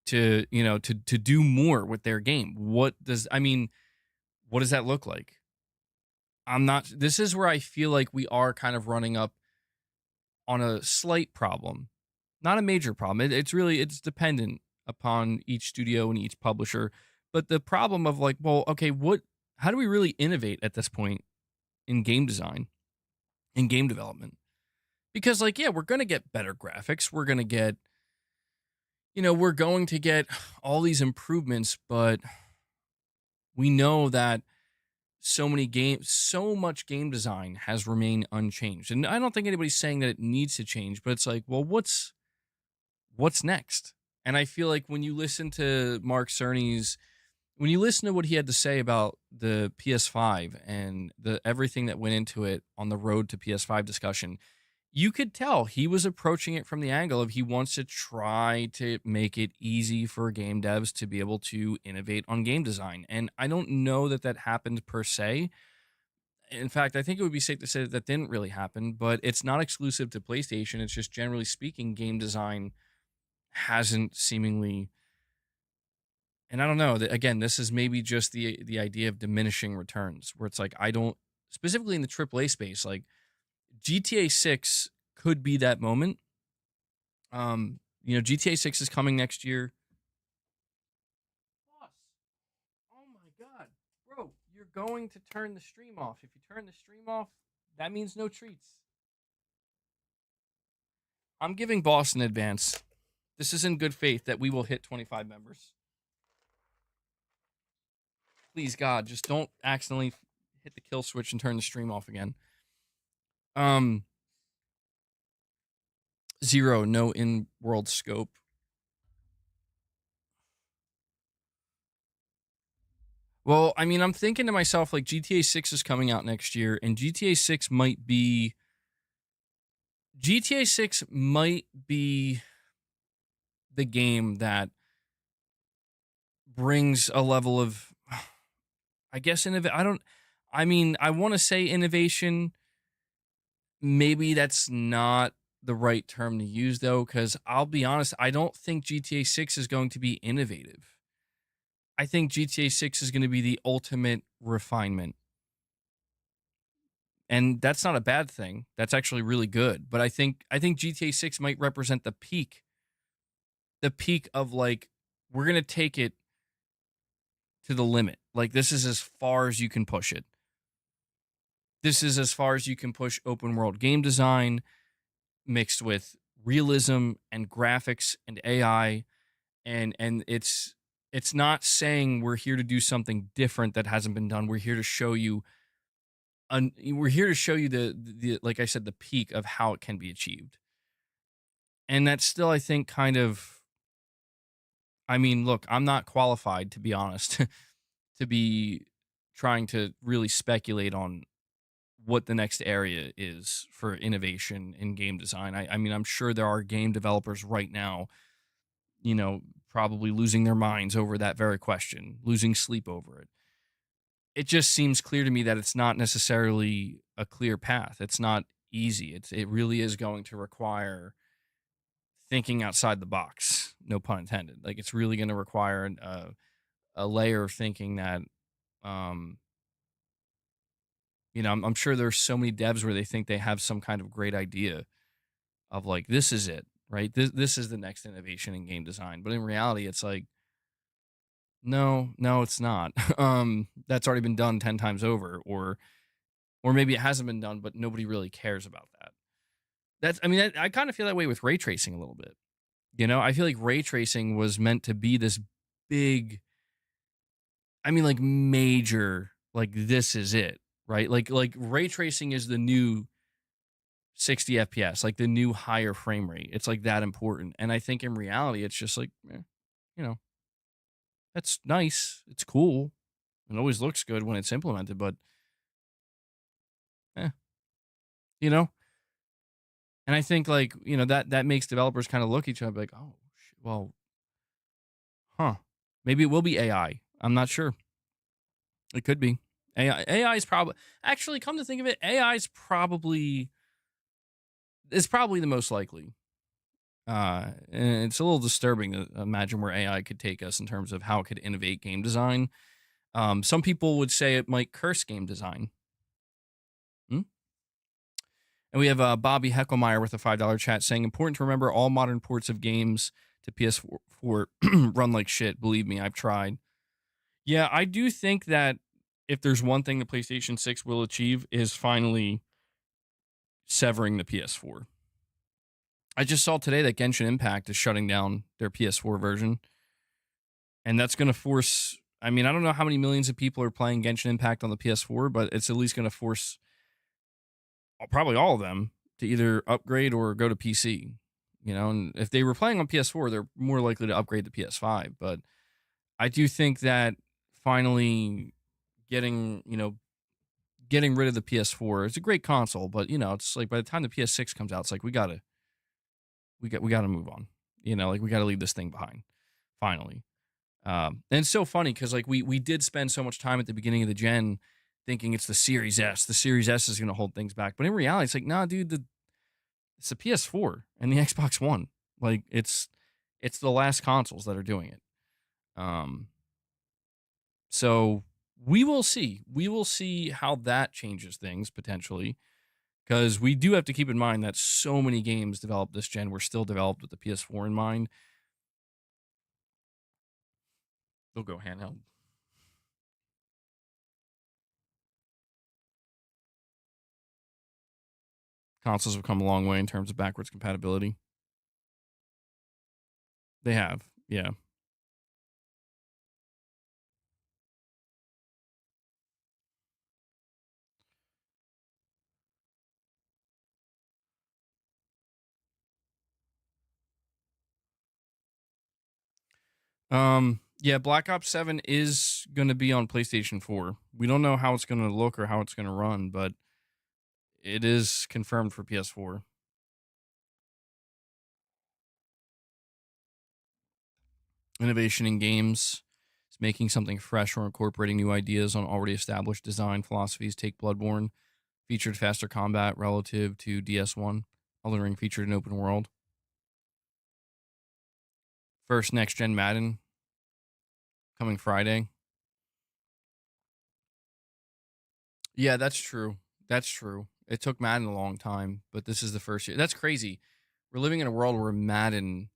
to, to do more with their game? What does that look like? This is where I feel like we are kind of running up on a slight problem, not a major problem. It's dependent upon each studio and each publisher. But the problem of like, well, okay, how do we really innovate at this point in game design, in game development? Because like, yeah, we're going to get better graphics. We're going to get, we're going to get all these improvements, but we know that so much game design has remained unchanged. And I don't think anybody's saying that it needs to change, but it's like, well, what's next? And I feel like when you listen to Mark Cerny's, when you listen to what he had to say about the PS5 and the everything that went into it on the road to PS5 discussion, you could tell he was approaching it from the angle of he wants to try to make it easy for game devs to be able to innovate on game design. And I don't know that that happened per se. In fact, I think it would be safe to say that that didn't really happen, but it's not exclusive to PlayStation. It's just generally speaking, game design hasn't seemingly, and I don't know, again, this is maybe just the idea of diminishing returns where it's like, I don't, specifically in the AAA space, like GTA 6 could be that moment. GTA 6 is coming next year. Boss, oh my god, bro, you're going to turn the stream off. If you turn the stream off, that means no treats. I'm giving Boss in advance. This is in good faith that we will hit 25 members. Please, God, just don't accidentally hit the kill switch and turn the stream off again. Zero, no in-world scope. Well, I mean, I'm thinking to myself, like, GTA 6 is coming out next year, and GTA 6 might be the game that brings a level of, I guess, I want to say innovation. Maybe that's not the right term to use, though, because I'll be honest, I don't think GTA 6 is going to be innovative. I think GTA 6 is going to be the ultimate refinement. And that's not a bad thing. That's actually really good. But I think GTA 6 might represent the peak of like we're going to take it to the limit. Like, this is as far as you can push it. This is as far as you can push open world game design mixed with realism and graphics and AI, and it's not saying we're here to do something different that hasn't been done. We're here to show you we're here to show you the like I said, the peak of how it can be achieved. And that's still, I think, kind of, I mean, look, I'm not qualified, to be honest, to be trying to really speculate on what the next area is for innovation in game design. I mean, I'm sure there are game developers right now, probably losing their minds over that very question, losing sleep over it. It just seems clear to me that it's not necessarily a clear path. It's not easy. It really is going to require thinking outside the box. No pun intended. Like, it's really going to require a layer of thinking that, um, I'm sure there's so many devs where they think they have some kind of great idea of, like, this is it, right? This is the next innovation in game design. But in reality, it's like, no, it's not. That's already been done 10 times over, or maybe it hasn't been done, but nobody really cares about that. I kind of feel that way with ray tracing a little bit. I feel like ray tracing was meant to be this big, like, major, like, this is it, right? Like ray tracing is the new 60 FPS, like the new higher frame rate. It's like that important. And I think in reality, it's just like, you know, that's nice. It's cool. It always looks good when it's implemented, but, eh, you know? And I think, like, that makes developers kind of look at each other and be like, oh, well, huh. Maybe it will be AI. I'm not sure. It could be. AI is probably, actually, come to think of it, AI is probably the most likely. And it's a little disturbing to imagine where AI could take us in terms of how it could innovate game design. Some people would say it might curse game design. And we have Bobby Heckelmeyer with a $5 chat saying, important to remember all modern ports of games to PS4 run like shit. Believe me, I've tried. Yeah, I do think that if there's one thing the PlayStation 6 will achieve is finally severing the PS4. I just saw today that Genshin Impact is shutting down their PS4 version. And that's going to force, I don't know how many millions of people are playing Genshin Impact on the PS4, but it's at least going to force probably all of them to either upgrade or go to PC. And if they were playing on PS4, they're more likely to upgrade to PS5. But I do think that finally getting rid of the PS4, it's a great console, but it's like by the time the PS6 comes out, it's like we gotta move on. Like, we gotta leave this thing behind. Finally. And it's so funny because, like, we did spend so much time at the beginning of the gen thinking it's the Series S. The Series S is gonna hold things back. But in reality, it's like, nah, dude, it's the PS4 and the Xbox One. Like, it's the last consoles that are doing it. So we will see. We will see how that changes things potentially, because we do have to keep in mind that so many games developed this gen were still developed with the PS4 in mind. They'll go handheld. Consoles have come a long way in terms of backwards compatibility. They have, yeah. Yeah, Black Ops 7 is going to be on PlayStation 4. We don't know how it's going to look or how it's going to run, but it is confirmed for PS4. Innovation in games is making something fresh or incorporating new ideas on already established design philosophies. Take Bloodborne, featured faster combat relative to DS1. Elden Ring featured an open world. First next gen Madden coming Friday. Yeah, that's true. That's true. It took Madden a long time, but this is the first year. That's crazy. We're living in a world where Madden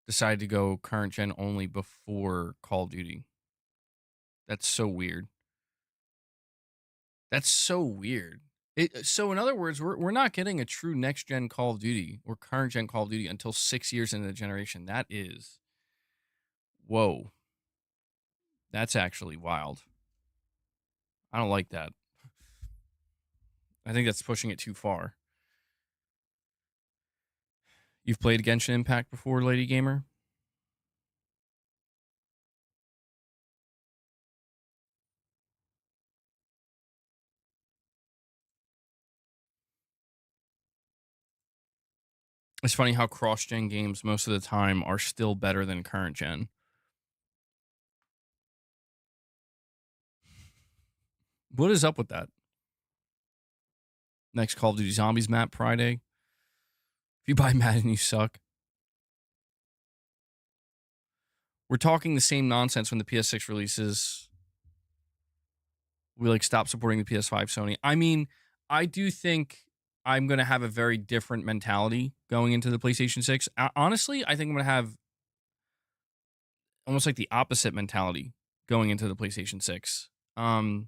decided to go current gen only before Call of Duty. That's so weird. That's so weird. So in other words, we're not getting a true next gen Call of Duty or current gen Call of Duty until 6 years into the generation. That is, whoa, that's actually wild. I don't like that. I think that's pushing it too far. You've played Genshin Impact before, Lady Gamer? It's funny how cross-gen games most of the time are still better than current gen. What is up with that? Next Call of Duty Zombies map Friday. If you buy Madden, you suck. We're talking the same nonsense when the PS6 releases. We like stop supporting the PS5, Sony. I mean, I do think I'm going to have a very different mentality going into the PlayStation 6. Honestly, I think I'm going to have almost like the opposite mentality going into the PlayStation 6. I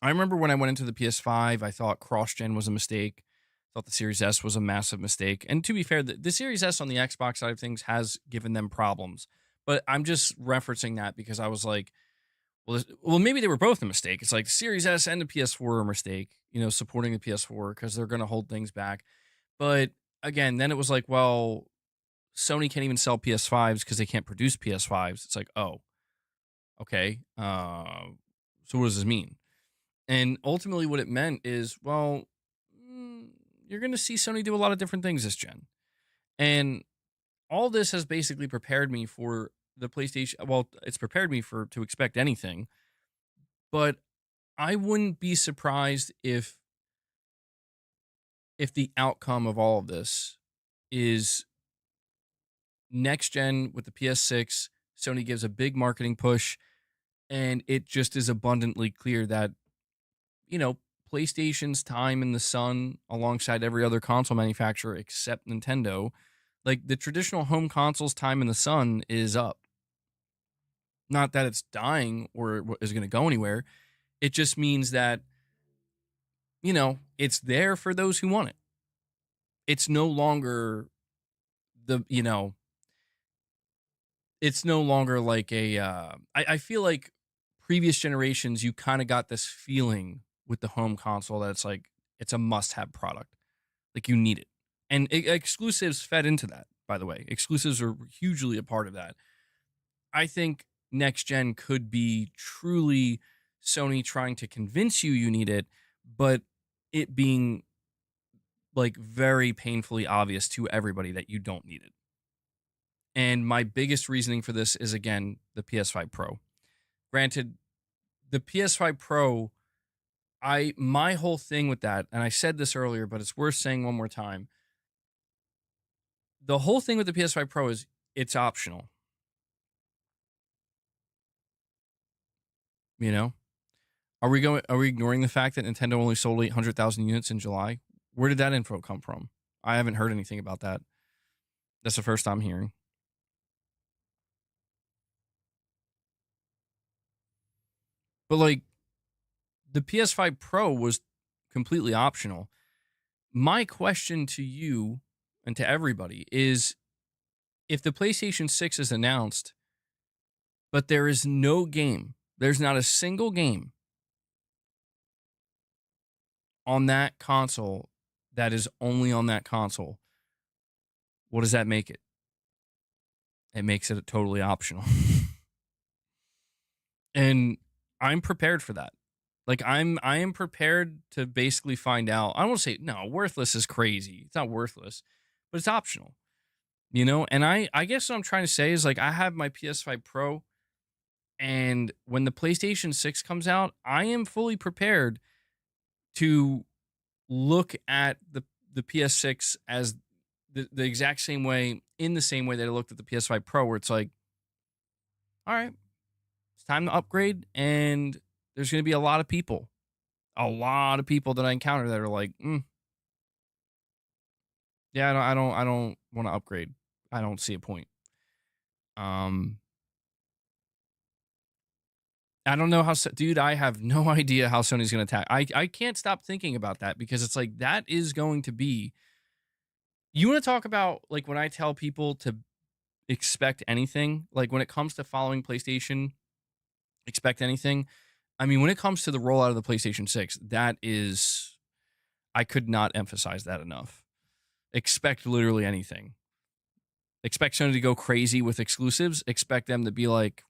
remember when I went into the PS5, I thought cross-gen was a mistake. I thought the Series S was a massive mistake. And to be fair, the Series S on the Xbox side of things has given them problems. But I'm just referencing that because I was like, well, maybe they were both a mistake. It's like the Series S and the PS4 are a mistake, supporting the PS4 because they're going to hold things back. But again, then it was like, well, Sony can't even sell PS5s because they can't produce PS5s. It's like, oh, okay. So what does this mean? And ultimately, what it meant is, well, you're going to see Sony do a lot of different things this gen. And all this has basically prepared me for the PlayStation. Well, it's prepared me to expect anything. But I wouldn't be surprised if the outcome of all of this is next gen with the PS6, Sony gives a big marketing push, and it just is abundantly clear that, PlayStation's time in the sun alongside every other console manufacturer except Nintendo, like the traditional home console's time in the sun is up. Not that it's dying or is going to go anywhere. It just means that, it's there for those who want it. It's no longer it's no longer like I feel like previous generations, you kind of got this feeling with the home console that it's like, it's a must have product. Like you need it. And exclusives fed into that, by the way. Exclusives are hugely a part of that. I think next gen could be truly Sony trying to convince you need it, but it being like very painfully obvious to everybody that you don't need it. And my biggest reasoning for this is, again, the PS5 Pro. Granted, the PS5 Pro, my whole thing with that, and I said this earlier, but it's worth saying one more time. The whole thing with the PS5 Pro is it's optional. Are we ignoring the fact that Nintendo only sold 800,000 units in July? Where did that info come from? I haven't heard anything about that. That's the first I'm hearing. But like, the PS5 Pro was completely optional. My question to you and to everybody is, if the PlayStation 6 is announced, but there is no game, there's not a single game on that console that is only on that console, what does that make it? It makes it totally optional. And I'm prepared for that. Like I am prepared to basically find out. I don't want to say no, worthless is crazy. It's not worthless, but it's optional. And I guess what I'm trying to say is, like, I have my PS5 Pro, and when the PlayStation 6 comes out, I am fully prepared to look at the PS6 as the exact same way, in the same way that I looked at the PS5 Pro, where it's like, all right, it's time to upgrade, and there's going to be a lot of people that I encounter that are like, yeah, I don't want to upgrade. I don't see a point. I don't know how, dude, I have no idea how Sony's going to attack. I can't stop thinking about that because it's like, that is going to be, you want to talk about like when I tell people to expect anything, like when it comes to following PlayStation, expect anything. I mean, when it comes to the rollout of the PlayStation 6, that is, I could not emphasize that enough. Expect literally anything. Expect Sony to go crazy with exclusives. Expect them to be like,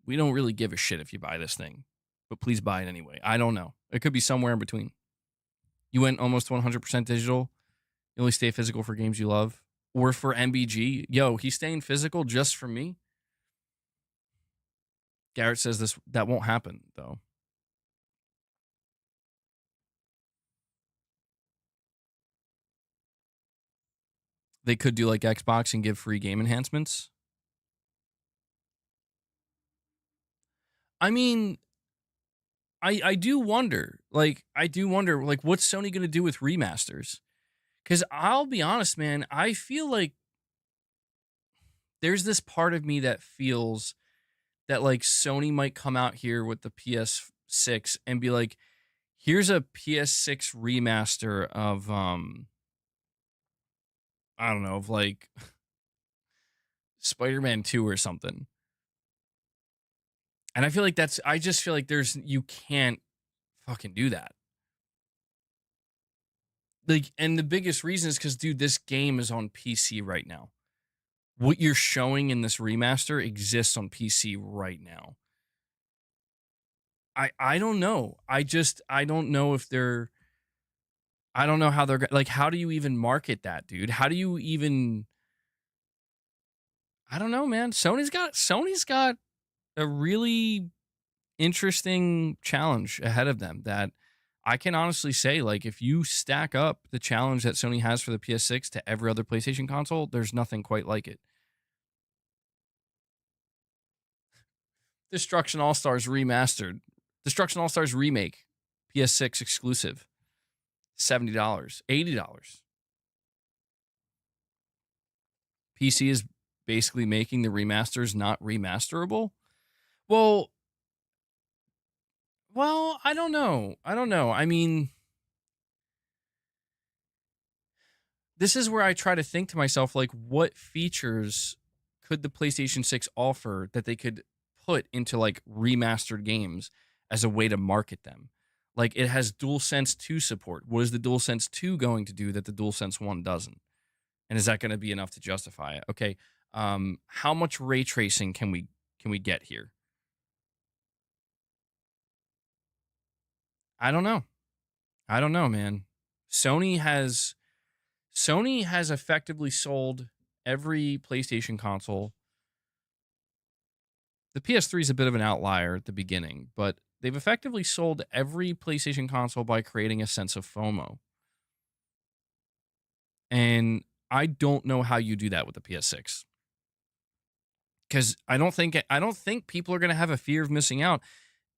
we don't really give a shit if you buy this thing, but please buy it anyway. I don't know. It could be somewhere in between. You went almost 100% digital. You only stay physical for games you love. Or for MBG. Yo, he's staying physical just for me. Garrett says that won't happen, though. They could do like Xbox and give free game enhancements. I mean, I do wonder, like, what's Sony going to do with remasters? Because I'll be honest, man, I feel like there's this part of me that feels that, like, Sony might come out here with the PS6 and be like, here's a PS6 remaster of, I don't know, of, like, Spider-Man 2 or something. And I feel like I just feel like you can't fucking do that. Like, and the biggest reason is because, dude, this game is on PC right now. What you're showing in this remaster exists on PC right now. I don't know. I don't know if they're, I don't know how they're, like, how do you even market that, dude? How do you even, I don't know, man. Sony's got a really interesting challenge ahead of them that I can honestly say, like, if you stack up the challenge that Sony has for the PS6 to every other PlayStation console, there's nothing quite like it. Destruction All-Stars Remastered. Destruction All-Stars Remake. PS6 exclusive. $70. $80. PC is basically making the remasters not remasterable. Well, I don't know. I mean, this is where I try to think to myself, like, what features could the PlayStation 6 offer that they could put into, like, remastered games as a way to market them? Like, it has DualSense 2 support. What is the DualSense 2 going to do that the DualSense 1 doesn't? And is that going to be enough to justify it? Okay, how much ray tracing can we get here? I don't know. I don't know, man. Sony has effectively sold every PlayStation console. The PS3 is a bit of an outlier at the beginning, but they've effectively sold every PlayStation console by creating a sense of FOMO. And I don't know how you do that with the PS6. Because I don't think people are going to have a fear of missing out.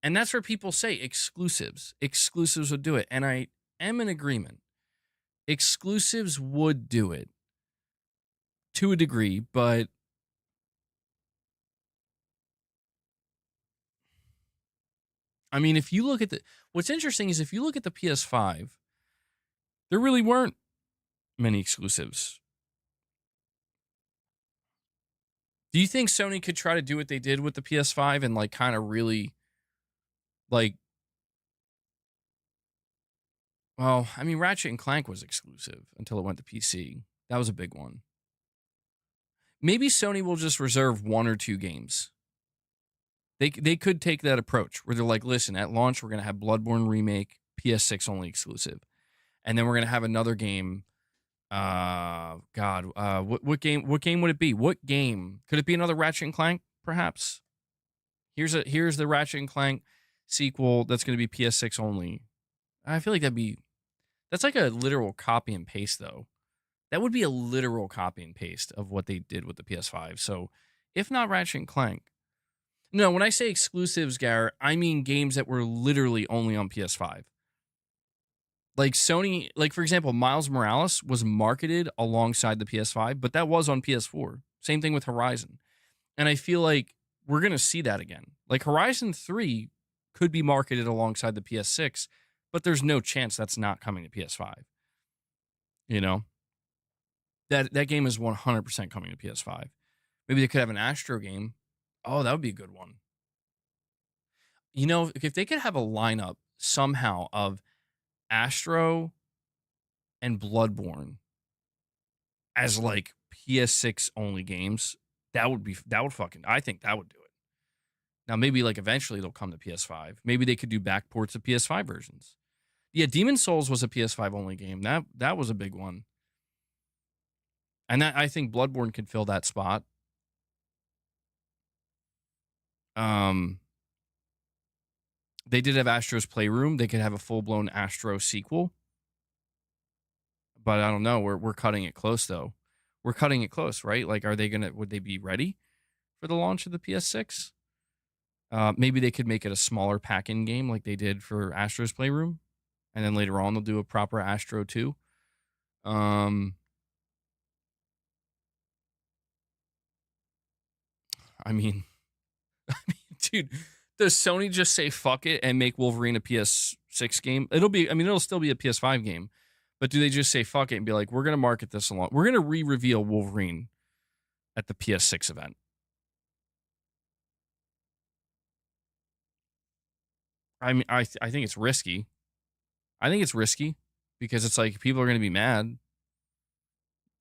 And that's where people say exclusives. Exclusives would do it. And I am in agreement. Exclusives would do it to a degree, but I mean, if you look at what's interesting is if you look at the PS5, there really weren't many exclusives. Do you think Sony could try to do what they did with the PS5 and, like, kind of really, like, well, I mean, Ratchet and Clank was exclusive until it went to PC. That was a big one. Maybe Sony will just reserve one or two games. They could take that approach where they're like, listen, at launch, we're going to have Bloodborne Remake, PS6 only exclusive. And then we're going to have another game. What game would it be? What game? Could it be another Ratchet and Clank, perhaps? Here's the Ratchet and Clank sequel that's going to be PS6 only. I feel like that's like a literal copy and paste, though. That would be a literal copy and paste of what they did with the PS5. So, if not Ratchet and Clank. No, when I say exclusives, Garrett, I mean games that were literally only on PS5. Like Sony, like, for example, Miles Morales was marketed alongside the PS5, but that was on PS4. Same thing with Horizon. And I feel like we're going to see that again. Like Horizon 3 could be marketed alongside the PS6, but there's no chance that's not coming to PS5. You know? That game is 100% coming to PS5. Maybe they could have an Astro game. Oh, that would be a good one. You know, if they could have a lineup somehow of Astro and Bloodborne as like PS6 only games, that would fucking, I think that would do it. Now maybe like eventually they'll come to PS5. Maybe they could do backports of PS5 versions. Yeah, Demon Souls was a PS5 only game. That was a big one. And that I think Bloodborne could fill that spot. They did have Astro's Playroom. They could have a full-blown Astro sequel. But I don't know. We're cutting it close though. We're cutting it close, right? Like, would they be ready for the launch of the PS6? Maybe they could make it a smaller pack-in game like they did for Astro's Playroom. And then later on they'll do a proper Astro 2. I mean, dude, does Sony just say fuck it and make Wolverine a PS6 game? It'll still be a PS5 game. But do they just say fuck it and be like, we're going to market this along? We're going to re-reveal Wolverine at the PS6 event. I mean, I think it's risky. I think it's risky because it's like people are going to be mad.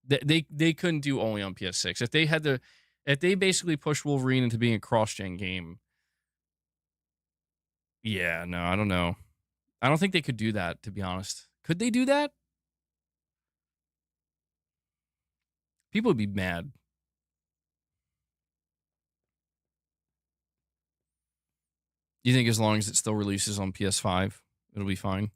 They couldn't do only on PS6. If they basically pushed Wolverine into being a cross-gen game, yeah, no, I don't know. I don't think they could do that, to be honest. Could they do that? People would be mad. You think as long as it still releases on PS5, it'll be fine?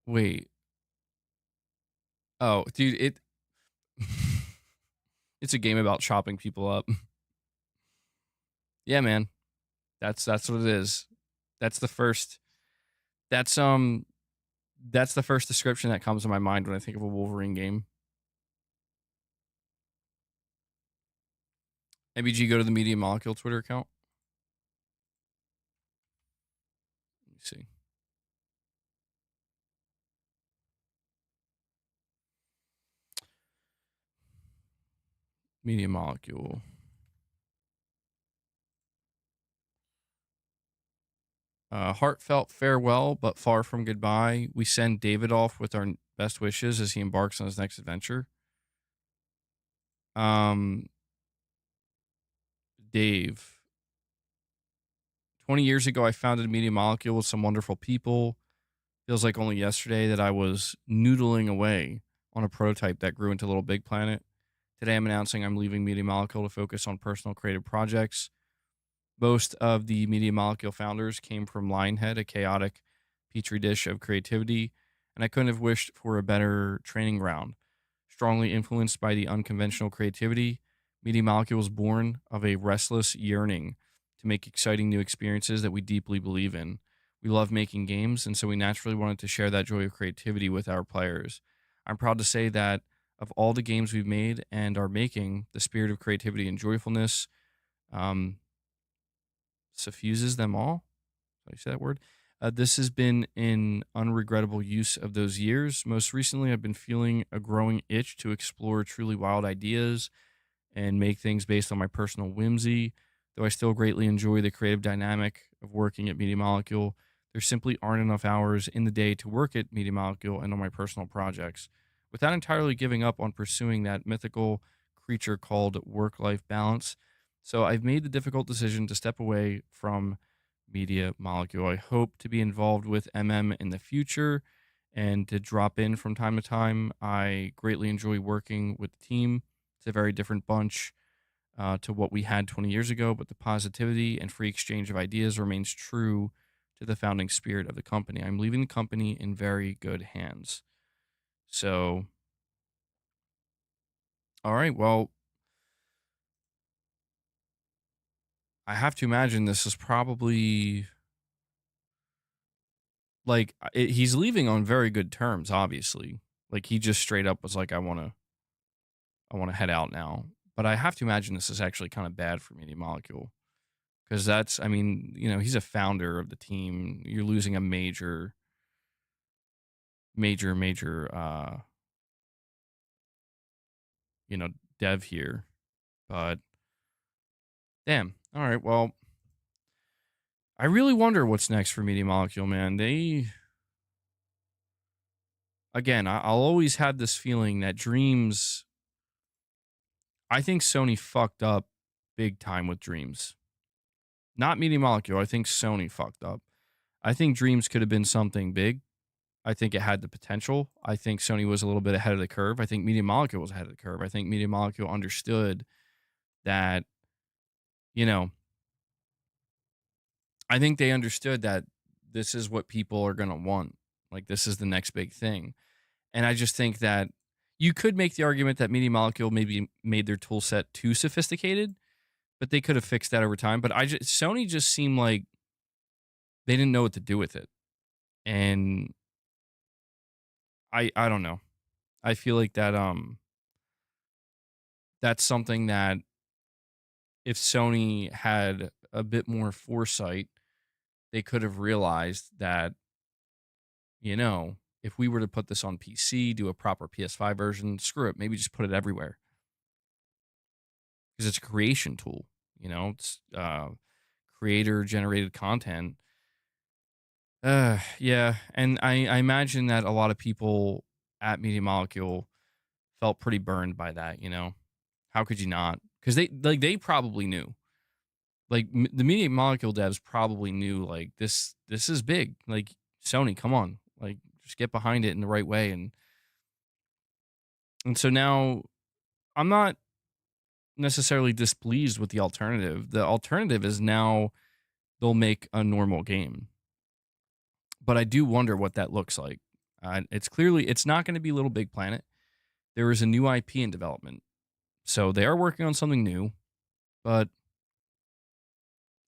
Wait. Oh, dude, it's a game about chopping people up. Yeah, man. That's what it is. That's the first that's that's the first description that comes to my mind when I think of a Wolverine game. MBG, go to the Media Molecule Twitter account. Let me see. Media Molecule. Heartfelt farewell, but far from goodbye. We send David off with our best wishes as he embarks on his next adventure. Dave. 20 years ago, I founded Media Molecule with some wonderful people. Feels like only yesterday that I was noodling away on a prototype that grew into Little Big Planet. Today, I'm announcing I'm leaving Media Molecule to focus on personal creative projects. Most of the Media Molecule founders came from Lionhead, a chaotic petri dish of creativity, and I couldn't have wished for a better training ground. Strongly influenced by the unconventional creativity, Media Molecule was born of a restless yearning to make exciting new experiences that we deeply believe in. We love making games, and so we naturally wanted to share that joy of creativity with our players. I'm proud to say that of all the games we've made and are making, the spirit of creativity and joyfulness suffuses them all. Did I say that word? This has been an unregrettable use of those years. Most recently, I've been feeling a growing itch to explore truly wild ideas and make things based on my personal whimsy. Though I still greatly enjoy the creative dynamic of working at Media Molecule, there simply aren't enough hours in the day to work at Media Molecule and on my personal projects. Without entirely giving up on pursuing that mythical creature called work-life balance, so I've made the difficult decision to step away from Media Molecule. I hope to be involved with MM in the future and to drop in from time to time. I greatly enjoy working with the team. It's a very different bunch to what we had 20 years ago, but the positivity and free exchange of ideas remains true to the founding spirit of the company. I'm leaving the company in very good hands. So, all right, well, I have to imagine this is probably like he's leaving on very good terms, obviously. Like he just straight up was like, I want to head out now. But I have to imagine this is actually kind of bad for Media Molecule because that's, I mean, he's a founder of the team. You're losing a major, major, major, you know, dev here. But damn. All right. Well, I really wonder what's next for Media Molecule, man. Again, I'll always have this feeling that Dreams, I think Sony fucked up big time with Dreams. Not Media Molecule. I think Sony fucked up. I think Dreams could have been something big. I think it had the potential. I think Sony was a little bit ahead of the curve. I think Media Molecule was ahead of the curve. I think Media Molecule understood that, you know, I think they understood that this is what people are going to want. Like, this is the next big thing. And I just think that you could make the argument that Media Molecule maybe made their tool set too sophisticated, but they could have fixed that over time. But Sony just seemed like they didn't know what to do with it. And I don't know. I feel like that's something that if Sony had a bit more foresight, they could have realized that, if we were to put this on PC, do a proper PS5 version, screw it, maybe just put it everywhere. Because it's a creation tool, it's creator generated content. Yeah. And I imagine that a lot of people at Media Molecule felt pretty burned by that, How could you not? Because they probably knew. Like the Media Molecule devs probably knew like this is big. Like Sony, come on. Like just get behind it in the right way. And so now I'm not necessarily displeased with the alternative. The alternative is now they'll make a normal game. But I do wonder what that looks like. It's not going to be Little Big Planet. There is a new IP in development. So they are working on something new, but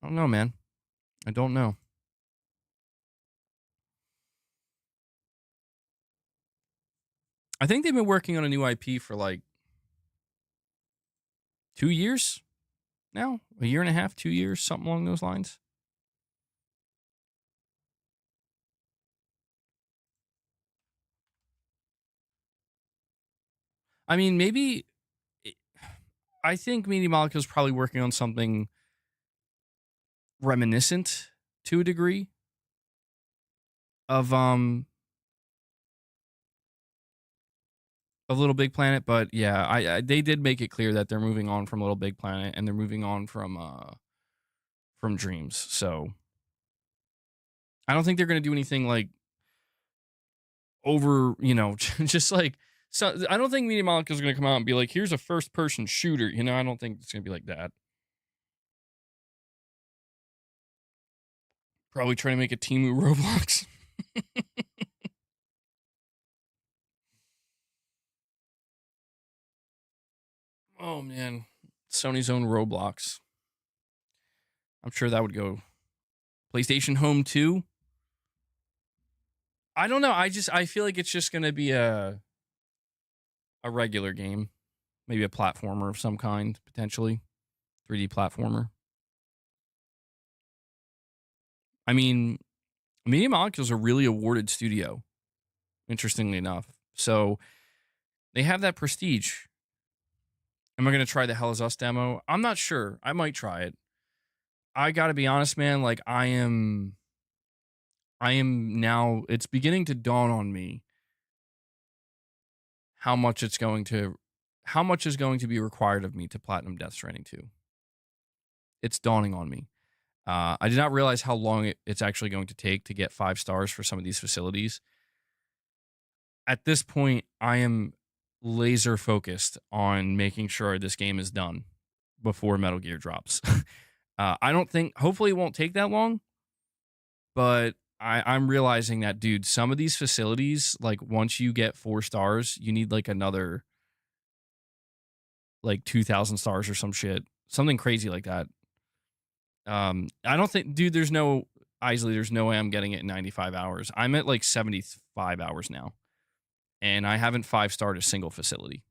I don't know, man. I don't know. I think they've been working on a new IP for like 2 years now, a year and a half, 2 years, something along those lines. I mean, maybe I think Media Molecule is probably working on something reminiscent to a degree of Little Big Planet, but yeah, I they did make it clear that they're moving on from Little Big Planet and they're moving on from Dreams. So I don't think they're going to do anything like over, just like so. I don't think Media Molecule is going to come out and be like, "Here's a first-person shooter." I don't think it's going to be like that. Probably trying to make a Temu Roblox. Oh man, Sony's own Roblox. I'm sure that would go. PlayStation Home 2. I don't know. I feel like it's just going to be a regular game, maybe a platformer of some kind, potentially 3D platformer. I mean, Media Molecule's a really awarded studio, interestingly enough. So they have that prestige. Am I going to try the Hell Is Us demo? I'm not sure. I might try it. I got to be honest, man. Like I am now, it's beginning to dawn on me how much is going to be required of me to platinum Death Stranding 2. It's dawning on me. I did not realize how long it's actually going to take to get 5 stars for some of these facilities. At this point, I am laser focused on making sure this game is done before Metal Gear drops. I don't think, hopefully it won't take that long, but I'm realizing that, dude, some of these facilities, like once you get 4 stars, you need like another like 2,000 stars or some shit, something crazy like that. I don't think, dude, there's no way I'm getting it in 95 hours. I'm at like 75 hours now, and I haven't 5-starred a single facility.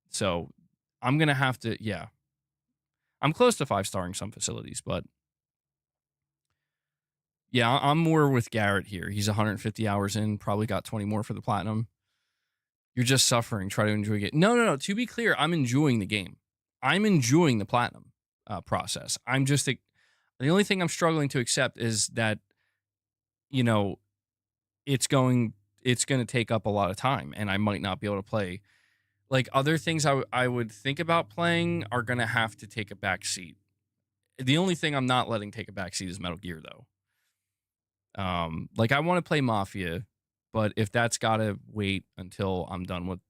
So I'm going to have to, yeah. I'm close to 5-starring some facilities, but yeah, I'm more with Garrett here. He's 150 hours in, probably got 20 more for the platinum. You're just suffering. Try to enjoy it. No. To be clear, I'm enjoying the game. I'm enjoying the platinum process. I'm just, the only thing I'm struggling to accept is that, you know, it's going to take up a lot of time, and I might not be able to play. Like, other things I would think about playing are going to have to take a back seat. The only thing I'm not letting take a back seat is Metal Gear, though. Like, I want to play Mafia, but if that's got to wait until I'm done with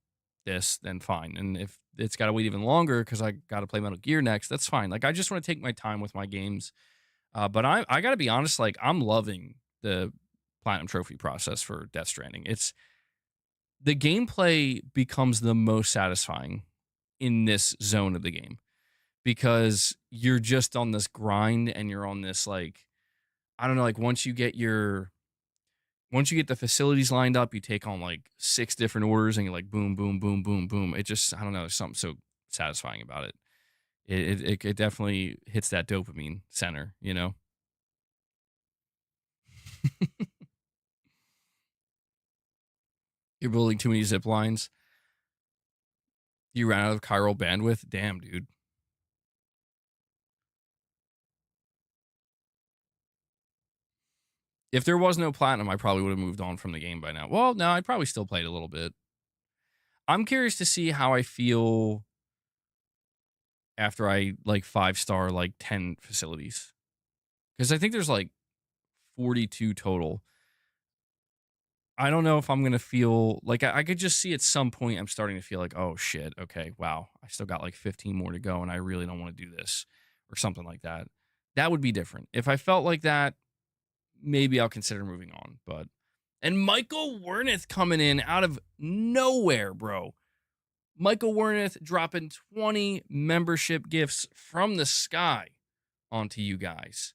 this, then fine. And if it's got to wait even longer because I got to play Metal Gear next, that's fine. Like, I just want to take my time with my games. But I got to be honest, like, I'm loving the platinum trophy process for Death Stranding. The gameplay becomes the most satisfying in this zone of the game because you're just on this grind and you're on this, like, I don't know, like, once you get the facilities lined up, you take on like 6 different orders and you're like boom, boom, boom, boom, boom. It just, I don't know, there's something so satisfying about it. It definitely hits that dopamine center, you know? You're building too many zip lines. You ran out of chiral bandwidth. Damn, dude. If there was no platinum, I probably would have moved on from the game by now. Well, no, I'd probably still played a little bit. I'm curious to see how I feel after I like 5-star like 10 facilities. Because I think there's like 42 total. I don't know if I'm going to feel like I could just see at some point I'm starting to feel like, oh shit, okay, wow, I still got like 15 more to go and I really don't want to do this or something like that. That would be different. If I felt like that, maybe I'll consider moving on. But, and Michael Werneth coming in out of nowhere, bro. Michael Werneth dropping 20 membership gifts from the sky onto you guys.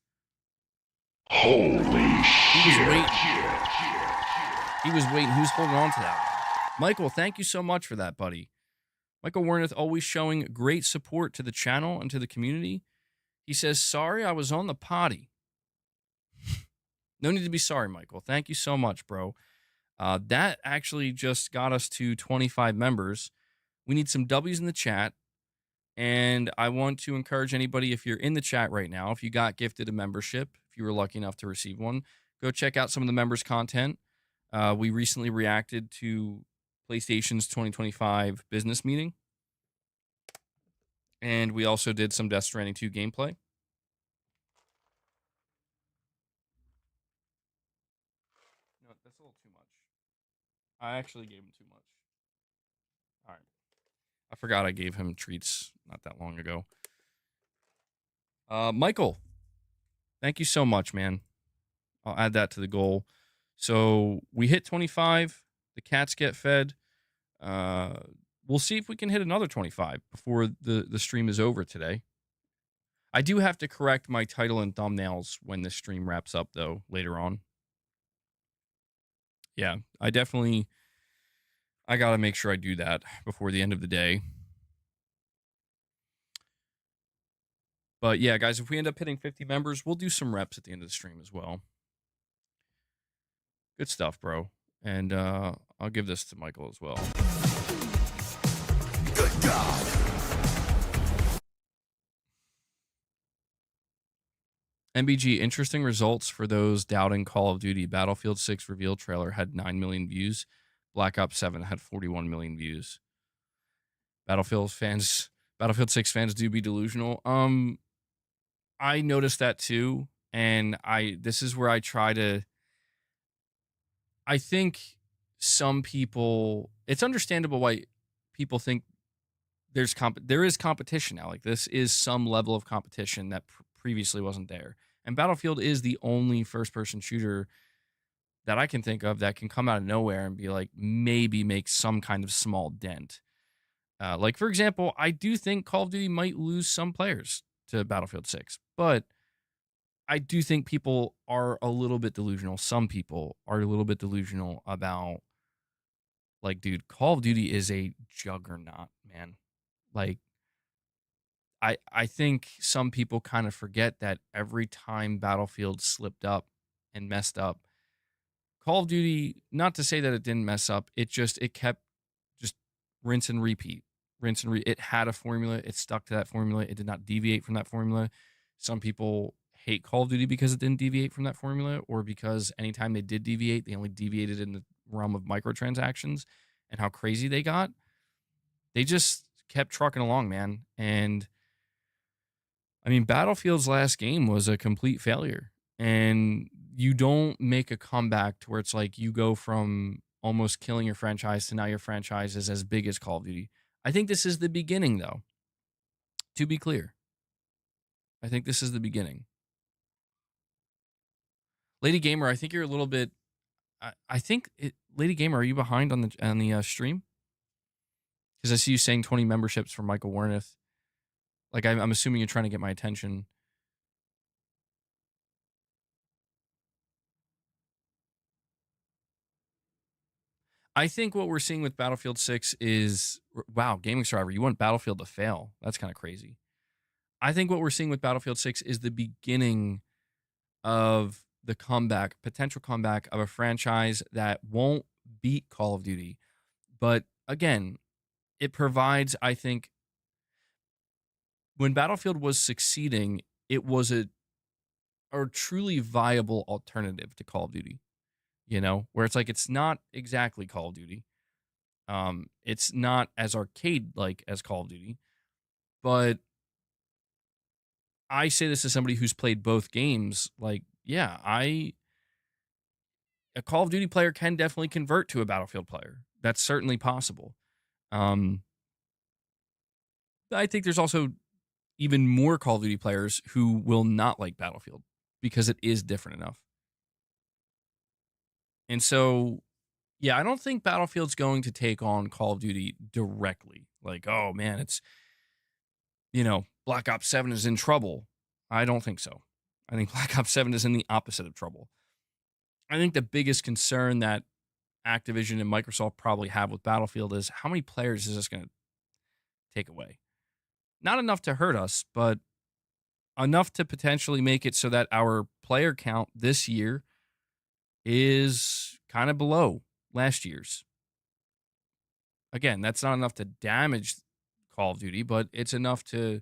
Holy shit. He was waiting. Who's holding on to that? Michael, thank you so much for that, buddy. Michael Werneth always showing great support to the channel and to the community. He says, sorry, I was on the potty. No need to be sorry, Michael. Thank you so much, bro. That actually just got us to 25 members. We need some W's in the chat. And I want to encourage anybody, if you're in the chat right now, if you got gifted a membership, if you were lucky enough to receive one, go check out some of the members' content. We recently reacted to PlayStation's 2025 business meeting. And we also did some Death Stranding 2 gameplay. No, that's a little too much. I actually gave him too much. All right. I forgot I gave him treats not that long ago. Michael, thank you so much, man. I'll add that to the goal. So we hit 25. The cats get fed. We'll see if we can hit another 25 before the stream is over today. I do have to correct my title and thumbnails when the stream wraps up, though, later on. Yeah, I got to make sure I do that before the end of the day. But yeah, guys, if we end up hitting 50 members, we'll do some reps at the end of the stream as well. Good stuff, bro. And I'll give this to Michael as well. Good God. MBG, interesting results for those doubting Call of Duty. Battlefield 6 reveal trailer had 9 million views. Black Ops 7 had 41 million views. Battlefield 6 fans do be delusional. I noticed that too, and this is where I try to. I think some people, it's understandable why people think there is competition now. Like, this is some level of competition that previously wasn't there. And Battlefield is the only first-person shooter that I can think of that can come out of nowhere and be like, maybe make some kind of small dent. Like, for example, I do think Call of Duty might lose some players to Battlefield 6, but I do think people are a little bit delusional. Some people are a little bit delusional about, like, dude, Call of Duty is a juggernaut, man. Like, I think some people kind of forget that every time Battlefield slipped up and messed up, Call of Duty, not to say that it didn't mess up, it kept just rinse and repeat, it had a formula, it stuck to that formula, it did not deviate from that formula. Some people hate Call of Duty because it didn't deviate from that formula, or because anytime they did deviate, they only deviated in the realm of microtransactions and how crazy they got. They just kept trucking along, man. And I mean, Battlefield's last game was a complete failure. And you don't make a comeback to where it's like you go from almost killing your franchise to now your franchise is as big as Call of Duty. I think this is the beginning, though. To be clear, I think this is the beginning. Lady Gamer, I think you're a little bit. Lady Gamer, are you behind on the stream? Because I see you saying 20 memberships for Michael Warneth. Like, I'm assuming you're trying to get my attention. I think what we're seeing with Battlefield 6 is, wow, Gaming Survivor, you want Battlefield to fail. That's kind of crazy. I think what we're seeing with Battlefield 6 is the beginning of the potential comeback of a franchise that won't beat Call of Duty. But again, it provides, I think, when Battlefield was succeeding, it was a truly viable alternative to Call of Duty, where it's like, it's not exactly Call of Duty. It's not as arcade like as Call of Duty, but I say this as somebody who's played both games. Like, yeah, a Call of Duty player can definitely convert to a Battlefield player. That's certainly possible. I think there's also even more Call of Duty players who will not like Battlefield because it is different enough. And so, yeah, I don't think Battlefield's going to take on Call of Duty directly. Like, oh man, it's, Black Ops 7 is in trouble. I don't think so. I think Black Ops 7 is in the opposite of trouble. I think the biggest concern that Activision and Microsoft probably have with Battlefield is, how many players is this going to take away? Not enough to hurt us, but enough to potentially make it so that our player count this year is kind of below last year's. Again, that's not enough to damage Call of Duty, but it's enough to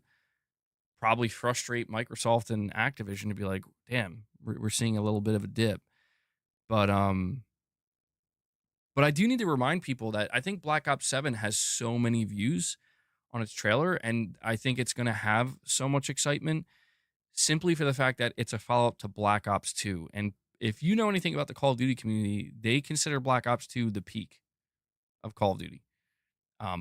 probably frustrate Microsoft and Activision to be like, damn, we're seeing a little bit of a dip. But I do need to remind people that I think Black Ops 7 has so many views on its trailer, and I think it's going to have so much excitement simply for the fact that it's a follow-up to Black Ops 2. And if you know anything about the Call of Duty community, they consider Black Ops 2 the peak of Call of Duty.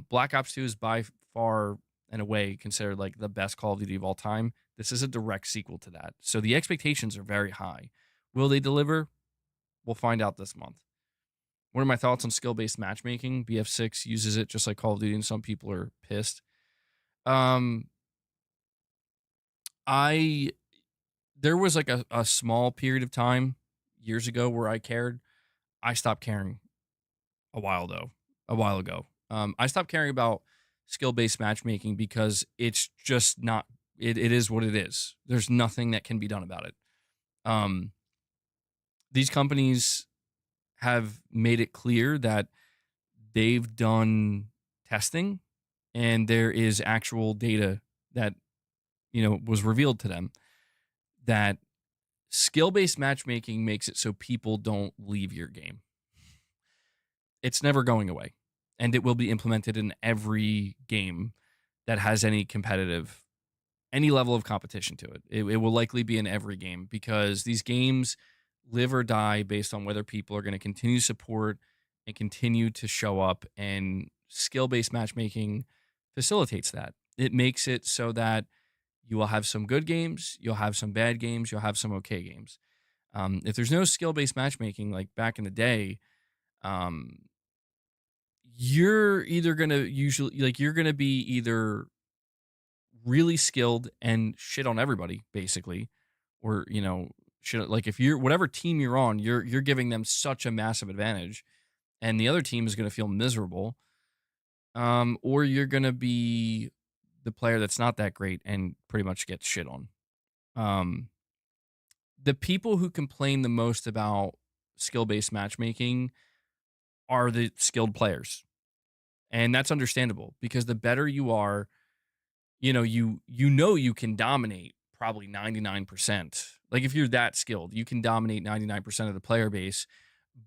Black Ops 2 is by far and away considered like the best Call of Duty of all time. This is a direct sequel to that. So the expectations are very high. Will they deliver? We'll find out this month. What are my thoughts on skill-based matchmaking? BF6 uses it just like Call of Duty, and some people are pissed. There was like a small period of time years ago where I cared. I stopped caring a while ago. I stopped caring about skill-based matchmaking because it's just not, it is what it is. There's nothing that can be done about it. These companies have made it clear that they've done testing and there is actual data that, was revealed to them that skill-based matchmaking makes it so people don't leave your game. It's never going away, and it will be implemented in every game that has any level of competition to it. It will likely be in every game because these games live or die based on whether people are going to continue to support and continue to show up, and skill-based matchmaking facilitates that. It makes it so that you will have some good games, you'll have some bad games, you'll have some okay games. If there's no skill-based matchmaking like back in the day, you're either going to you're going to be either really skilled and shit on everybody, basically, or should, like, if you're whatever team you're on, you're giving them such a massive advantage, and the other team is going to feel miserable. Or you're going to be the player that's not that great and pretty much gets shit on. Um, the people who complain the most about skill-based matchmaking are the skilled players. And that's understandable because the better you are, you can dominate probably 99%. Like, if you're that skilled, you can dominate 99% of the player base,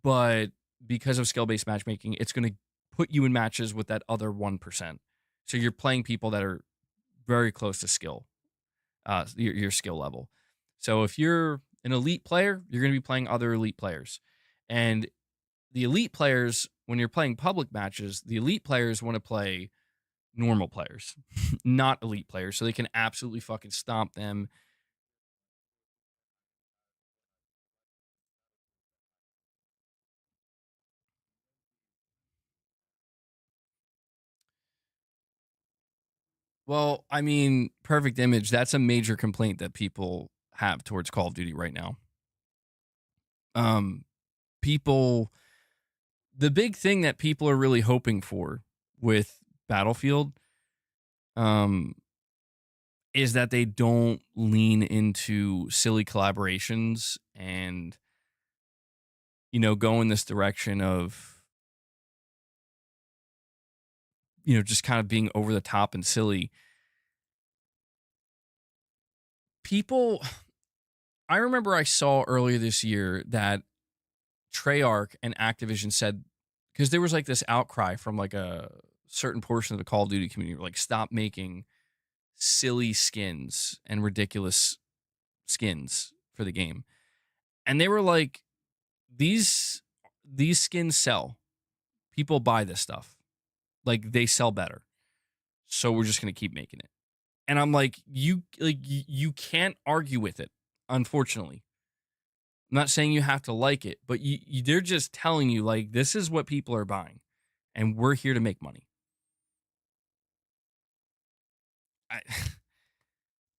but because of skill-based matchmaking, it's going to put you in matches with that other 1%. So you're playing people that are very close to skill, your skill level. So if you're an elite player, you're going to be playing other elite players. And the elite players, when you're playing public matches, the elite players want to play normal players, not elite players, so they can absolutely fucking stomp them. Well, I mean, perfect image, that's a major complaint that people have towards Call of Duty right now. Um, people, the big thing that people are really hoping for with Battlefield, um, is that they don't lean into silly collaborations and, go in this direction of, just kind of being over the top and silly. People, I remember I saw earlier this year that Treyarch and Activision said, because there was like this outcry from like a certain portion of the Call of Duty community, like, stop making silly skins and ridiculous skins for the game. And they were like, these skins sell. People buy this stuff. Like, they sell better. So we're just going to keep making it. And I'm like, you can't argue with it, unfortunately. I'm not saying you have to like it, but they're just telling you, like, this is what people are buying, and we're here to make money.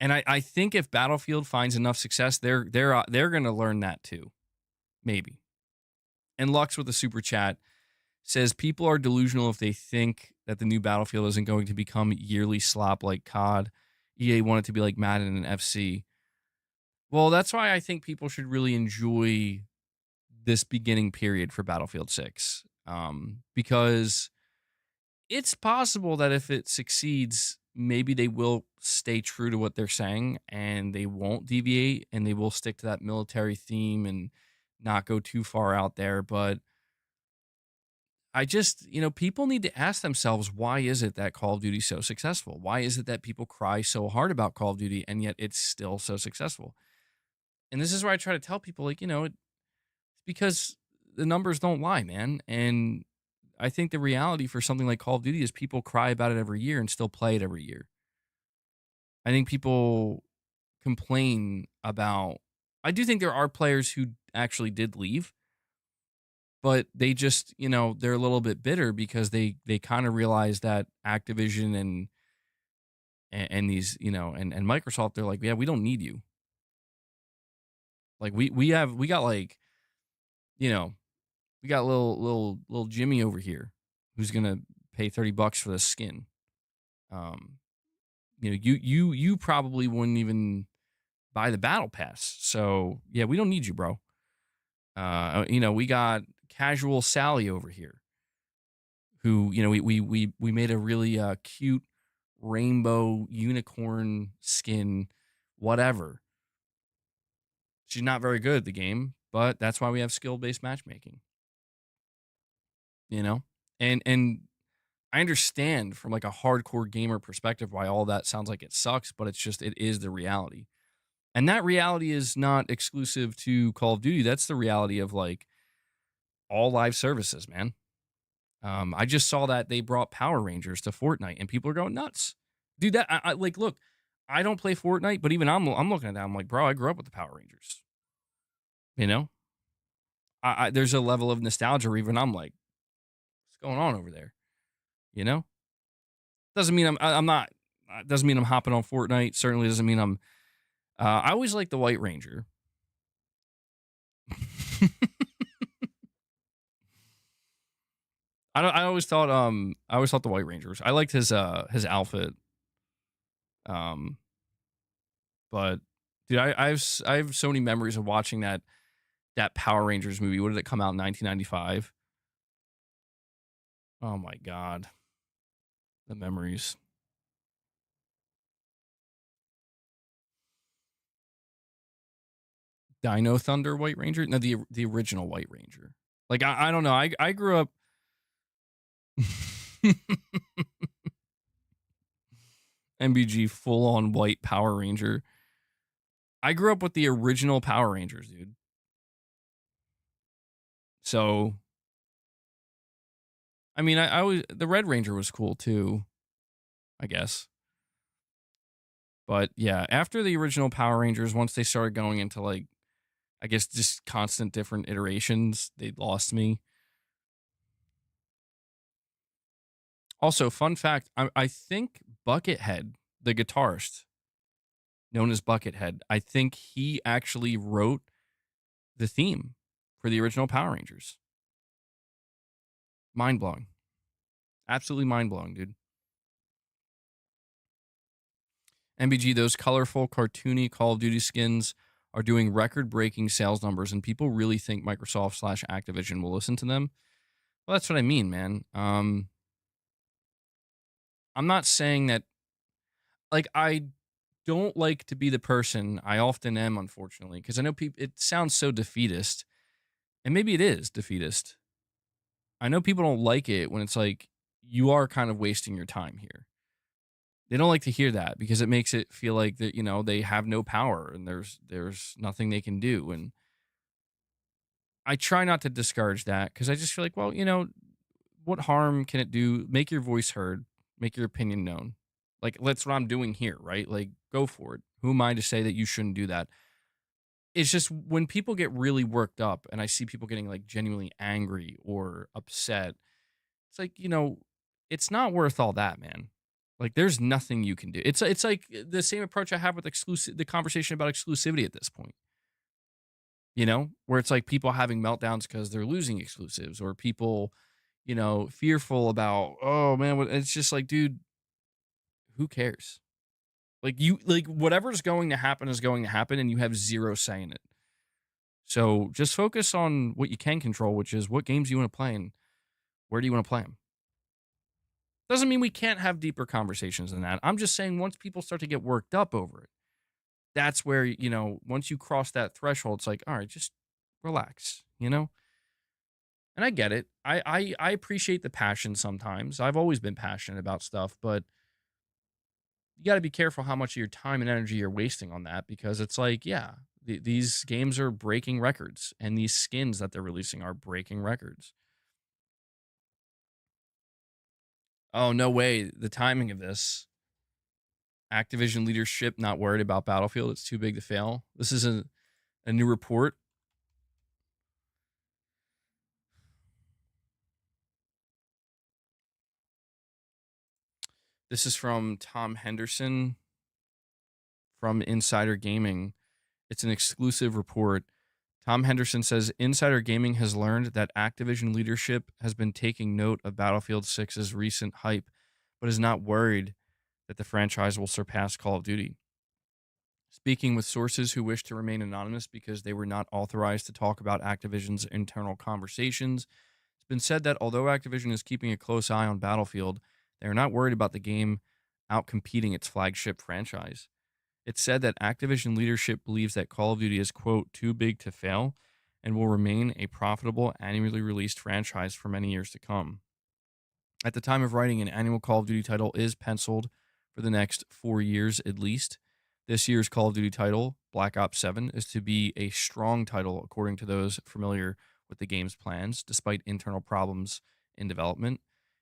I think if Battlefield finds enough success, they're going to learn that too, maybe. And Lux with the super chat says people are delusional if they think that the new Battlefield isn't going to become yearly slop like COD. EA wanted to be like Madden and FC. Well, that's why I think people should really enjoy this beginning period for Battlefield 6, because it's possible that if it succeeds, maybe they will stay true to what they're saying and they won't deviate and they will stick to that military theme and not go too far out there. But I just, people need to ask themselves, why is it that Call of Duty is so successful? Why is it that people cry so hard about Call of Duty and yet it's still so successful? And this is where I try to tell people, like, it's because the numbers don't lie, man. And I think the reality for something like Call of Duty is people cry about it every year and still play it every year. I think people complain about, I do think there are players who actually did leave, but they just, they're a little bit bitter because they kind of realize that Activision and these, and Microsoft, they're like, yeah, we don't need you. Like, we got like, we got little Jimmy over here who's gonna pay $30 for this skin. You probably wouldn't even buy the battle pass. So yeah, we don't need you, bro. We got casual Sally over here who, we made a really cute rainbow unicorn skin, whatever. She's not very good at the game, but that's why we have skill-based matchmaking. And I understand from like a hardcore gamer perspective why all that sounds like it sucks, but it is the reality. And that reality is not exclusive to Call of Duty. That's the reality of like all live services, man. I just saw that they brought Power Rangers to Fortnite and people are going nuts. Dude, that I like, look, I don't play Fortnite, but even I'm looking at that. I'm like, bro, I grew up with the Power Rangers. There's a level of nostalgia where even I'm like, what's going on over there? Doesn't mean I'm not. Doesn't mean I'm hopping on Fortnite. Certainly doesn't mean I'm I always liked the White Ranger. I always thought the White Rangers. I liked his outfit. Um, but dude, I have so many memories of watching that Power Rangers movie. What did it come out in 1995? Oh my god, the memories. Dino Thunder White Ranger? No, the original White Ranger. Like I don't know. I grew up. MBG full on white Power Ranger. I grew up with the original Power Rangers, dude. So, I mean, I always the Red Ranger was cool too, I guess. But yeah, after the original Power Rangers, once they started going into like, I guess just constant different iterations, they lost me. Also, fun fact: I think Buckethead, the guitarist, known as Buckethead, I think he actually wrote the theme for the original Power Rangers. Mind blowing. Absolutely mind blowing, dude. MBG, those colorful, cartoony Call of Duty skins are doing record breaking sales numbers, and people really think Microsoft / Activision will listen to them. Well, that's what I mean, man. I'm not saying that, like, I don't like to be the person, I often am, unfortunately, because I know people, it sounds so defeatist, and maybe it is defeatist. I know people don't like it when it's like, you are kind of wasting your time here. They don't like to hear that because it makes it feel like that, they have no power and there's nothing they can do. And I try not to discourage that because I just feel like, well, what harm can it do? Make your voice heard, make your opinion known. Like, that's what I'm doing here, right? Like, go for it. Who am I to say that you shouldn't do that? It's just when people get really worked up and I see people getting like genuinely angry or upset, it's like, it's not worth all that, man. Like, there's nothing you can do. It's like the same approach I have with the conversation about exclusivity at this point. Where it's like people having meltdowns because they're losing exclusives, or people, fearful about, oh man, it's just like, dude, who cares? Like whatever's going to happen is going to happen, and you have zero say in it. So just focus on what you can control, which is what games you want to play and where do you want to play them. Doesn't mean we can't have deeper conversations than that. I'm just saying once people start to get worked up over it, that's where, once you cross that threshold, it's like, all right, just relax, And I get it. I appreciate the passion sometimes. I've always been passionate about stuff, but you got to be careful how much of your time and energy you're wasting on that, because it's like, yeah, these games are breaking records, and these skins that they're releasing are breaking records. Oh, no way. The timing of this. Activision leadership not worried about Battlefield. It's too big to fail. This is a new report. This is from Tom Henderson from Insider Gaming. It's an exclusive report. Tom Henderson says Insider Gaming has learned that Activision leadership has been taking note of Battlefield 6's recent hype, but is not worried that the franchise will surpass Call of Duty. Speaking with sources who wish to remain anonymous because they were not authorized to talk about Activision's internal conversations, it's been said that although Activision is keeping a close eye on Battlefield, they are not worried about the game outcompeting its flagship franchise. It's said that Activision leadership believes that Call of Duty is, quote, too big to fail and will remain a profitable, annually released franchise for many years to come. At the time of writing, an annual Call of Duty title is penciled for the next 4 years at least. This year's Call of Duty title, Black Ops 7, is to be a strong title according to those familiar with the game's plans, despite internal problems in development.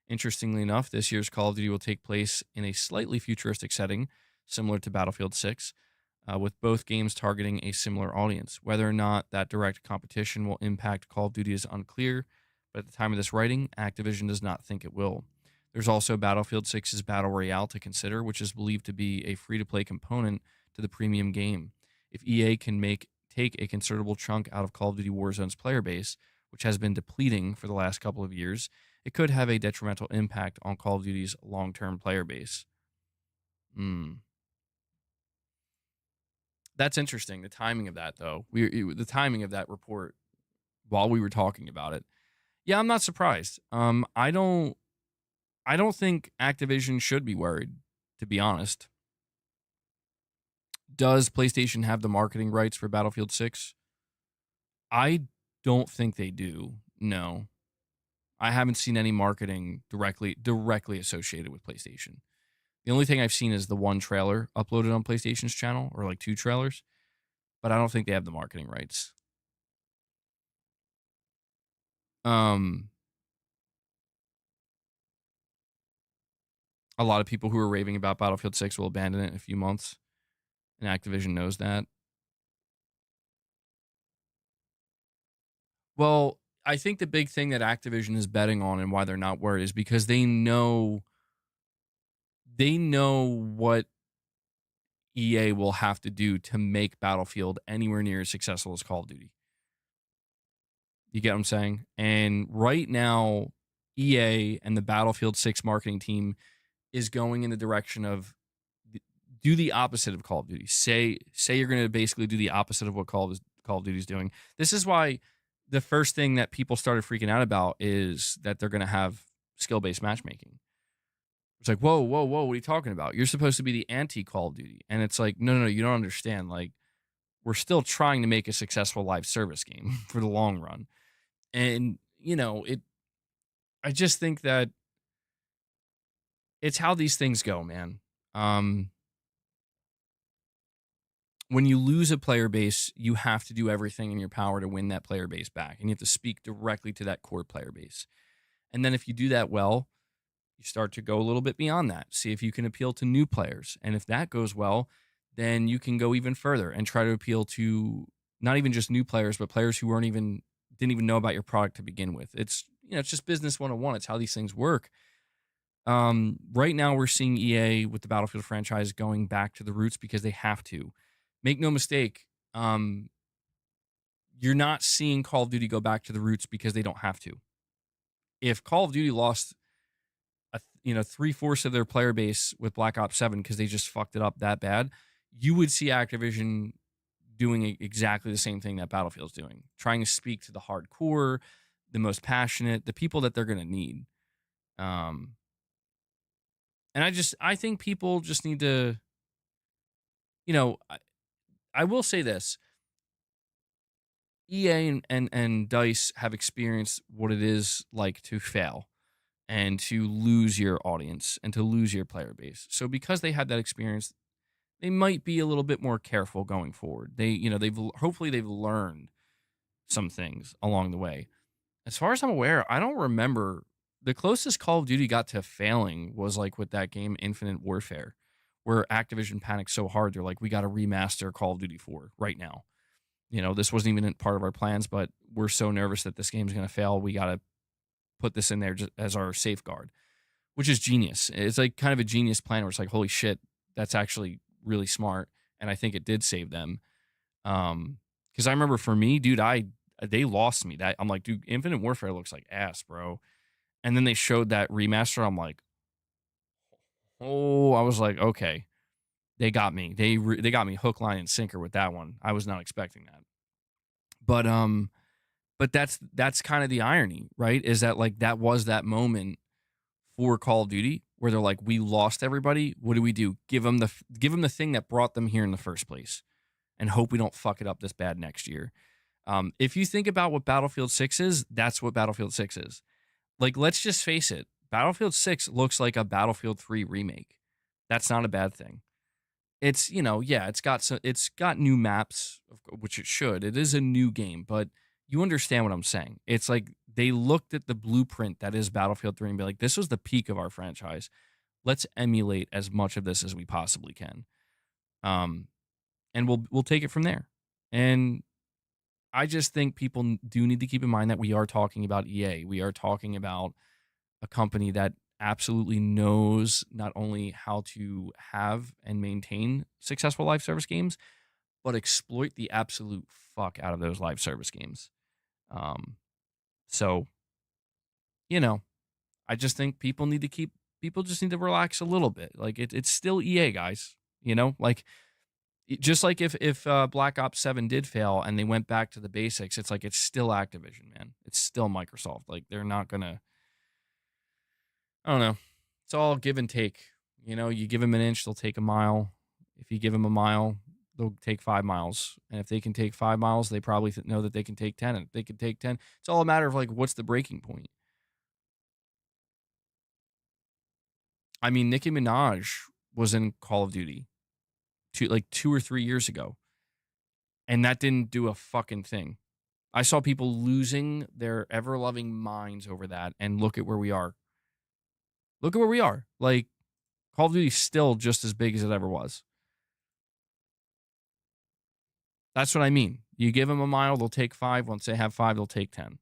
Interestingly enough, this year's Call of Duty will take place in a slightly futuristic setting, similar to Battlefield 6, with both games targeting a similar audience. Whether or not that direct competition will impact Call of Duty is unclear, but at the time of this writing, Activision does not think it will. There's also Battlefield 6's Battle Royale to consider, which is believed to be a free-to-play component to the premium game. If EA can take a considerable chunk out of Call of Duty Warzone's player base, which has been depleting for the last couple of years, it could have a detrimental impact on Call of Duty's long-term player base. That's interesting. The timing of that, though, the timing of that report while we were talking about it. Yeah, I'm not surprised. I don't think Activision should be worried, to be honest. Does PlayStation have the marketing rights for Battlefield 6? I don't think they do. No. I haven't seen any marketing directly associated with PlayStation. The only thing I've seen is the one trailer uploaded on PlayStation's channel, or like 2 trailers, but I don't think they have the marketing rights. A lot of people who are raving about Battlefield 6 will abandon it in a few months, and Activision knows that. Well, I think the big thing that Activision is betting on and why they're not worried is because they know what EA will have to do to make Battlefield anywhere near as successful as Call of Duty. You get what I'm saying? And right now, EA and the Battlefield 6 marketing team is going in the direction of do the opposite of Call of Duty. Say you're going to basically do the opposite of what Call of Duty is doing. This is why the first thing that people started freaking out about is that they're going to have skill-based matchmaking. It's like, whoa, what are you talking about? You're supposed to be the anti-Call of Duty. And it's like, no, you don't understand. Like, we're still trying to make a successful live service game for the long run. And, I just think that it's how these things go, man. When you lose a player base, you have to do everything in your power to win that player base back. And you have to speak directly to that core player base. And then if you do that well, you start to go a little bit beyond that. See if you can appeal to new players. And if that goes well, then you can go even further and try to appeal to not even just new players, but players who didn't even know about your product to begin with. It's just business 101. It's how these things work. Right now we're seeing EA with the Battlefield franchise going back to the roots because they have to. Make no mistake, you're not seeing Call of Duty go back to the roots because they don't have to. If Call of Duty lost 3/4 of their player base with Black Ops 7 because they just fucked it up that bad, you would see Activision doing exactly the same thing that Battlefield's doing, trying to speak to the hardcore, the most passionate, the people that they're going to need. And I think people just need to, I will say this. EA and DICE have experienced what it is like to fail and to lose your audience and to lose your player base. So because they had that experience, they might be a little bit more careful going forward. Hopefully they've learned some things along the way. As far as I'm aware, I don't remember the closest Call of Duty got to failing was like with that game Infinite Warfare, where Activision panicked so hard they're like, we got to remaster Call of Duty 4 right now. This wasn't even part of our plans, but we're so nervous that this game's going to fail, we got to put this in there just as our safeguard, which is genius. It's like kind of a genius plan where it's like, holy shit, that's actually really smart. And I think it did save them. Because I remember for me, dude, they lost me. That I'm like, dude, Infinite Warfare looks like ass, bro. And then they showed that remaster. I'm like, I was like, okay, they got me. They got me hook, line, and sinker with that one. I was not expecting that. But that's kind of the irony, right? Is that like that was that moment for Call of Duty where they're like, we lost everybody. What do? Give them the thing that brought them here in the first place, and hope we don't fuck it up this bad next year. If you think about what Battlefield 6 is, that's what Battlefield 6 is. Like, let's just face it. Battlefield 6 looks like a Battlefield 3 remake. That's not a bad thing. It's, it's got new maps, which it should. It is a new game, but you understand what I'm saying. It's like they looked at the blueprint that is Battlefield 3 and be like, this was the peak of our franchise. Let's emulate as much of this as we possibly can. And we'll take it from there. And I just think people do need to keep in mind that we are talking about EA. We are talking about a company that absolutely knows not only how to have and maintain successful live service games, but exploit the absolute fuck out of those live service games. So, you know, I just think people just need to relax a little bit. Like it's still EA, guys. You know, like just like if Black Ops 7 did fail and they went back to the basics, it's like it's still Activision, man. It's still Microsoft. Like they're not gonna. I don't know. It's all give and take. You know, you give them an inch, they'll take a mile. If you give them a mile, they'll take 5 miles. And if they can take 5 miles, they probably know that they can take 10. And if they can take 10, it's all a matter of like what's the breaking point. I mean, Nicki Minaj was in Call of Duty 2 or 3 years ago, and that didn't do a fucking thing. I saw people losing their ever-loving minds over that, and look at where we are. Look at where we are. Like, Call of Duty's still just as big as it ever was. That's what I mean. You give them a mile, they'll take 5. Once they have 5, they'll take 10.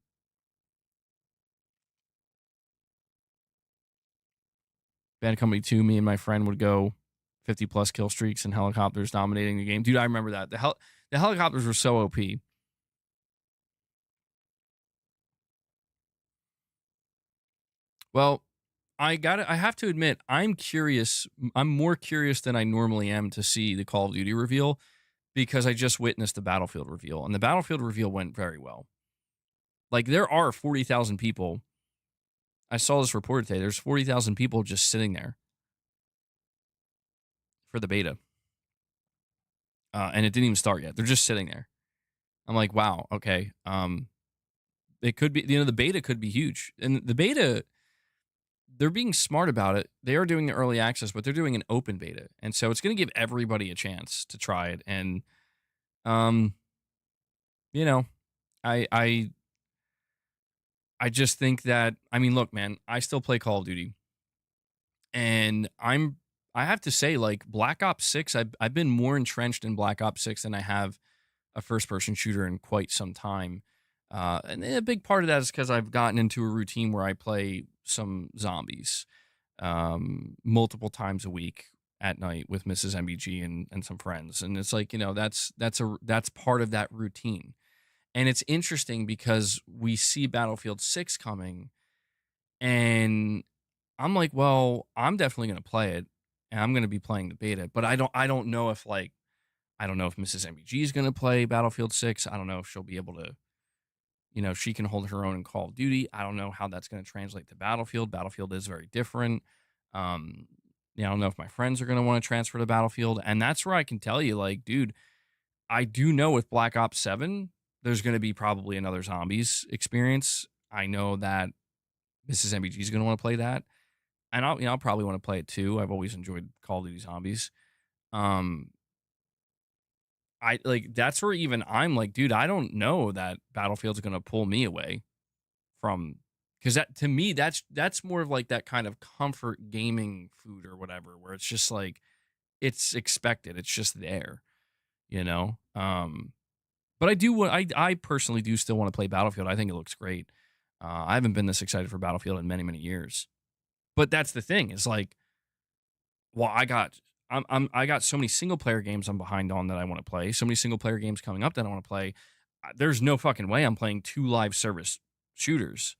Bad Company 2, me and my friend would go 50-plus kill streaks and helicopters dominating the game. Dude, I remember that. The helicopters were so OP. Well, I have to admit, I'm curious. I'm more curious than I normally am to see the Call of Duty reveal because I just witnessed the Battlefield reveal, and the Battlefield reveal went very well. Like, there are 40,000 people. I saw this report today. There's 40,000 people just sitting there for the beta. And it didn't even start yet. They're just sitting there. I'm like, wow, okay. It could be, the beta could be huge. And the beta, they're being smart about it. They are doing the early access, but they're doing an open beta. And so it's going to give everybody a chance to try it. And, you know, I just think that, I mean, look, man, I still play Call of Duty. And I have to say, like, Black Ops 6, I've been more entrenched in Black Ops 6 than I have a first-person shooter in quite some time. And a big part of that is because I've gotten into a routine where I play some zombies multiple times a week at night with Mrs. MBG and some friends. And it's like, you know, that's part of that routine. And it's interesting because we see Battlefield 6 coming, and I'm like, well, I'm definitely going to play it, and I'm going to be playing the beta. But I don't know if, like, I don't know if Mrs. MBG is going to play Battlefield 6. I don't know if she'll be able to, you know, she can hold her own in Call of Duty. I don't know how that's going to translate to Battlefield. Battlefield is very different. I don't know if my friends are going to want to transfer to Battlefield. And that's where I can tell you, like, dude, I do know with Black Ops 7, there's going to be probably another zombies experience. I know that Mrs. MBG is going to want to play that. And I'll probably want to play it too. I've always enjoyed Call of Duty Zombies. I like, that's where even I'm like, dude, I don't know that Battlefield's going to pull me away from, because that, to me, that's more of like that kind of comfort gaming food or whatever, where it's just like, it's expected. It's just there, you know? But I personally do still want to play Battlefield. I think it looks great. I haven't been this excited for Battlefield in many, many years. But that's the thing. Is like, well, I got so many single player games I'm behind on that I want to play. So many single player games coming up that I want to play. There's no fucking way I'm playing 2 live service shooters.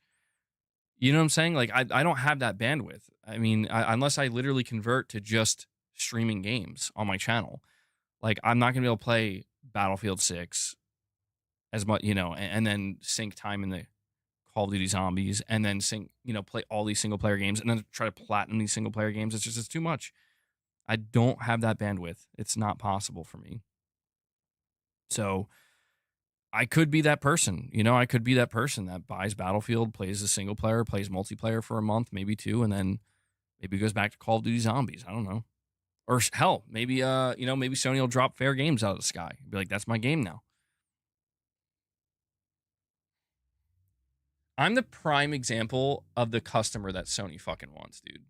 You know what I'm saying? Like, I don't have that bandwidth. I mean, unless I literally convert to just streaming games on my channel, like, I'm not gonna be able to play Battlefield 6 as much, you know, and then sink time in the Call of Duty Zombies, and then play all these single player games, and then try to platinum these single player games. It's too much. I don't have that bandwidth. It's not possible for me. So I could be that person, you know, I could be that person that buys Battlefield, plays the single player, plays multiplayer for a month, maybe 2, and then maybe goes back to Call of Duty Zombies. I don't know. Or hell, maybe maybe Sony will drop Fair Games out of the sky. Be like, that's my game now. I'm the prime example of the customer that Sony fucking wants, dude.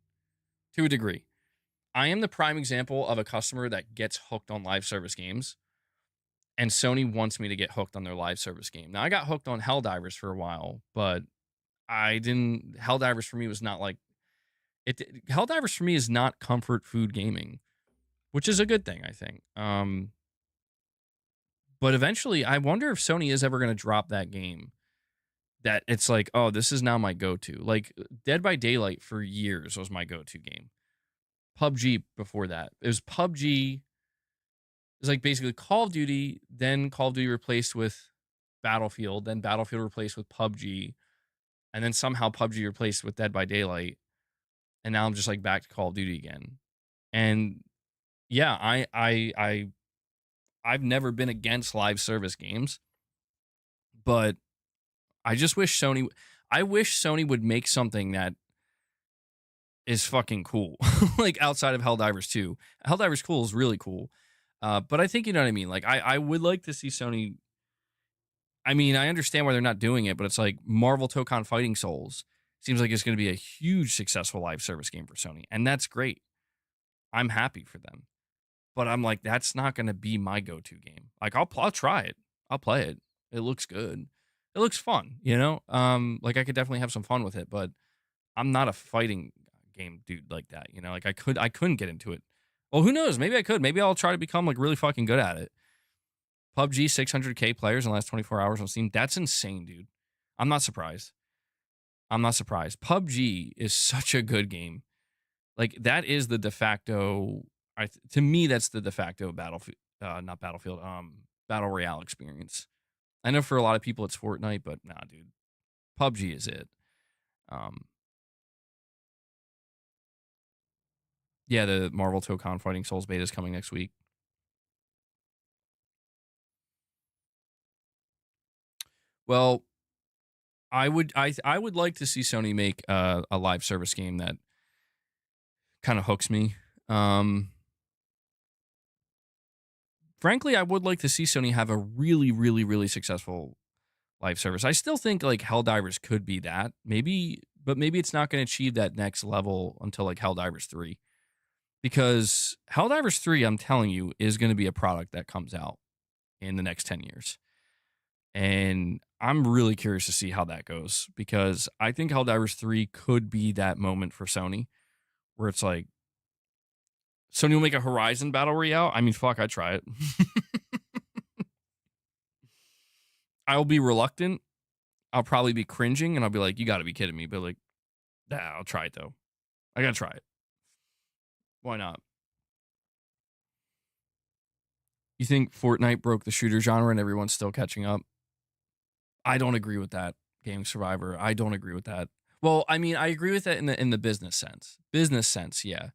To a degree. I am the prime example of a customer that gets hooked on live service games, and Sony wants me to get hooked on their live service game. Now, I got hooked on Helldivers for a while, but Helldivers for me was not like it. Helldivers for me is not comfort food gaming, which is a good thing, I think. But eventually, I wonder if Sony is ever going to drop that game that it's like, oh, this is now my go-to. Like Dead by Daylight for years was my go-to game. PUBG before that. It was PUBG. It was like basically Call of Duty, then Call of Duty replaced with Battlefield, then Battlefield replaced with PUBG, and then somehow PUBG replaced with Dead by Daylight. And now I'm just like back to Call of Duty again. And yeah, I've never been against live service games, but I just wish Sony would make something that is fucking cool. Like outside of Helldivers 2. Helldivers cool is really cool. But I think you know what I mean. Like I would like to see Sony. I mean, I understand why they're not doing it, but it's like Marvel Tokon Fighting Souls seems like it's going to be a huge successful live service game for Sony, and that's great. I'm happy for them. But I'm like, that's not going to be my go-to game. Like I'll try it. I'll play it. It looks good. It looks fun, you know? Like I could definitely have some fun with it, but I'm not a fighting game dude like that, you know? Like I couldn't get into it. Well, who knows? Maybe I could. Maybe I'll try to become like really fucking good at it. PUBG 600K players in the last 24 hours on Steam. That's insane, dude. I'm not surprised. PUBG is such a good game. Like that is the de facto. To me, that's the de facto battlefield, not battlefield, battle royale experience. I know for a lot of people it's Fortnite, but nah, dude, PUBG is it. Yeah, the Marvel Tokon Fighting Souls beta is coming next week. Well, I would like to see Sony make a live service game that kind of hooks me. Frankly, I would like to see Sony have a really, really, really successful live service. I still think like Helldivers could be that, maybe, but maybe it's not going to achieve that next level until like Helldivers 3. Because Helldivers 3, I'm telling you, is going to be a product that comes out in the next 10 years. And I'm really curious to see how that goes because I think Helldivers 3 could be that moment for Sony where it's like, Sony will make a Horizon Battle Royale. I mean, fuck, I'd try it. I'll be reluctant. I'll probably be cringing and I'll be like, you got to be kidding me. But like, nah, I'll try it though. I got to try it. Why not? You think Fortnite broke the shooter genre and everyone's still catching up? I don't agree with that, Gaming Survivor. I don't agree with that. Well, I mean, I agree with that in the business sense. Business sense, yeah.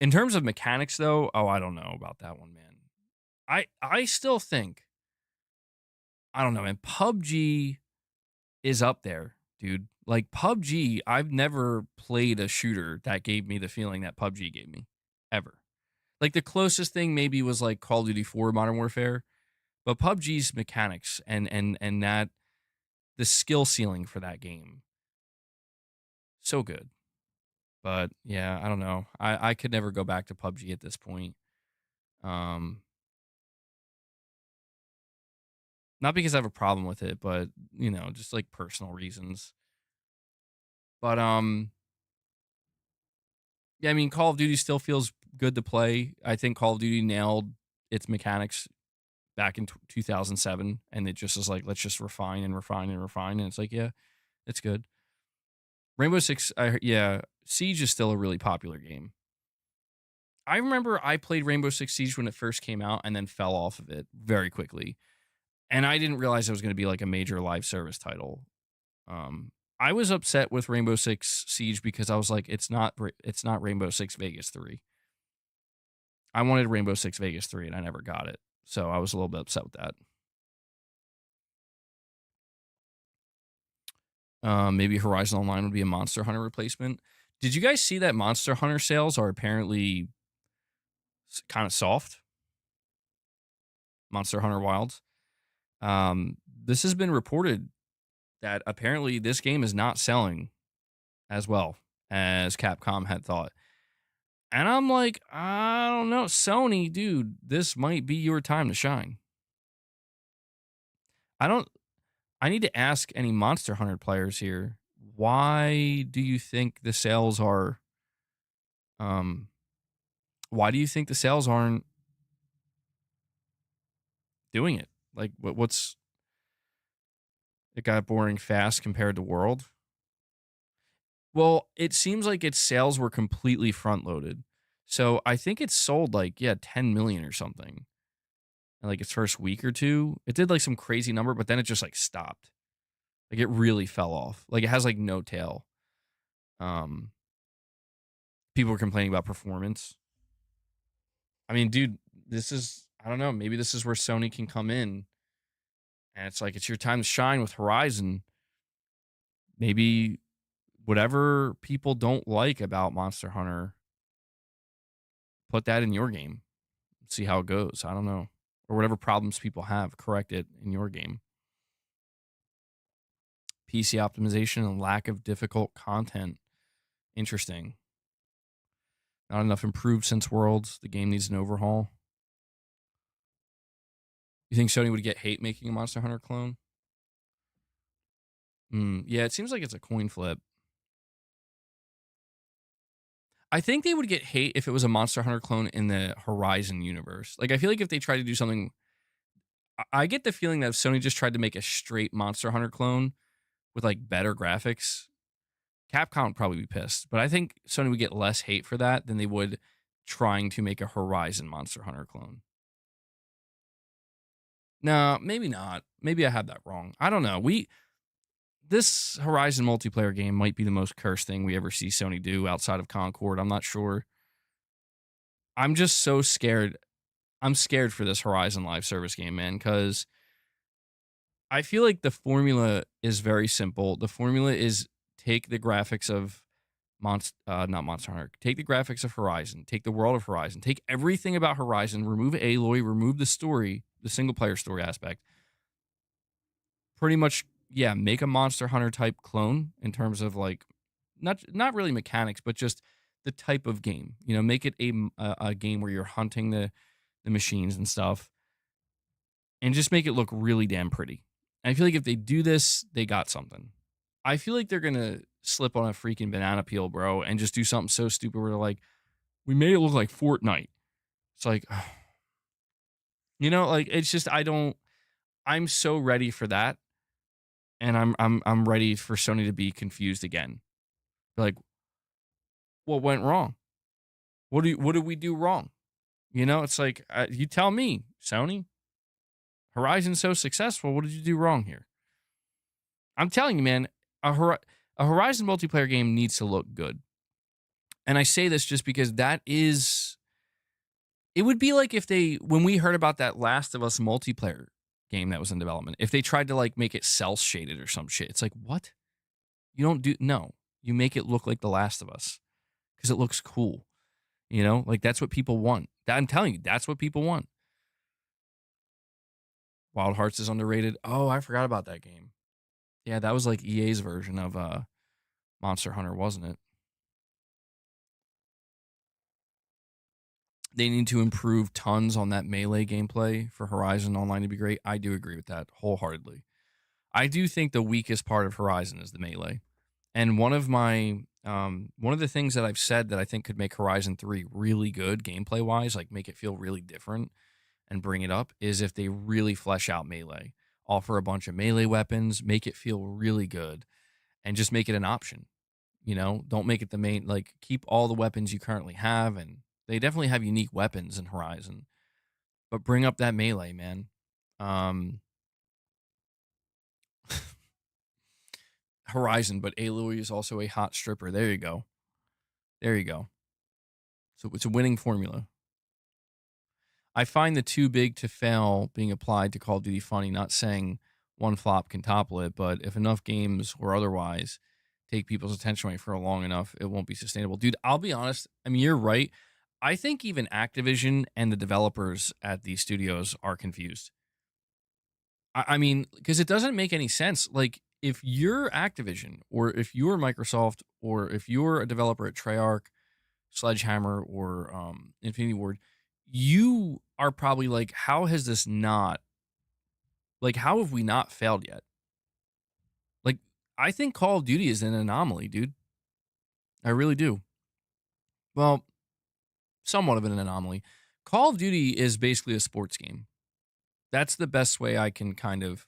In terms of mechanics, though, oh, I don't know about that one, man. I still think, I don't know, man. PUBG is up there, dude. Like PUBG, I've never played a shooter that gave me the feeling that PUBG gave me, ever. Like the closest thing maybe was like Call of Duty 4 Modern Warfare, but PUBG's mechanics and that the skill ceiling for that game, so good. But yeah, I don't know. I could never go back to PUBG at this point. Not because I have a problem with it, but you know, just like personal reasons. But yeah, I mean, Call of Duty still feels good to play. I think Call of Duty nailed its mechanics back in 2007, and it just is like, let's just refine and refine and refine, and it's like, yeah, it's good. Rainbow Six, yeah, Siege is still a really popular game. I remember I played Rainbow Six Siege when it first came out, and then fell off of it very quickly, and I didn't realize it was going to be like a major live service title. I was upset with Rainbow Six Siege because I was like, it's not Rainbow Six Vegas 3. I wanted Rainbow Six Vegas 3 and I never got it. So I was a little bit upset with that. Maybe Horizon Online would be a Monster Hunter replacement. Did you guys see that Monster Hunter sales are apparently kind of soft? Monster Hunter Wilds. This has been reported that apparently this game is not selling as well as Capcom had thought. And I'm like, I don't know. Sony, dude, this might be your time to shine. I need to ask any Monster Hunter players here. Why do you think the sales are, why do you think the sales aren't doing it. Like, what's it got boring fast compared to World? Well, it seems like its sales were completely front loaded. So I think it sold like, yeah, 10 million or something in like its first week or two. It did like some crazy number, but then it just like stopped. Like it really fell off. Like it has like no tail. Um, People were complaining about performance. I mean, dude, this is, I don't know, maybe this is where Sony can come in and it's like, it's your time to shine with Horizon. Maybe whatever people don't like about Monster Hunter, put that in your game. See how it goes. I don't know. Or whatever problems people have, correct it in your game. PC optimization and lack of difficult content. Interesting. Not enough improved since Worlds. The game needs an overhaul. You think Sony would get hate making a Monster Hunter clone? Yeah, it seems like it's a coin flip. I think they would get hate if it was a Monster Hunter clone in the Horizon universe. Like, I feel like if they tried to do something, I get the feeling that if Sony just tried to make a straight Monster Hunter clone with like better graphics, Capcom would probably be pissed. But I think Sony would get less hate for that than they would trying to make a Horizon Monster Hunter clone. No, maybe not. Maybe I had that wrong. I don't know. This Horizon multiplayer game might be the most cursed thing we ever see Sony do outside of Concord. I'm not sure. I'm just so scared. I'm scared for this Horizon live service game, man, because I feel like the formula is very simple. The formula is take the graphics of not Monster Hunter. Take the graphics of Horizon. Take the world of Horizon. Take everything about Horizon. Remove Aloy. Remove the story, the single player story aspect. Pretty much, yeah. Make a Monster Hunter type clone in terms of like not really mechanics, but just the type of game. You know, make it a game where you're hunting the machines and stuff, and just make it look really damn pretty. And I feel like if they do this, they got something. I feel like they're gonna slip on a freaking banana peel, bro, and just do something so stupid where they're like, "We made it look like Fortnite." It's like, you know, like it's just I don't. I'm so ready for that, and I'm ready for Sony to be confused again. Like, what went wrong? What did we do wrong? You know, it's like you tell me, Sony. Horizon's so successful. What did you do wrong here? I'm telling you, man, a Horizon multiplayer game needs to look good. And I say this just because it would be like if when we heard about that Last of Us multiplayer game that was in development, if they tried to like make it cel shaded or some shit. It's like, what? No, you make it look like The Last of Us because it looks cool. You know, like that's what people want. I'm telling you, that's what people want. Wild Hearts is underrated. Oh, I forgot about that game. Yeah, that was like EA's version of Monster Hunter, wasn't it? They need to improve tons on that melee gameplay for Horizon Online to be great. I do agree with that wholeheartedly. I do think the weakest part of Horizon is the melee. And one of the things that I've said that I think could make Horizon 3 really good gameplay wise, like make it feel really different and bring it up, is if they really flesh out melee. Offer a bunch of melee weapons, make it feel really good, and just make it an option. You know, don't make it the main, like keep all the weapons you currently have, and they definitely have unique weapons in Horizon, but bring up that melee, man. Horizon, but Aloy is also a hot stripper. There you go. There you go. So it's a winning formula. I find the too big to fail being applied to Call of Duty funny, not saying one flop can topple it, but if enough games or otherwise take people's attention away for long enough, it won't be sustainable. Dude, I'll be honest. I mean, you're right. I think even Activision and the developers at these studios are confused. I mean, because it doesn't make any sense. Like, if you're Activision or if you're Microsoft or if you're a developer at Treyarch, Sledgehammer, or Infinity Ward, you are probably like, how has this not, like, how have we not failed yet? Like, I think Call of Duty is an anomaly, dude. I really do. Well, somewhat of an anomaly. Call of Duty is basically a sports game. That's the best way I can kind of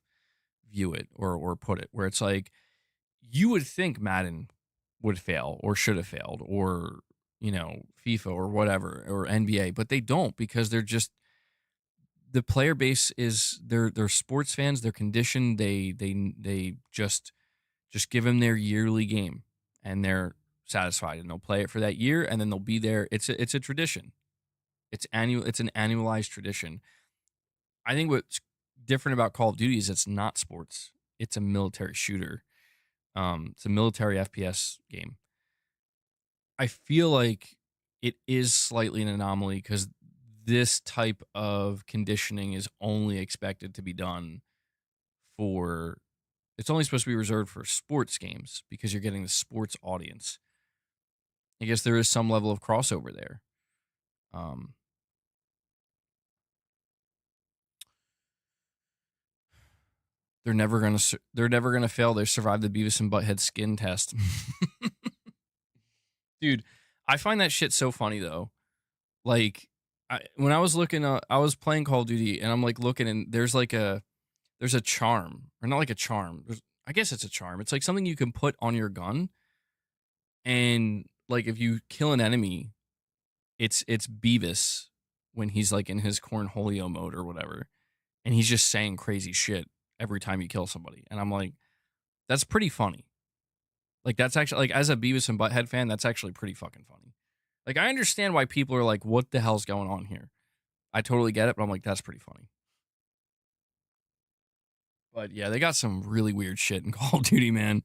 view it or put it, where it's like you would think Madden would fail or should have failed, or FIFA or whatever, or NBA, but they don't, because they're just, the player base is, they're sports fans, they're conditioned, they just give them their yearly game and they're satisfied, and they'll play it for that year and then they'll be there. It's a tradition. It's an annualized tradition. I think what's different about Call of Duty is it's not sports. It's a military shooter. It's a military FPS game. I feel like it is slightly an anomaly because this type of conditioning is only expected to be done for, it's only supposed to be reserved for sports games because you're getting the sports audience. I guess there is some level of crossover there. They're never gonna fail. They survived the Beavis and Butthead skin test. Dude, I find that shit so funny though. Like, when I was looking, I was playing Call of Duty, and I'm like looking, and there's a charm, or not like a charm. I guess it's a charm. It's like something you can put on your gun, and like if you kill an enemy, it's Beavis when he's like in his cornholio mode or whatever, and he's just saying crazy shit every time you kill somebody, and I'm like, that's pretty funny. Like, that's actually, like, as a Beavis and Butthead fan, that's actually pretty fucking funny. Like, I understand why people are like, what the hell's going on here? I totally get it, but I'm like, that's pretty funny. But yeah, they got some really weird shit in Call of Duty, man.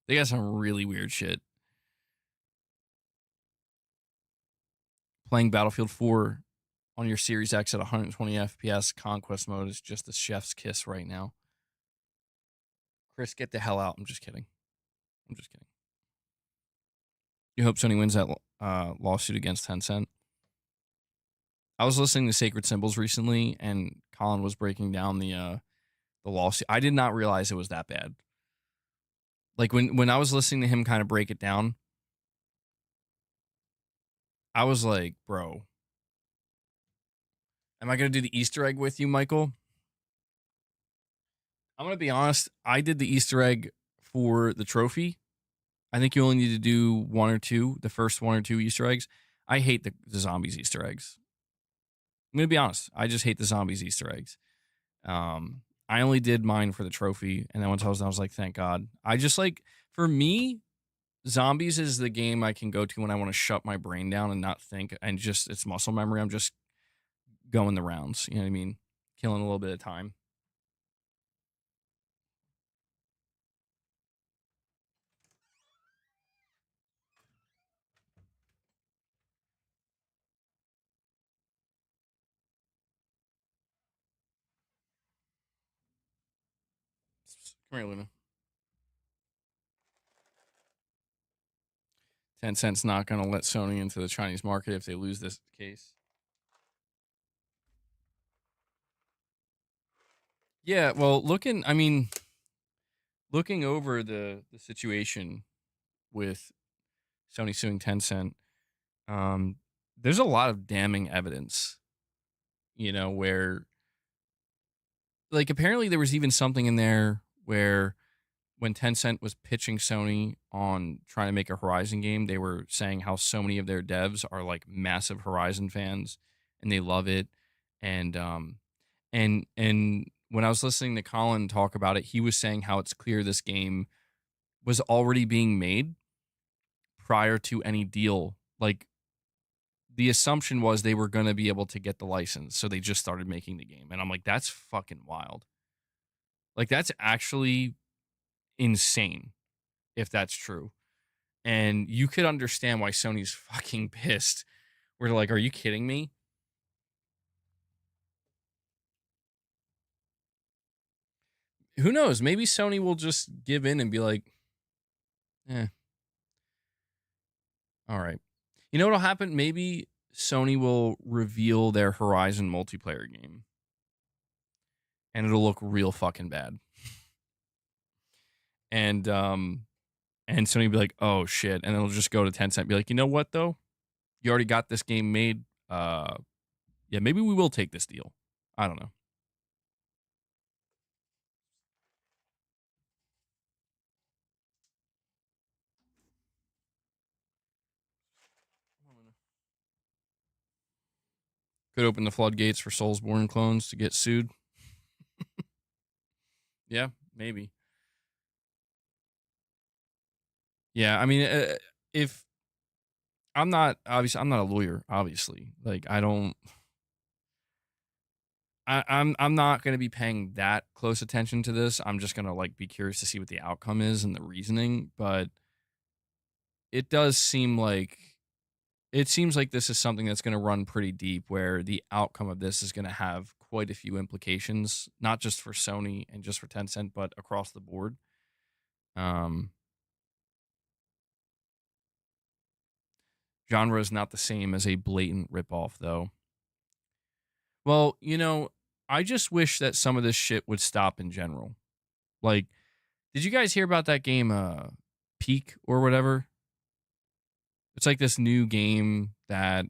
They got some really weird shit. Playing Battlefield 4 on your Series X at 120 FPS conquest mode is just the chef's kiss right now. Chris, get the hell out. I'm just kidding. You hope Sony wins that lawsuit against Tencent. I was listening to Sacred Symbols recently, and Colin was breaking down the lawsuit. I did not realize it was that bad. Like, when I was listening to him kind of break it down, I was like, bro, am I going to do the Easter egg with you, Michael? I'm going to be honest. I did the Easter egg for the trophy. I think you only need to do one or two, the first one or two Easter eggs. I hate the zombies Easter eggs. I'm going to be honest. I just hate the zombies Easter eggs. I only did mine for the trophy, and then once I was done, I was like, thank God. I just like, for me, zombies is the game I can go to when I want to shut my brain down and not think, and just, it's muscle memory. I'm just going the rounds, you know what I mean? Killing a little bit of time. Come here, Luna. Tencent's not going to let Sony into the Chinese market if they lose this case. Yeah, well, looking over the situation with Sony suing Tencent, there's a lot of damning evidence, where, like, apparently there was even something in there where when Tencent was pitching Sony on trying to make a Horizon game, they were saying how so many of their devs are like massive Horizon fans and they love it. And when I was listening to Colin talk about it, he was saying how it's clear this game was already being made prior to any deal. Like, the assumption was they were going to be able to get the license, so they just started making the game. And I'm like, that's fucking wild. Like, that's actually insane if that's true. And you could understand why Sony's fucking pissed. We're like, are you kidding me? Who knows? Maybe Sony will just give in and be like, all right. You know what'll happen? Maybe Sony will reveal their Horizon multiplayer game. And it'll look real fucking bad. And Sony will be like, oh shit. And it'll just go to Tencent and be like, you know what though? You already got this game made. Yeah, maybe we will take this deal. I don't know. Could open the floodgates for Soulsborne clones to get sued. Yeah, maybe. Yeah, I mean, if I'm not a lawyer, obviously. Like, I'm not going to be paying that close attention to this. I'm just going to like be curious to see what the outcome is and the reasoning. But it does seem like this is something that's going to run pretty deep, where the outcome of this is going to have quite a few implications, not just for Sony and just for Tencent, but across the board. Genre is not the same as a blatant ripoff, though. Well, I just wish that some of this shit would stop in general. Like, did you guys hear about that game, Peak or whatever? It's like this new game that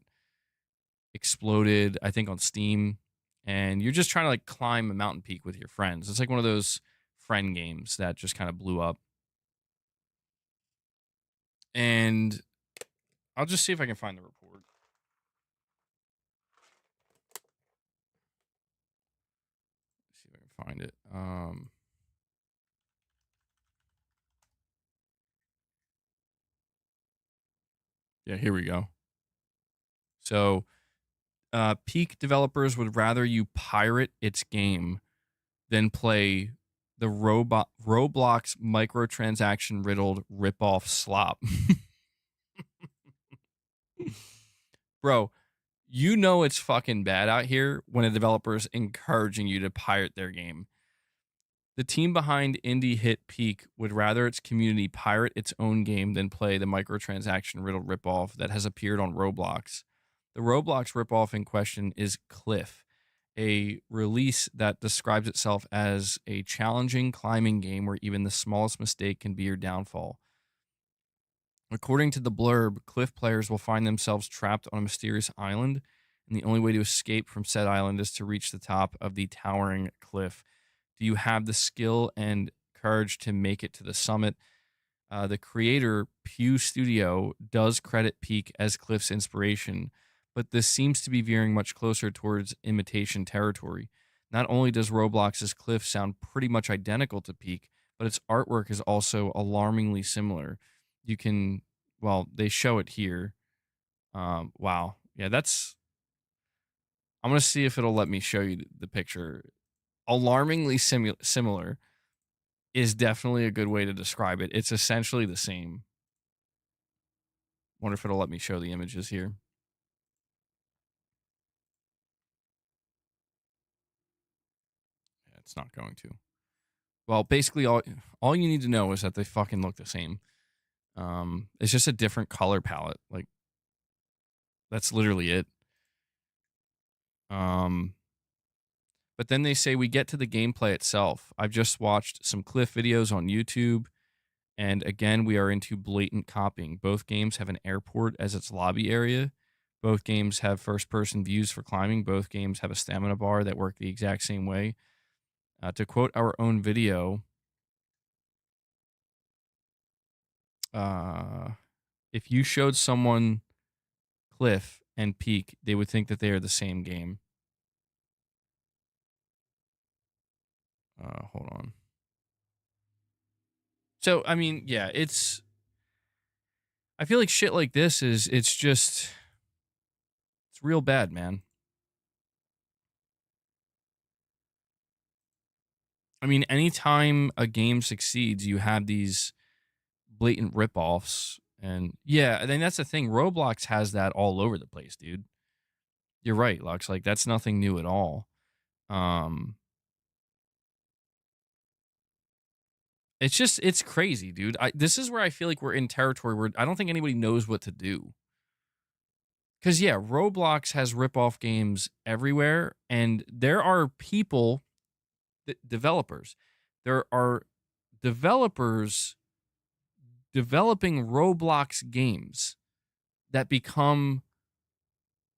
exploded, I think, on Steam, and you're just trying to like climb a mountain peak with your friends. It's like one of those friend games that just kind of blew up. And I'll just see if I can find the report. Let's see if I can find it. Yeah, here we go. So, Peak developers would rather you pirate its game than play the Roblox microtransaction riddled ripoff slop. Bro, you know it's fucking bad out here when a developer's encouraging you to pirate their game. The team behind indie hit Peak would rather its community pirate its own game than play the microtransaction riddled ripoff that has appeared on Roblox. The Roblox ripoff in question is Cliff, a release that describes itself as a challenging climbing game where even the smallest mistake can be your downfall. According to the blurb, Cliff players will find themselves trapped on a mysterious island, and the only way to escape from said island is to reach the top of the towering cliff. Do you have the skill and courage to make it to the summit? The creator, Pew Studio, does credit Peak as Cliff's inspiration, but this seems to be veering much closer towards imitation territory. Not only does Roblox's Cliff sound pretty much identical to Peak, but its artwork is also alarmingly similar. You can, well, they show it here. Wow. Yeah, I'm going to see if it'll let me show you the picture. Alarmingly similar is definitely a good way to describe it. It's essentially the same. Wonder if it'll let me show the images here. Yeah, it's not going to. Well, basically all you need to know is that they fucking look the same. It's just a different color palette. Like, that's literally it. But then they say we get to the gameplay itself. I've just watched some Cliff videos on YouTube, and again, we are into blatant copying. Both games have an airport as its lobby area. Both games have first-person views for climbing. Both games have a stamina bar that work the exact same way. To quote our own video, if you showed someone Cliff and Peak, they would think that they are the same game. Hold on. So, I mean, yeah, I feel like shit like this it's real bad, man. I mean, anytime a game succeeds, you have these blatant ripoffs. And yeah, I think that's the thing. Roblox has that all over the place, dude. You're right, Lux. Like, that's nothing new at all. It's crazy, dude. This is where I feel like we're in territory where I don't think anybody knows what to do. Because, yeah, Roblox has ripoff games everywhere, and there are people, developers, there are developers developing Roblox games that become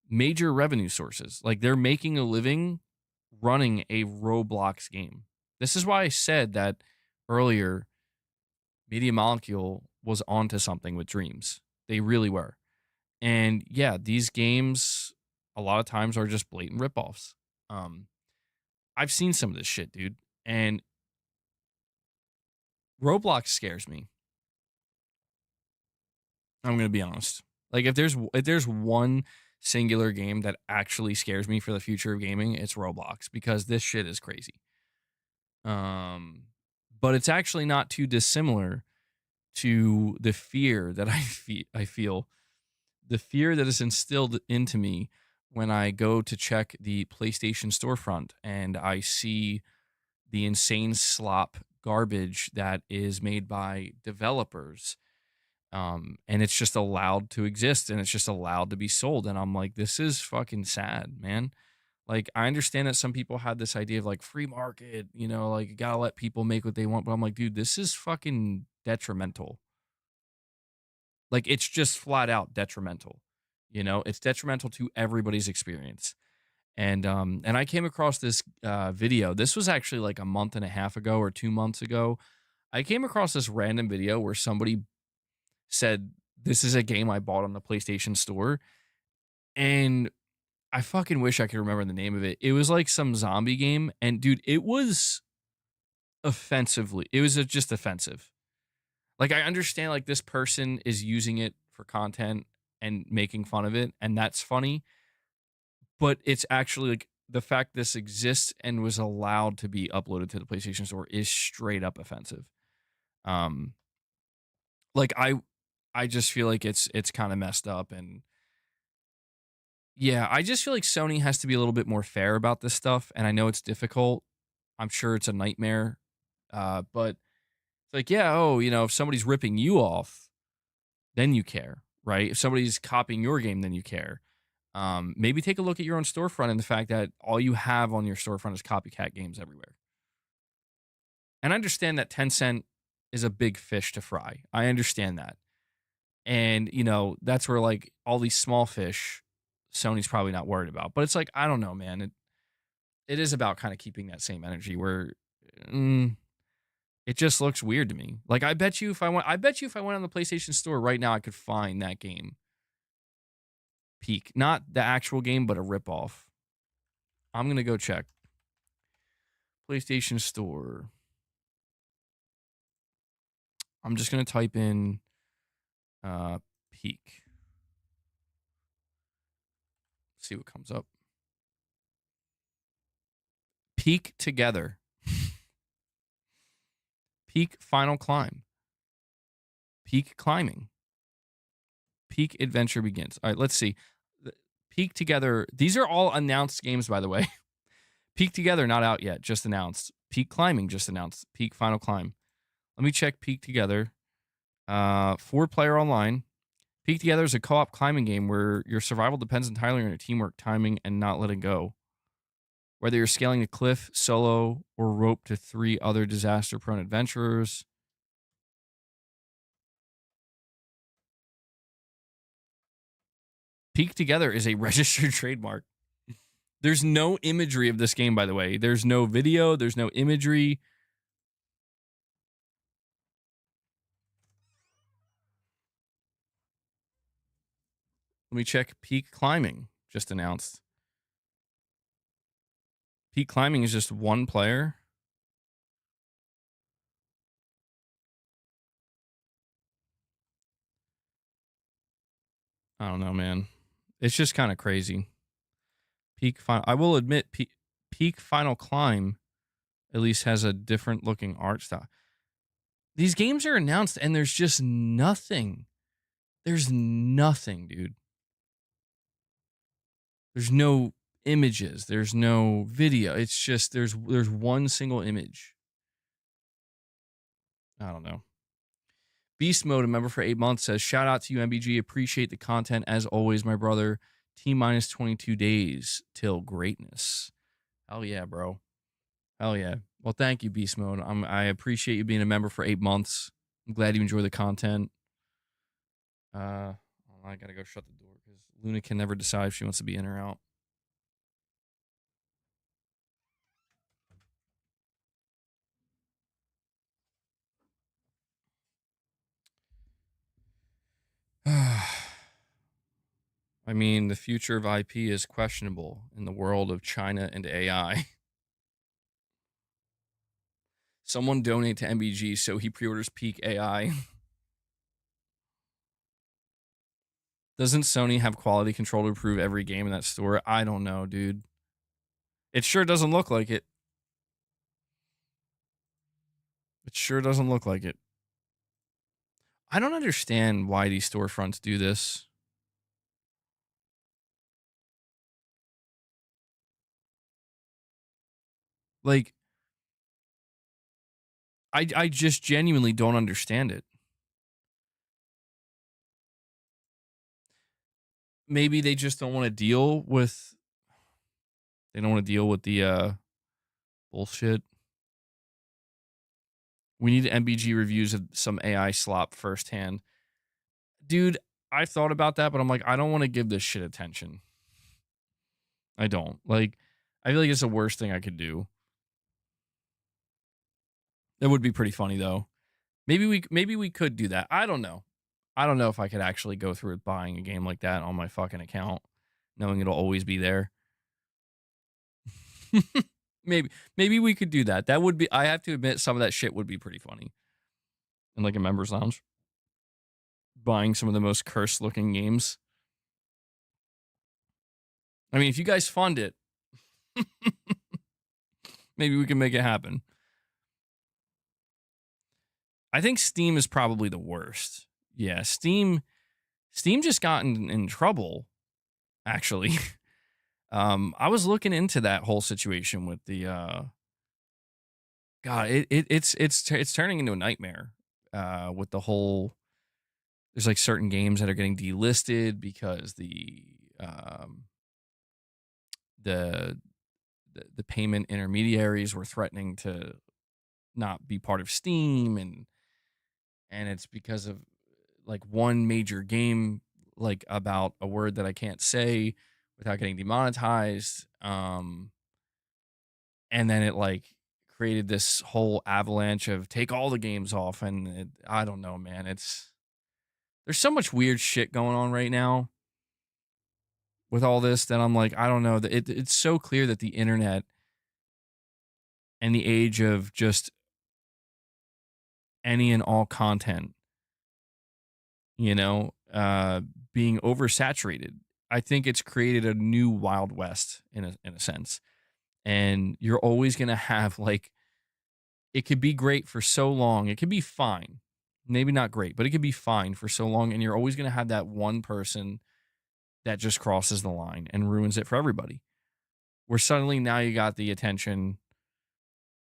major revenue sources. Like, they're making a living running a Roblox game. This is why I said that earlier Media Molecule was onto something with Dreams. They really were. And yeah, these games a lot of times are just blatant ripoffs. I've seen some of this shit, dude, and Roblox scares me. I'm gonna be honest. Like if there's one singular game that actually scares me for the future of gaming, it's Roblox because this shit is crazy. But it's actually not too dissimilar to the fear that I feel, the fear that is instilled into me when I go to check the PlayStation storefront and I see the insane slop garbage that is made by developers. And it's just allowed to exist and it's just allowed to be sold. And I'm like, this is fucking sad, man. Like, I understand that some people had this idea of like free market, you know, like you gotta let people make what they want. But I'm like, dude, this is fucking detrimental. Like, it's just flat out detrimental. You know, it's detrimental to everybody's experience. And I came across this video. This was actually like a month and a half ago or 2 months ago. I came across this random video where somebody said, "This is a game I bought on the PlayStation Store." And I fucking wish I could remember the name of it. It was like some zombie game. And dude, it was just offensive. Like, I understand like this person is using it for content and making fun of it, and that's funny. But it's actually like the fact this exists and was allowed to be uploaded to the PlayStation Store is straight up offensive. Um, like I just feel like it's kind of messed up, and yeah, I just feel like Sony has to be a little bit more fair about this stuff. And I know it's difficult. I'm sure it's a nightmare. But it's like, yeah, oh, you know, if somebody's ripping you off, then you care, right? If somebody's copying your game, then you care. Maybe take a look at your own storefront and the fact that all you have on your storefront is copycat games everywhere. And I understand that Tencent is a big fish to fry. I understand that. And, you know, that's where like all these small fish, Sony's probably not worried about. But it's like, I don't know, man. It is about kind of keeping that same energy where it just looks weird to me. Like I bet you if I went on the PlayStation Store right now, I could find that game. Peak. Not the actual game, but a ripoff. I'm gonna go check. PlayStation Store. I'm just gonna type in Peak. See what comes up. Peak Together. Peak Final Climb. Peak Climbing. Peak Adventure Begins. All right, let's see. Peak Together. These are all announced games, by the way. Peak Together, not out yet, just announced. Peak Climbing, just announced. Peak Final Climb. Let me check Peak Together. 4-player online. Peak Together is a co-op climbing game where your survival depends entirely on your teamwork, timing, and not letting go. Whether you're scaling a cliff, solo, or rope to 3 other disaster-prone adventurers. Peak Together is a registered trademark. There's no imagery of this game, by the way. There's no video. There's no imagery. Let me check Peak Climbing, just announced. Peak Climbing is just 1 player. I don't know, man. It's just kind of crazy. I will admit, Peak Final Climb at least has a different looking art style. These games are announced and there's just nothing. There's nothing, dude. There's no images. There's no video. It's just there's one single image. I don't know. Beast Mode, a member for 8 months, says, shout out to you, MBG. Appreciate the content as always, my brother. T-minus 22 days till greatness. Hell yeah, bro. Hell yeah. Well, thank you, Beast Mode. I appreciate you being a member for 8 months. I'm glad you enjoy the content. I gotta go shut the door because Luna can never decide if she wants to be in or out. I I mean, the future of IP is questionable in the world of China and AI. Someone donate to MBG so he pre-orders peak AI. Doesn't Sony have quality control to approve every game in that store? I don't know, dude. It sure doesn't look like it. It sure doesn't look like it. I don't understand why these storefronts do this. Like, I just genuinely don't understand it. Maybe they just don't want to deal with. They don't want to deal with the bullshit. We need MBG reviews of some AI slop firsthand. Dude, I thought about that, but I'm like, I don't want to give this shit attention. I don't. Like, I feel like it's the worst thing I could do. It would be pretty funny though. Maybe we could do that. I don't know. I don't know if I could actually go through with buying a game like that on my fucking account, knowing it'll always be there. maybe we could do that. That would be. I have to admit, some of that shit would be pretty funny. In like a members lounge, buying some of the most cursed looking games. I mean, if you guys fund it, maybe we can make it happen. I think Steam is probably the worst. Yeah, Steam just got in trouble, actually. I was looking into that whole situation with the God, it's turning into a nightmare. With the whole, there's like certain games that are getting delisted because the payment intermediaries were threatening to not be part of Steam, and it's because of like one major game, like about a word that I can't say without getting demonetized. And then it like created this whole avalanche of take all the games off, and I don't know, man. There's so much weird shit going on right now with all this that I'm like, I don't know. It's so clear that the internet and the age of just any and all content, being oversaturated. I think it's created a new Wild West in a sense. And you're always going to have like, it could be great for so long. It could be fine. Maybe not great, but it could be fine for so long. And you're always going to have that one person that just crosses the line and ruins it for everybody. Where suddenly now you got the attention,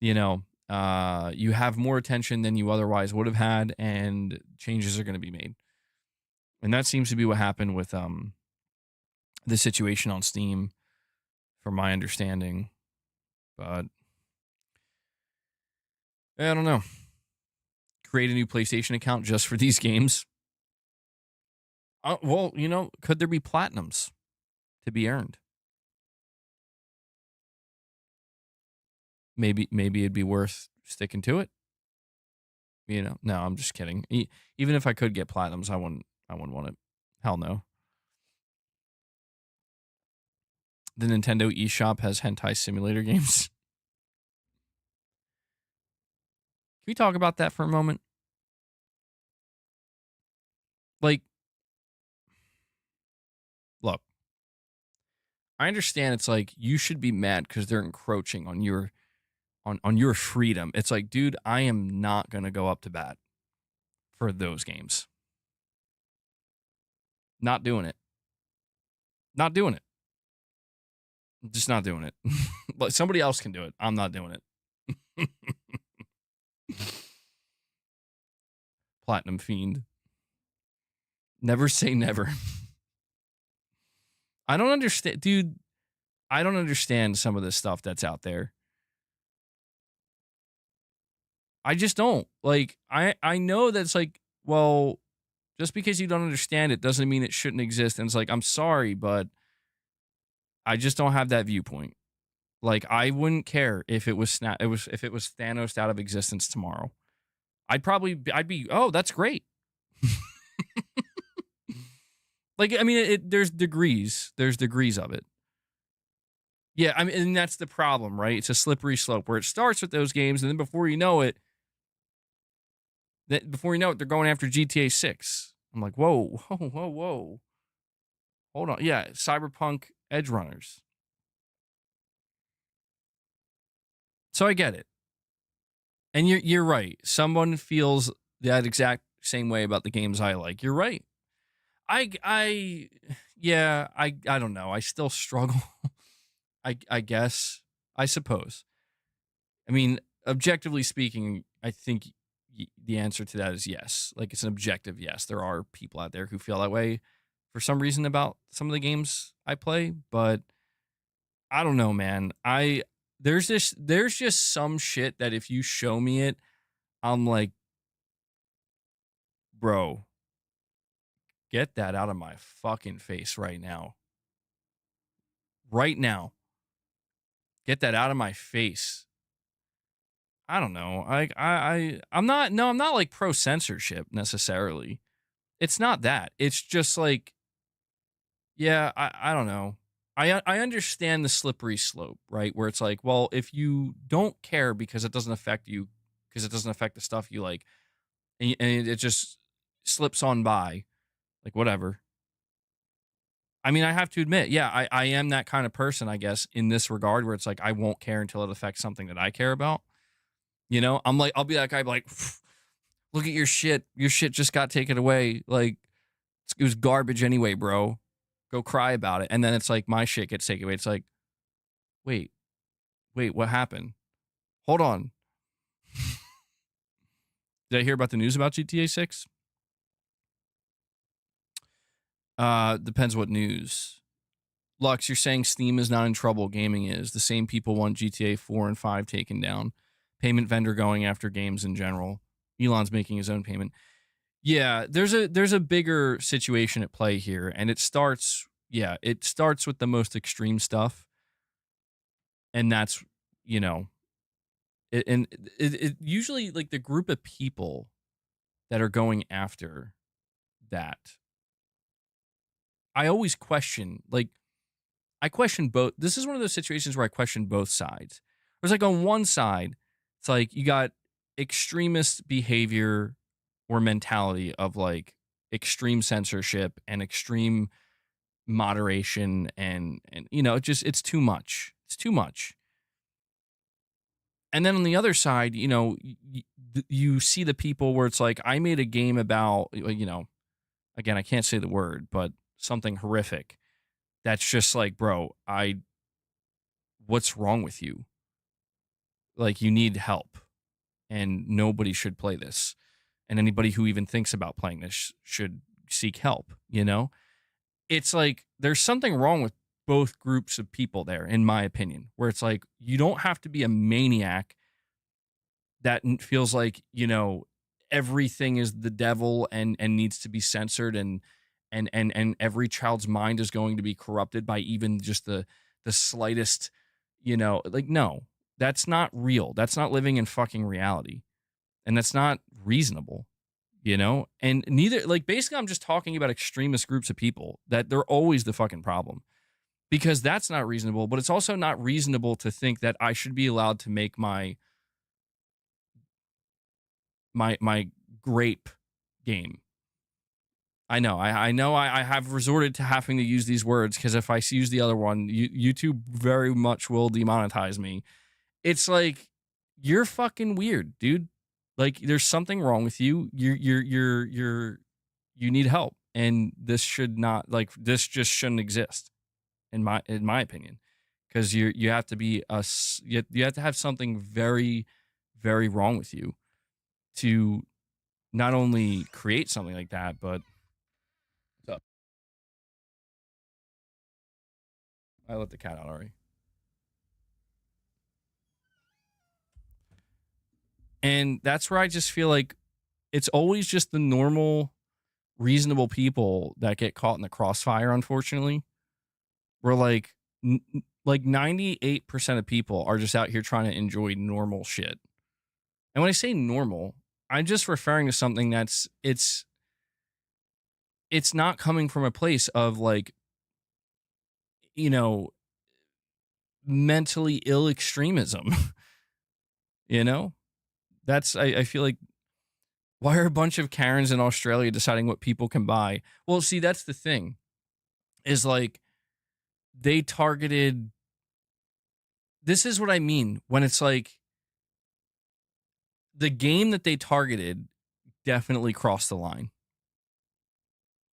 you have more attention than you otherwise would have had, and changes are going to be made. And that seems to be what happened with the situation on Steam, from my understanding. But I don't know. Create a new PlayStation account just for these games. Well, could there be platinums to be earned? Maybe it'd be worth sticking to it. No, I'm just kidding. Even if I could get platinums, I wouldn't want it. Hell no. The Nintendo eShop has hentai simulator games. Can we talk about that for a moment? Like, look, I understand it's like you should be mad because they're encroaching on your freedom. It's like, dude, I am not gonna go up to bat for those games. Not doing it. Not doing it. Just not doing it. But somebody else can do it. I'm not doing it. Platinum Fiend. Never say never. I don't understand, dude. I don't understand some of the stuff that's out there. I just don't. Like, I know that's like, well, just because you don't understand it doesn't mean it shouldn't exist. And it's like, I'm sorry, but I just don't have that viewpoint. Like, I wouldn't care if it was if it was Thanos out of existence tomorrow. I'd be, oh, that's great. Like, I mean, there's degrees. There's degrees of it. Yeah, I mean, and that's the problem, right? It's a slippery slope where it starts with those games, and then before you know it, they're going after GTA 6. I'm like, whoa, whoa, whoa, whoa. Hold on. Yeah, Cyberpunk Edge Runners. So I get it. And you're right. Someone feels that exact same way about the games I like. You're right. I don't know. I still struggle. I guess. I suppose. I mean, objectively speaking, I think the answer to that is yes. Like, it's an objective yes. There are people out there who feel that way for some reason about some of the games I play, but I don't know, man. There's just some shit that if you show me it, I'm like, bro, get that out of my fucking face right now. Right now. Get that out of my face. I don't know. I'm not like pro censorship necessarily. It's not that. It's just like, yeah, I don't know. I understand the slippery slope, right? Where it's like, well, if you don't care because it doesn't affect you, because it doesn't affect the stuff you like, and it just slips on by, like, whatever. I mean, I have to admit, yeah, I am that kind of person, I guess, in this regard, where it's like, I won't care until it affects something that I care about. You know, I'm like, I'll be that guy, like, look at your shit. Your shit just got taken away. Like, it was garbage anyway, bro. Go cry about it. And then it's like, my shit gets taken away. It's like, wait, what happened? Hold on. Did I hear about the news about GTA 6? Depends what news. Lux, you're saying Steam is not in trouble. Gaming is. The same people want GTA 4 and 5 taken down. Payment vendor going after games in general. Elon's making his own payment. Yeah, there's a bigger situation at play here, and it starts with the most extreme stuff, and that's, you know, it usually, like, the group of people that are going after that. I always question, like, I question both. This is one of those situations where I question both sides. It's like, on one side, it's like you got extremist behavior or mentality of, like, extreme censorship and extreme moderation, and you know, it's too much. It's too much. And then on the other side, you know, you see the people where it's like, I made a game about, you know, again, I can't say the word, but something horrific. That's just like, bro, what's wrong with you? Like, you need help, and nobody should play this. And anybody who even thinks about playing this should seek help, you know? It's like, there's something wrong with both groups of people there, in my opinion, where it's like, you don't have to be a maniac that feels like, you know, everything is the devil and needs to be censored, and every child's mind is going to be corrupted by even just the slightest, you know, like, no, that's not real. That's not living in fucking reality. And that's not reasonable, you know? And neither, like, basically, I'm just talking about extremist groups of people that they're always the fucking problem, because that's not reasonable. But it's also not reasonable to think that I should be allowed to make my grape game. I know. I know I have resorted to having to use these words, because if I use the other one, YouTube very much will demonetize me. It's like, you're fucking weird, dude. Like, there's something wrong with you. You need help, and this should not, like, this just shouldn't exist, in my opinion, because you have to be you have to have something very, very wrong with you to not only create something like that, but what's up? I let the cat out already. And that's where I just feel like it's always just the normal, reasonable people that get caught in the crossfire, unfortunately. We're like, like 98% of people are just out here trying to enjoy normal shit. And when I say normal, I'm just referring to something it's it's not coming from a place of like, you know, mentally ill extremism. You know, I feel like, why are a bunch of Karens in Australia deciding what people can buy? Well, see, that's the thing, is like they targeted. This is what I mean when it's like the game that they targeted definitely crossed the line.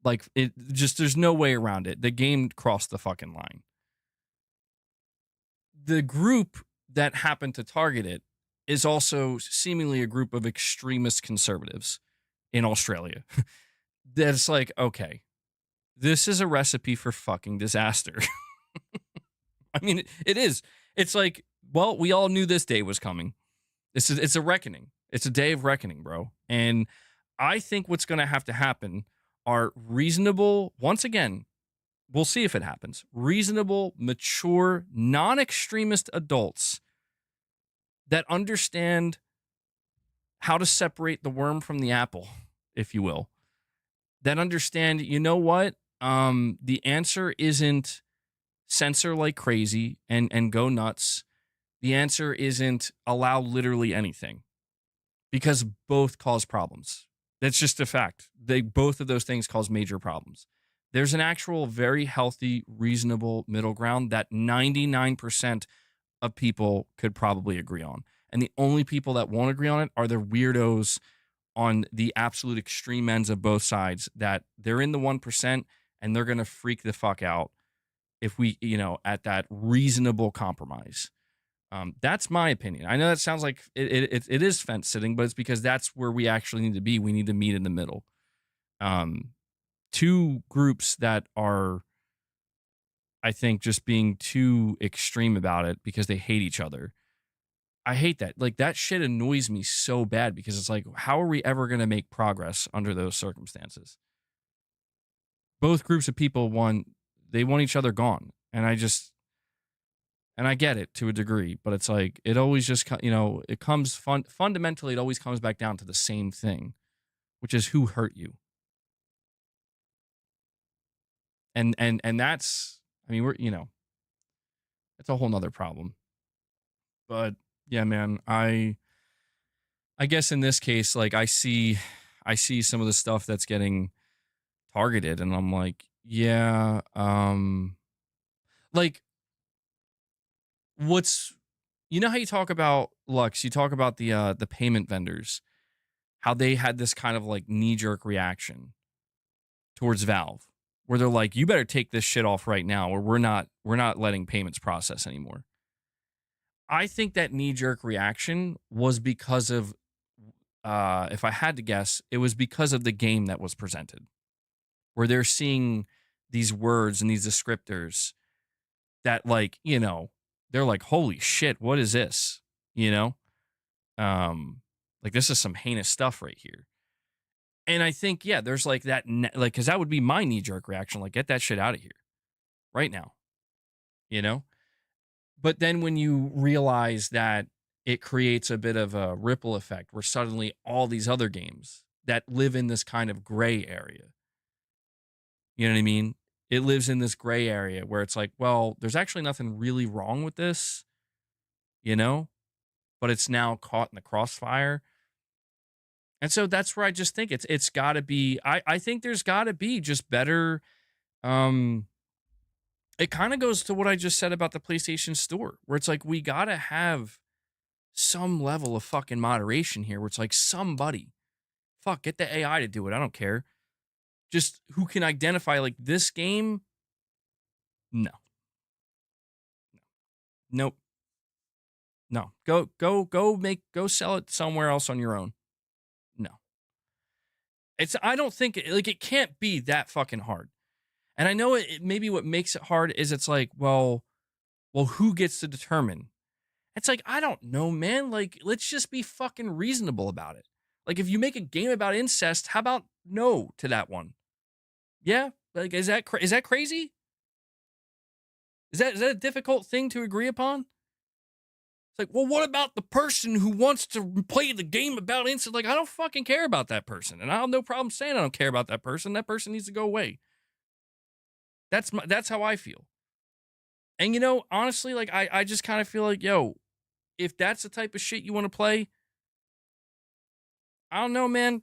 Like, it just, there's no way around it. The game crossed the fucking line. The group that happened to target it is also seemingly a group of extremist conservatives in Australia. That's like, okay, this is a recipe for fucking disaster. I mean, it is. It's like, well, we all knew this day was coming. It's a reckoning. It's a day of reckoning, bro. And I think what's going to have to happen are reasonable, once again, we'll see if it happens, reasonable, mature, non-extremist adults that understand how to separate the worm from the apple, if you will. That understand, you know what? The answer isn't censor like crazy and go nuts. The answer isn't allow literally anything, because both cause problems. That's just a fact. Both of those things cause major problems. There's an actual very healthy, reasonable middle ground that 99% of people could probably agree on. And the only people that won't agree on it are the weirdos on the absolute extreme ends of both sides, that they're in the 1% and they're going to freak the fuck out if we, at that reasonable compromise. That's my opinion. I know that sounds like it is fence sitting, but it's because that's where we actually need to be. We need to meet in the middle. Two groups that are, I think, just being too extreme about it because they hate each other. I hate that. Like, that shit annoys me so bad, because it's like, how are we ever going to make progress under those circumstances? Both groups of people they want each other gone. And I get it to a degree, but it's like, it always just, it comes fundamentally, it always comes back down to the same thing, which is who hurt you. And that's, I mean, it's a whole nother problem. But yeah, man, I guess in this case, like, I see some of the stuff that's getting targeted, and I'm like, yeah, like, how you talk about Lux, you talk about the payment vendors, how they had this kind of like knee-jerk reaction towards Valve, where they're like, you better take this shit off right now, or we're not letting payments process anymore. I think that knee-jerk reaction was because of, if I had to guess, it was because of the game that was presented, where they're seeing these words and these descriptors that, like, they're like, holy shit, what is this? Like, this is some heinous stuff right here. And I think, yeah, there's like that, like, because that would be my knee-jerk reaction, like, get that shit out of here right now, But then when you realize that it creates a bit of a ripple effect, where suddenly all these other games that live in this kind of gray area, you know what I mean? It lives in this gray area where it's like, well, there's actually nothing really wrong with this, but it's now caught in the crossfire. And so that's where I just think it's got to be, I think there's got to be just better. It kind of goes to what I just said about the PlayStation Store, where it's like, we got to have some level of fucking moderation here, where it's like, somebody, get the AI to do it. I don't care. Just who can identify, like, this game. No. Nope. No. Go sell it somewhere else on your own. No. I don't think, like, it can't be that fucking hard. And I know maybe what makes it hard is it's like, well, who gets to determine? It's like, I don't know, man. Like, let's just be fucking reasonable about it. Like, if you make a game about incest, how about no to that one? Yeah? Like, is that crazy? Is that a difficult thing to agree upon? It's like, well, what about the person who wants to play the game about instant? Like, I don't fucking care about that person. And I have no problem saying I don't care about that person. That person needs to go away. That's how I feel. And honestly, like I just kind of feel like, yo, if that's the type of shit you want to play, I don't know, man.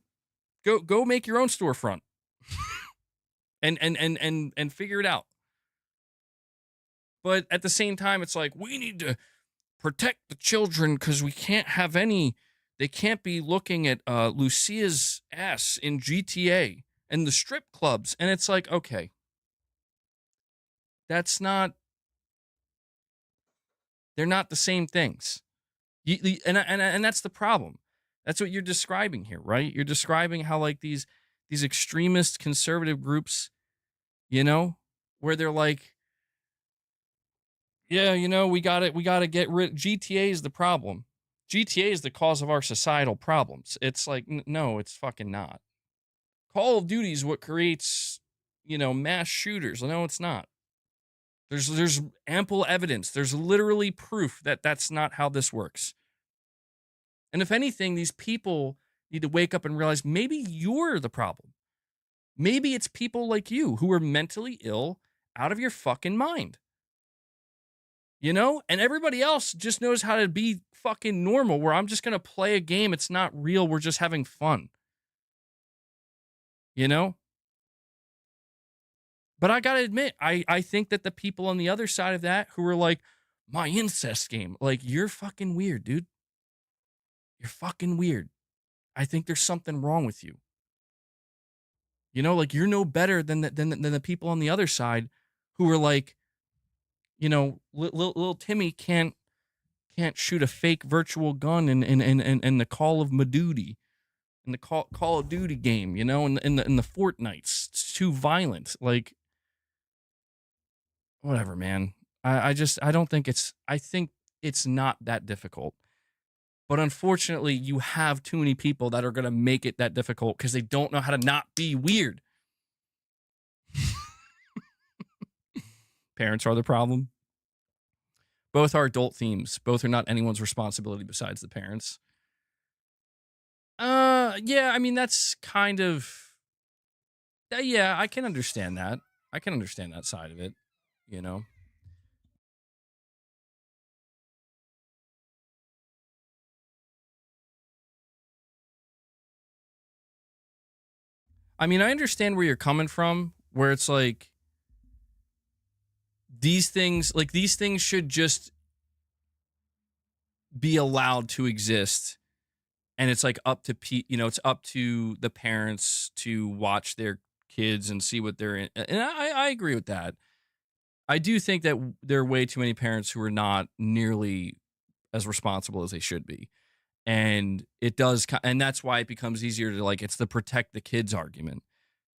Go make your own storefront and figure it out. But at the same time, it's like we need to protect the children because we can't have any. They can't be looking at Lucia's ass in GTA and the strip clubs. And it's like, okay, that's not. They're not the same things. And that's the problem. That's what you're describing here, right? You're describing how like these extremist conservative groups, where they're like, yeah, we got to get rid. GTA is the problem. GTA is the cause of our societal problems. It's like, no, it's fucking not. Call of Duty is what creates, mass shooters. No, it's not. There's ample evidence. There's literally proof that that's not how this works. And if anything, these people need to wake up and realize maybe you're the problem. Maybe it's people like you who are mentally ill out of your fucking mind. And everybody else just knows how to be fucking normal, where I'm just going to play a game. It's not real. We're just having fun. But I got to admit, I think that the people on the other side of that who are like, my incest game, like, you're fucking weird, dude. You're fucking weird. I think there's something wrong with you. Like, you're no better than the people on the other side who are like, little Timmy can't shoot a fake virtual gun in the Call of Duty, in the Call of Duty game, in the Fortnites. It's too violent. Like, whatever, man. I don't think I think it's not that difficult. But unfortunately, you have too many people that are going to make it that difficult because they don't know how to not be weird. Parents are the problem. Both are adult themes. Both are not anyone's responsibility besides the parents. Yeah, I mean, that's kind of... yeah, I can understand that. I can understand that side of it, I mean, I understand where you're coming from, where it's like, these things should just be allowed to exist. And it's like up to it's up to the parents to watch their kids and see what they're in. And I agree with that. I do think that there are way too many parents who are not nearly as responsible as they should be. And and that's why it becomes easier to, like, it's the protect the kids argument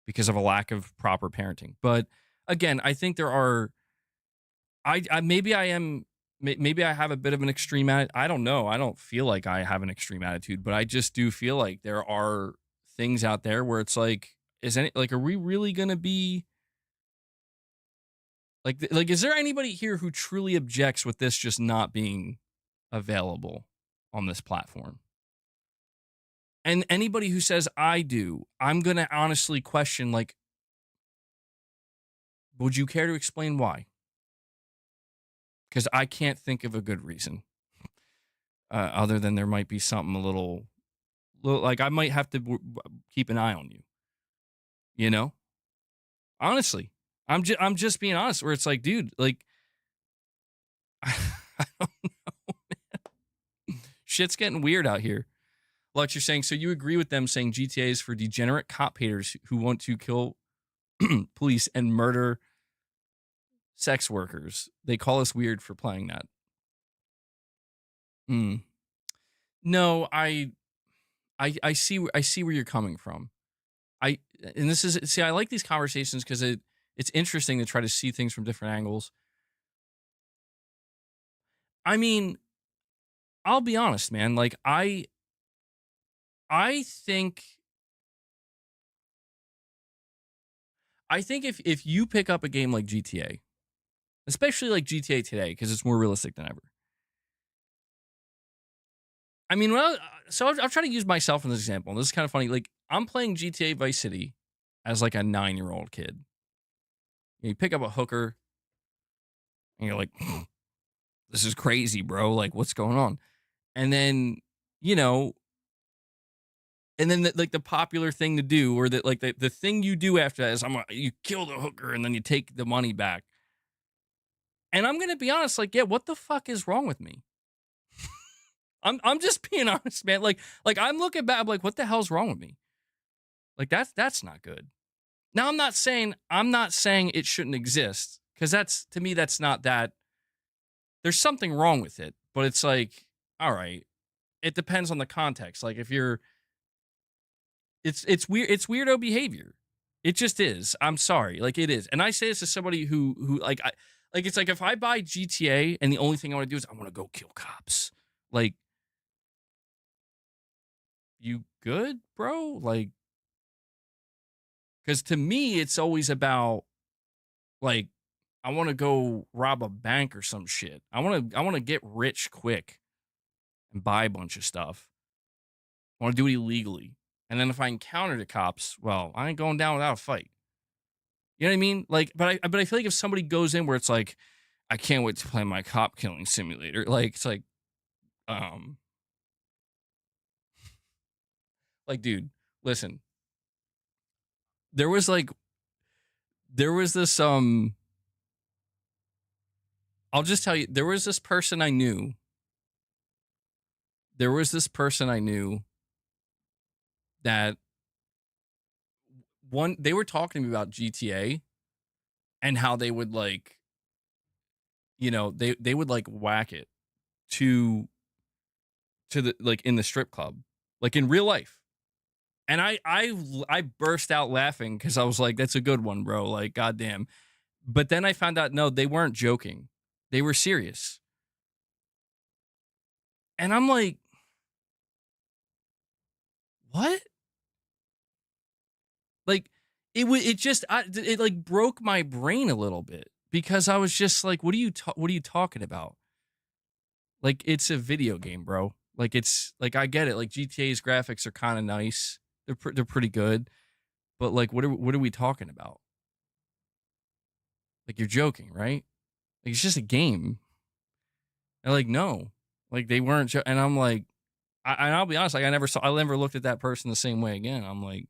because of a lack of proper parenting. But again, I think there are, maybe I have a bit of an extreme I don't know. I don't feel like I have an extreme attitude, but I just do feel like there are things out there where it's like, are we really going to be like, is there anybody here who truly objects with this just not being available on this platform? And anybody who says I do, I'm going to honestly question, like, would you care to explain why? Because I can't think of a good reason, other than there might be something a little like I might have to keep an eye on you. Honestly, I'm just being honest. Where it's like, dude, like, I don't know, man. Shit's getting weird out here. Like you're saying, so you agree with them saying GTA is for degenerate cop haters who want to kill police and murder sex workers. They call us weird for playing that. No, I see where you're coming from. I like these conversations because it's interesting to try to see things from different angles. I mean, I'll be honest, man. Like, I think if you pick up a game like GTA, especially like GTA today, because it's more realistic than ever, I mean, well, so I'll try to use myself in this example. This is kind of funny. Like, I'm playing GTA Vice City as like a 9-year-old kid. You pick up a hooker, and you're like, "This is crazy, bro! Like, what's going on?" And then, you know, and then like the popular thing to do, or that like the thing you do after that is you kill the hooker and then you take the money back. And I'm gonna be honest, like, yeah, what the fuck is wrong with me? I'm just being honest, man. Like I'm looking back, I'm like, what the hell's wrong with me? Like that's not good. Now I'm not saying it shouldn't exist, because that's, to me, that's not that. There's something wrong with it, but it's like, all right, it depends on the context. Like if you're, it's weird, it's weirdo behavior. It just is. I'm sorry, like it is. And I say this as somebody who like it's like if I buy GTA and the only thing I want to do is I want to go kill cops, like, you good, bro? Like, because to me, it's always about, like, I want to go rob a bank or some shit. I want to get rich quick and buy a bunch of stuff. I want to do it illegally. And then if I encounter the cops, well, I ain't going down without a fight. You know what I mean? Like, but I feel like if somebody goes in where it's like, I can't wait to play my cop killing simulator. Like, it's like, dude, listen. There was this I'll just tell you, there was this person I knew. That they were talking to me about GTA and how they would like, they would like whack it to the, like, in the strip club, like in real life. And I burst out laughing because I was like, that's a good one, bro. Like, goddamn. But then I found out, no, they weren't joking. They were serious. And I'm like, what? Like, it like broke my brain a little bit, because I was just like, what are you talking about? Like, it's a video game, bro. Like, it's like, I get it. Like, GTA's graphics are kind of nice. They're pretty good. But like, what are we talking about? Like, you're joking, right? Like, it's just a game. And like, no, like they weren't. And I'm like, and I'll be honest, like I never looked at that person the same way again. I'm like,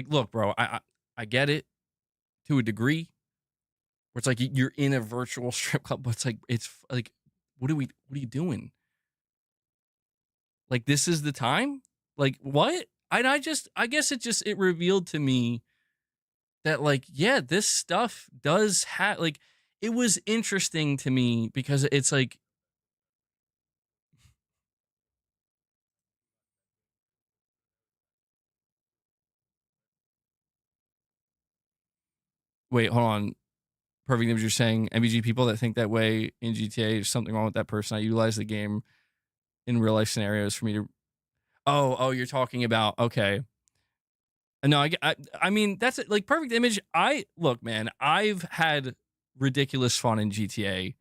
look, bro, I get it to a degree, where it's like you're in a virtual strip club, but it's like, what are you doing? Like, this is the time? Like, what? And I guess it revealed to me that, like, yeah, this stuff does have, like, it was interesting to me because it's like, wait, hold on. Perfect image, you're saying MVG people that think that way in GTA, there's something wrong with that person. I utilize the game in real life scenarios for me to. Oh, you're talking about, okay. No, I mean, that's it. Like, perfect image. Look, man, I've had ridiculous fun in GTA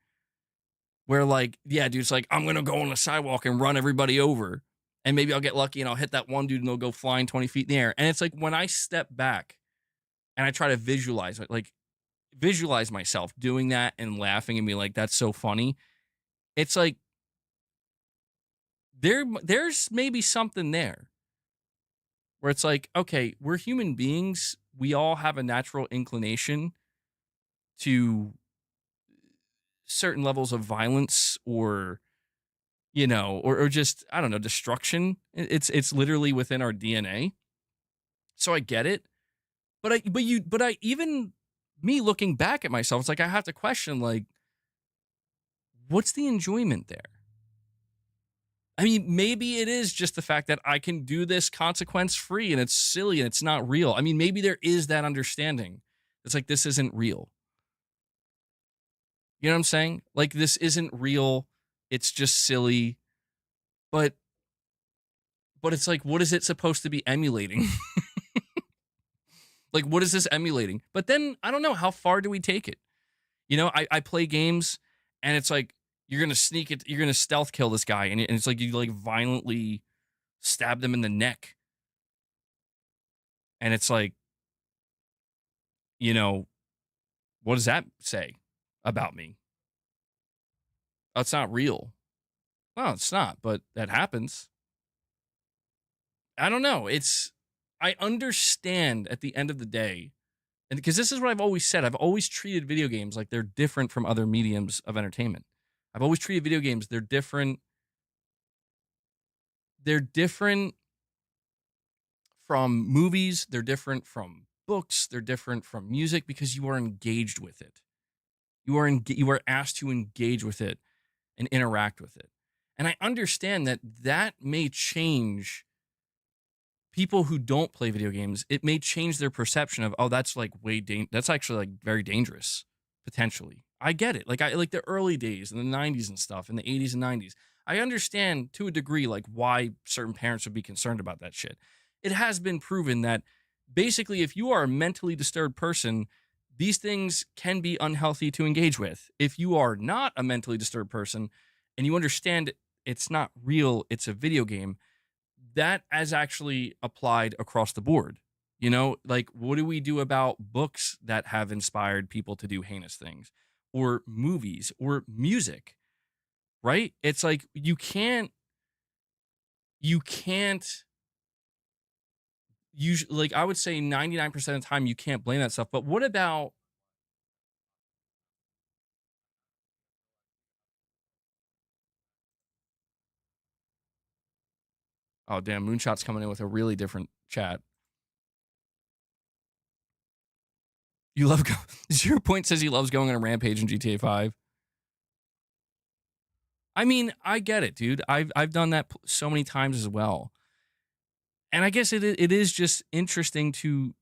where, like, yeah, dude, it's like, I'm going to go on the sidewalk and run everybody over. And maybe I'll get lucky and I'll hit that one dude and they'll go flying 20 feet in the air. And it's like, when I step back and I try to visualize it, like, visualize myself doing that and laughing and be like, that's so funny. It's like, there's maybe something there where it's like, okay, we're human beings. We all have a natural inclination to certain levels of violence, or, or just, I don't know, destruction. It's literally within our DNA. So I get it. But I even, me looking back at myself, it's like, I have to question, like, what's the enjoyment there? I mean, maybe it is just the fact that I can do this consequence free and it's silly and it's not real. I mean, maybe there is that understanding. It's like, this isn't real. You know what I'm saying? Like, this isn't real. It's just silly. But it's like, what is it supposed to be emulating? Like, what is this emulating? But then I don't know, how far do we take it? I play games and it's like, You're gonna sneak it. You're gonna stealth kill this guy, and it's like you like violently stab them in the neck, and it's like, you know, what does that say about me? That's not real. No, it's not, but that happens. I don't know. I understand at the end of the day, and because this is what I've always said, I've always treated video games like they're different from other mediums of entertainment. I've always treated video games, they're different. They're different from movies, they're different from books, they're different from music because you are engaged with it. You are asked to engage with it and interact with it. And I understand that that may change people who don't play video games. It may change their perception of, oh, that's like that's actually like very dangerous potentially. I get it. Like I like the early days in the 90s and stuff, in the 80s and 90s. I understand to a degree like why certain parents would be concerned about that shit. It has been proven that basically if you are a mentally disturbed person, these things can be unhealthy to engage with. If you are not a mentally disturbed person and you understand it's not real, it's a video game, that has actually applied across the board. You know, like what do we do about books that have inspired people to do heinous things, or movies or music, right? It's like you can't usually, like I would say 99% of the time you can't blame that stuff. But what about, oh damn, Moonshot's coming in with a really different chat. You love 0 Point says he loves going on a rampage in GTA 5. I mean, I get it, dude. I've done that so many times as well. And I guess it is just interesting to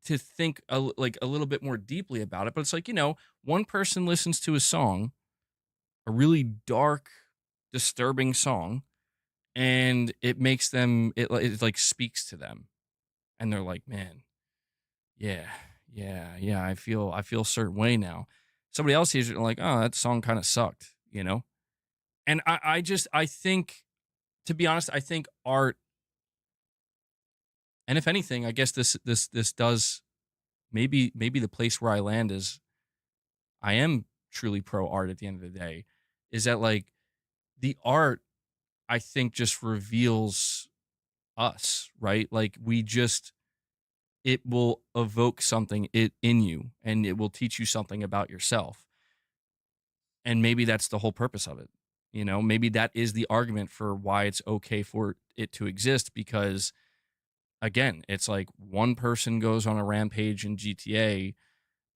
think like a little bit more deeply about it. But it's like, you know, one person listens to a song, a really dark, disturbing song, and it makes them it like speaks to them, and they're like, man, yeah, yeah, I feel a certain way now. Somebody else hears it and like, oh, that song kind of sucked, you know. And I think, to be honest, I think art, and if anything, I guess this does, maybe the place where I land is I am truly pro art at the end of the day, is that like the art, I think, just reveals us, right? Like it will evoke something in you, and it will teach you something about yourself. And maybe that's the whole purpose of it. You know, maybe that is the argument for why it's okay for it to exist, because again, it's like one person goes on a rampage in GTA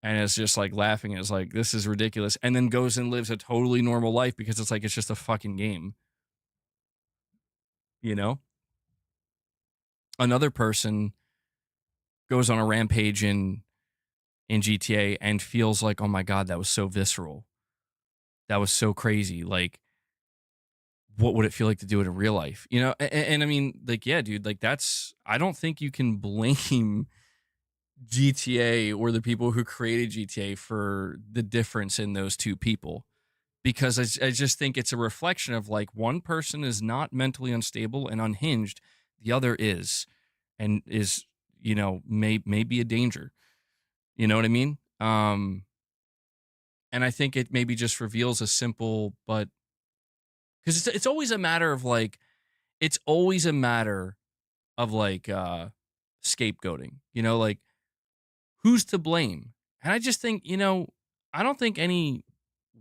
and it's just like laughing. It's like, this is ridiculous. And then goes and lives a totally normal life because it's like, it's just a fucking game, you know? Another person goes on a rampage in GTA and feels like, oh my God, that was so visceral. That was so crazy. Like, what would it feel like to do it in real life? You know? And I mean, like, yeah, dude, like I don't think you can blame GTA or the people who created GTA for the difference in those two people, because I just think it's a reflection of like one person is not mentally unstable and unhinged, the other is, and is, you know, may be a danger. You know what I mean? And I think it maybe just reveals a simple, but because it's always a matter of like, it's always a matter of like scapegoating, you know, like who's to blame? And I just think, you know, I don't think any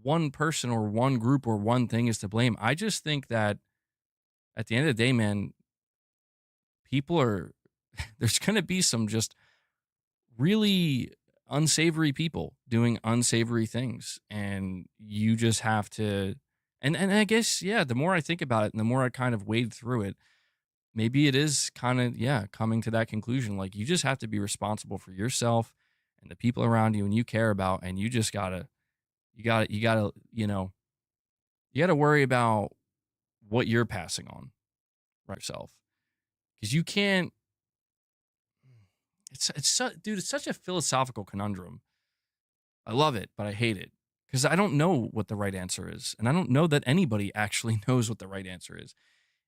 one person or one group or one thing is to blame. I just think that at the end of the day, man, people are, there's going to be some just really unsavory people doing unsavory things. And you just have to, and I guess, yeah, the more I think about it and the more I kind of wade through it, maybe it is kind of, yeah, coming to that conclusion. Like you just have to be responsible for yourself and the people around you and you care about. And you just gotta, you know, you gotta worry about what you're passing on, right, yourself. Because you can't, dude, it's such a philosophical conundrum. I love it, but I hate it. because I don't know what the right answer is. And I don't know that anybody actually knows what the right answer is.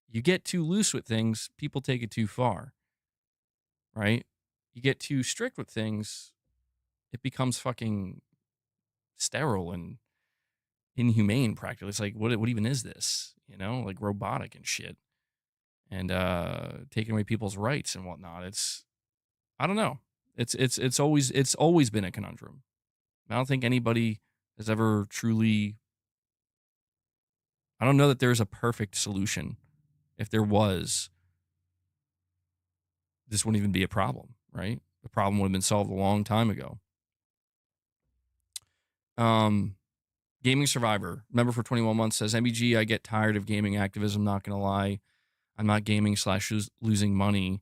You get too loose with things, people take it too far, right? You get too strict with things, it becomes fucking sterile and inhumane practically. It's like, what even is this? You know, like robotic and shit. And taking away people's rights and whatnot. I don't know. It's always been a conundrum. I don't think anybody has ever truly. I don't know that there's a perfect solution. If there was, this wouldn't even be a problem, right? The problem would have been solved a long time ago. Gaming Survivor, member for 21 months, says, MBG, I get tired of gaming activism, not going to lie. I'm not gaming / losing money.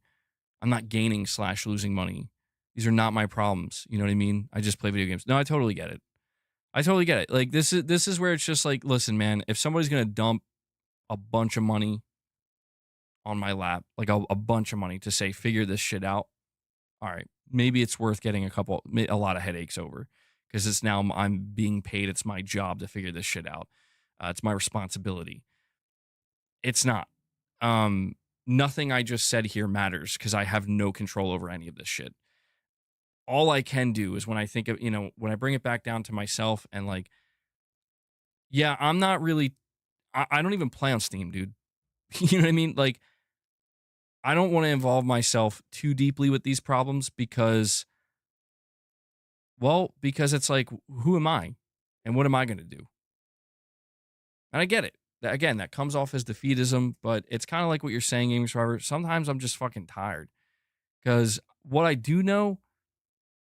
I'm not gaining / losing money. These are not my problems. You know what I mean? I just play video games. No, I totally get it. I totally get it. Like, this is where it's just like, listen, man, if somebody's going to dump a bunch of money on my lap, like a bunch of money to say, figure this shit out, all right, maybe it's worth getting a lot of headaches over, because it's now I'm being paid. It's my job to figure this shit out. It's my responsibility. It's not. Nothing I just said here matters because I have no control over any of this shit. All I can do is when I think of, when I bring it back down to myself and like, yeah, I'm not really, I don't even play on Steam, dude. You know what I mean? Like, I don't want to involve myself too deeply with these problems because it's like, who am I and what am I going to do? And I get it. Again, that comes off as defeatism, but it's kind of like what you're saying, Gaming Survivor. Sometimes I'm just fucking tired because what I do know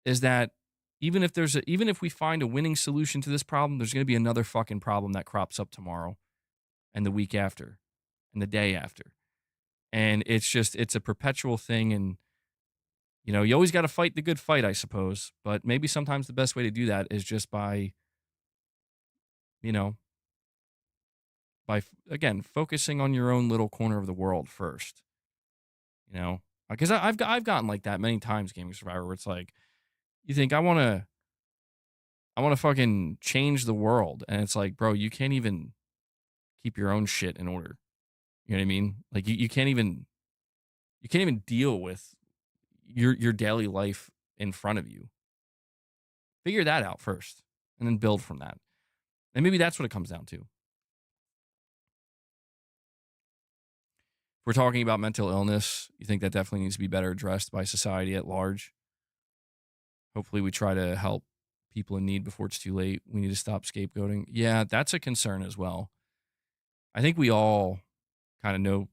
is that even if we find a winning solution to this problem, there's going to be another fucking problem that crops up tomorrow and the week after and the day after. And it's a perpetual thing. And, you always got to fight the good fight, I suppose. But maybe sometimes the best way to do that is just by, again, focusing on your own little corner of the world first, because I've gotten like that many times, Gaming Survivor, where it's like, you think I want to fucking change the world. And it's like, bro, you can't even keep your own shit in order. You know what I mean? Like you can't even deal with your daily life in front of you. Figure that out first and then build from that. And maybe that's what it comes down to. If we're talking about mental illness, you think that definitely needs to be better addressed by society at large. Hopefully we try to help people in need before it's too late. We need to stop scapegoating. Yeah, that's a concern as well. I think we all kind of know,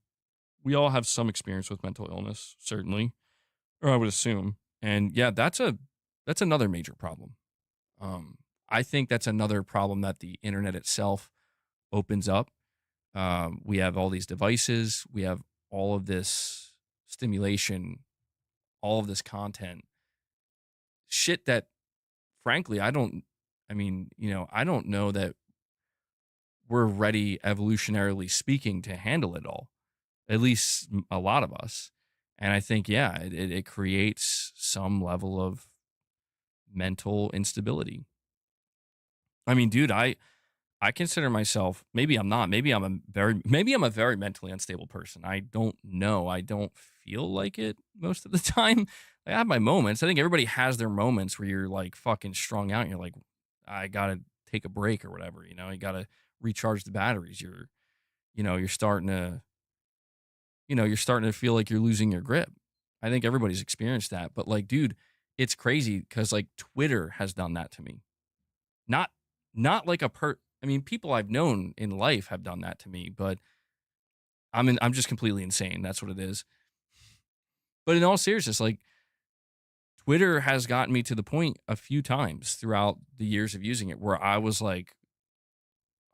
we all have some experience with mental illness, certainly, or I would assume. And yeah, that's another major problem. I think that's another problem that the internet itself opens up. We have all these devices, we have all of this stimulation, all of this content, shit that frankly, I don't know that we're ready, evolutionarily speaking, to handle it all, at least a lot of us. And I think, yeah, it creates some level of mental instability. I mean, dude, I consider myself, maybe I'm not, maybe I'm a very mentally unstable person. I don't know. I don't feel like it most of the time. I have my moments. I think everybody has their moments where you're like fucking strung out and you're like, I gotta take a break or whatever, you gotta recharge the batteries. You're starting to feel like you're losing your grip. I think everybody's experienced that. But like, dude, it's crazy because like Twitter has done that to me. Not like people I've known in life have done that to me, but I'm just completely insane. That's what it is. But in all seriousness, like Twitter has gotten me to the point a few times throughout the years of using it where I was like,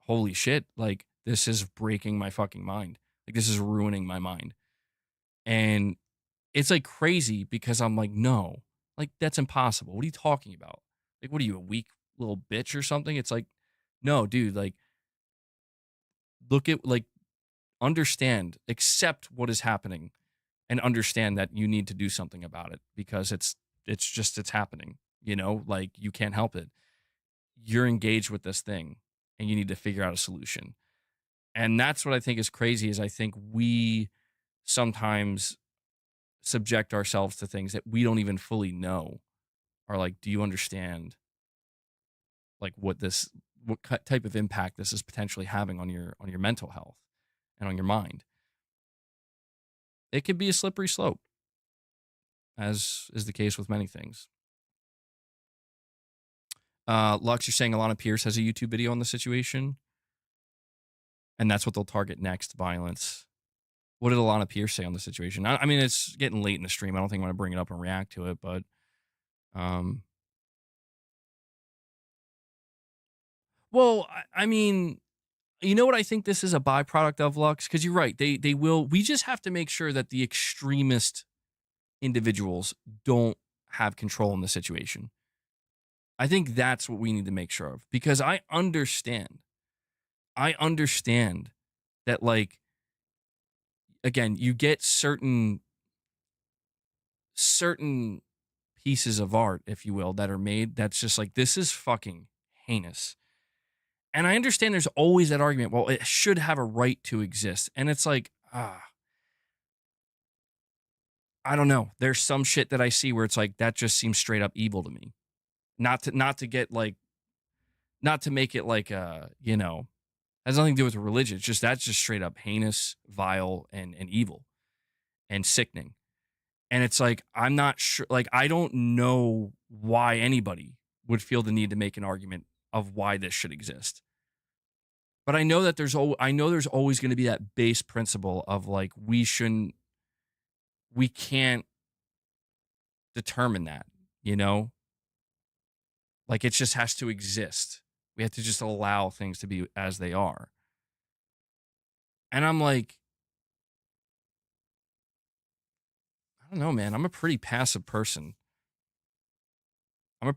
holy shit, like this is breaking my fucking mind. Like this is ruining my mind. And it's like crazy because I'm like, no, like that's impossible. What are you talking about? Like, what are you, a weak little bitch or something? It's like, no, dude, like look at, like, understand, accept what is happening and understand that you need to do something about it because it's happening, like you can't help it. you're engaged with this thing and you need to figure out a solution. And that's what I think is crazy is I think we sometimes subject ourselves to things that we don't even fully know. Are like, do you understand like what type of impact this is potentially having on your mental health and on your mind? It could be a slippery slope, as is the case with many things. Lux, you're saying Alana Pierce has a YouTube video on the situation, and that's what they'll target next, violence. What did Alana Pierce say on the situation? I mean, it's getting late in the stream. I don't think I'm going to bring it up and react to it, but well, I mean, you know what I think this is a byproduct of, Lux? Because you're right. They will. We just have to make sure that the extremist individuals don't have control in the situation. I think that's what we need to make sure of, because I understand that, like, again, you get certain pieces of art, if you will, that are made that's just like, this is fucking heinous. And I understand there's always that argument, well, it should have a right to exist. And it's like, I don't know. There's some shit that I see where it's like, that just seems straight up evil to me. Not to get like, not to make it like, you know, has nothing to do with religion. It's just, that's just straight up heinous, vile, and evil and sickening. And it's like, I'm not sure, like, I don't know why anybody would feel the need to make an argument of why this should exist. But I know that there's always going to be that base principle of like, we can't determine that, you know? Like, it just has to exist. We have to just allow things to be as they are. And I'm like, I don't know, man. I'm a pretty passive person. And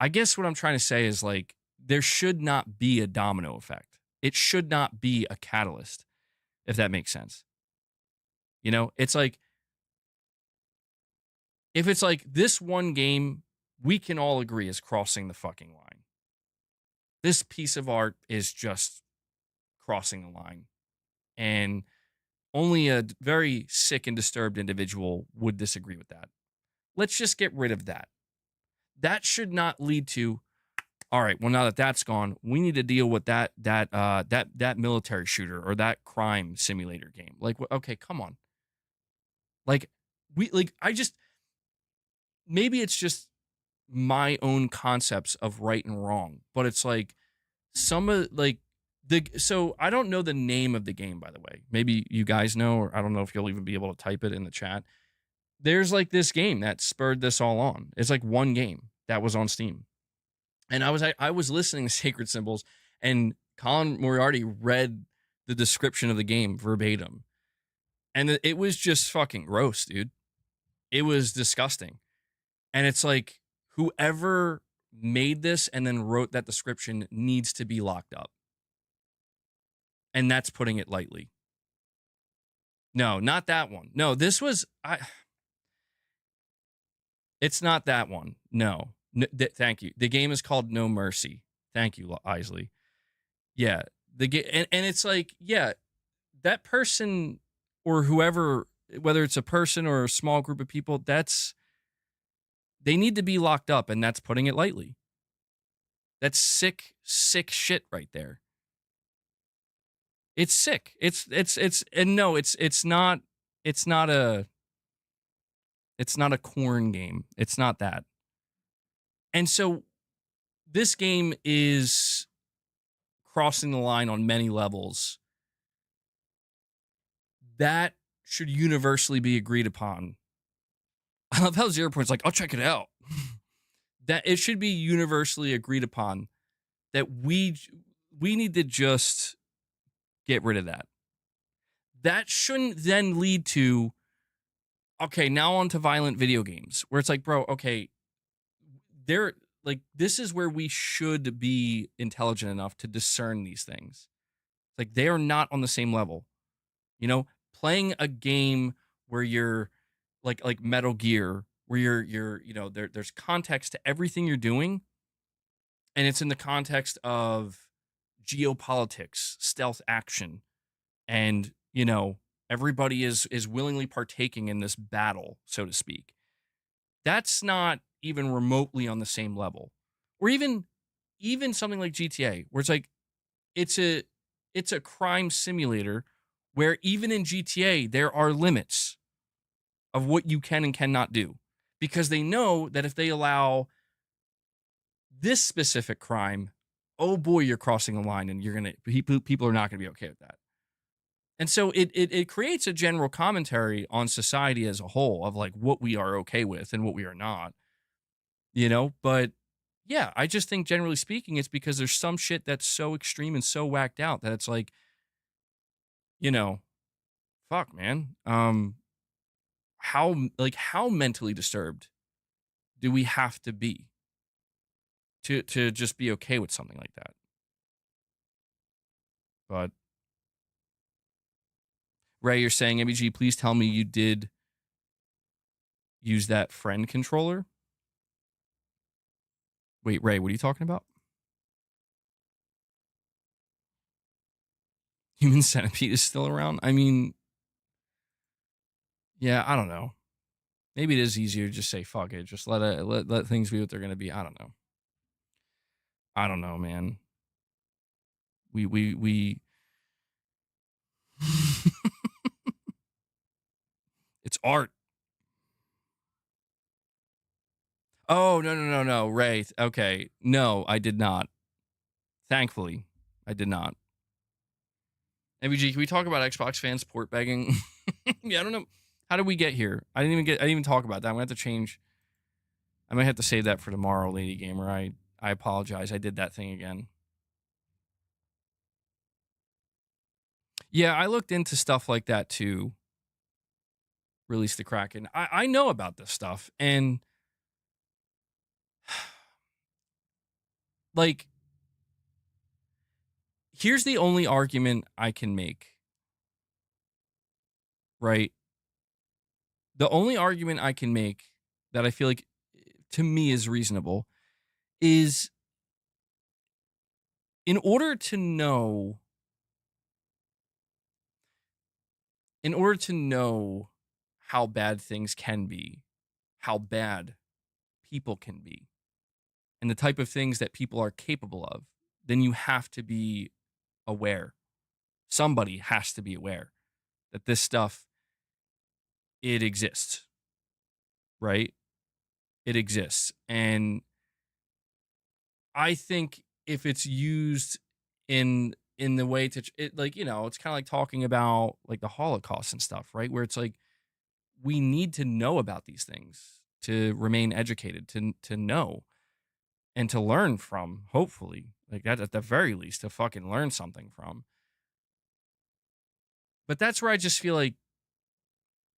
I guess what I'm trying to say is, like, there should not be a domino effect. It should not be a catalyst, if that makes sense. You know, it's like, if it's like this one game, we can all agree is crossing the fucking line. This piece of art is just crossing the line. And only a very sick and disturbed individual would disagree with that. Let's just get rid of that. That should not lead to, all right, well, now that that's gone, we need to deal with that military shooter or that crime simulator game. Like, okay, come on. Maybe it's just my own concepts of right and wrong, but it's like so I don't know the name of the game, by the way. Maybe you guys know, or I don't know if you'll even be able to type it in the chat. There's like this game that spurred this all on. It's like one game that was on Steam. And I was listening to Sacred Symbols, and Colin Moriarty read the description of the game verbatim. And it was just fucking gross, dude. It was disgusting. And it's like, whoever made this and then wrote that description needs to be locked up. And that's putting it lightly. No, not that one. No, this was... It's not that one. No. Thank you. The game is called No Mercy. Thank you, Isley. Yeah. And it's like, yeah, that person or whoever, whether it's a person or a small group of people, they need to be locked up, and that's putting it lightly. That's sick shit right there. It's sick. It's not a corn game. It's not that. And so this game is crossing the line on many levels. That should universally be agreed upon. I love how 0 Point's like, I'll check it out. That it should be universally agreed upon that we need to just get rid of that. That shouldn't then lead to, okay, now on to violent video games, where it's like, bro, okay, this is where we should be intelligent enough to discern these things. Like, they are not on the same level. You know, playing a game where you're like Metal Gear, where there's context to everything you're doing, and it's in the context of geopolitics, stealth action, and everybody is willingly partaking in this battle, so to speak. That's not even remotely on the same level. Or even something like GTA, where it's like it's a crime simulator where even in GTA there are limits of what you can and cannot do, because they know that if they allow this specific crime, oh boy, you're crossing the line, and people are not gonna be okay with that. And so it creates a general commentary on society as a whole of like what we are okay with and what we are not, But yeah, I just think generally speaking, it's because there's some shit that's so extreme and so whacked out that it's like, you know, fuck, man. How mentally disturbed do we have to be to just be okay with something like that? But Ray, you're saying, MEG, please tell me you did use that friend controller. Wait, Ray, what are you talking about? Human Centipede is still around? I mean, yeah, I don't know. Maybe it is easier to just say fuck it. Just let things be what they're gonna be. I don't know. I don't know, man. We It's art. Oh, no, Ray. Okay. No, I did not. Thankfully, I did not. MVG, can we talk about Xbox fans port begging? Yeah, I don't know. How did we get here? I didn't even talk about that. I'm gonna have to change. I might have to save that for tomorrow, Lady Gamer. I apologize. I did that thing again. Yeah, I looked into stuff like that too. Release the Kraken. I know about this stuff, and like, here's the only argument I can make, right? The only argument I can make that I feel like to me is reasonable is in order to know in order to know how bad things can be, how bad people can be, and the type of things that people are capable of, then you have to be aware. Somebody has to be aware that this stuff, it exists, right? It exists. And I think if it's used in the way to it, like, it's kind of like talking about like the Holocaust and stuff, right? Where it's like we need to know about these things to remain educated, to know and to learn from, hopefully. Like that at the very least, to fucking learn something from. But that's where I just feel like,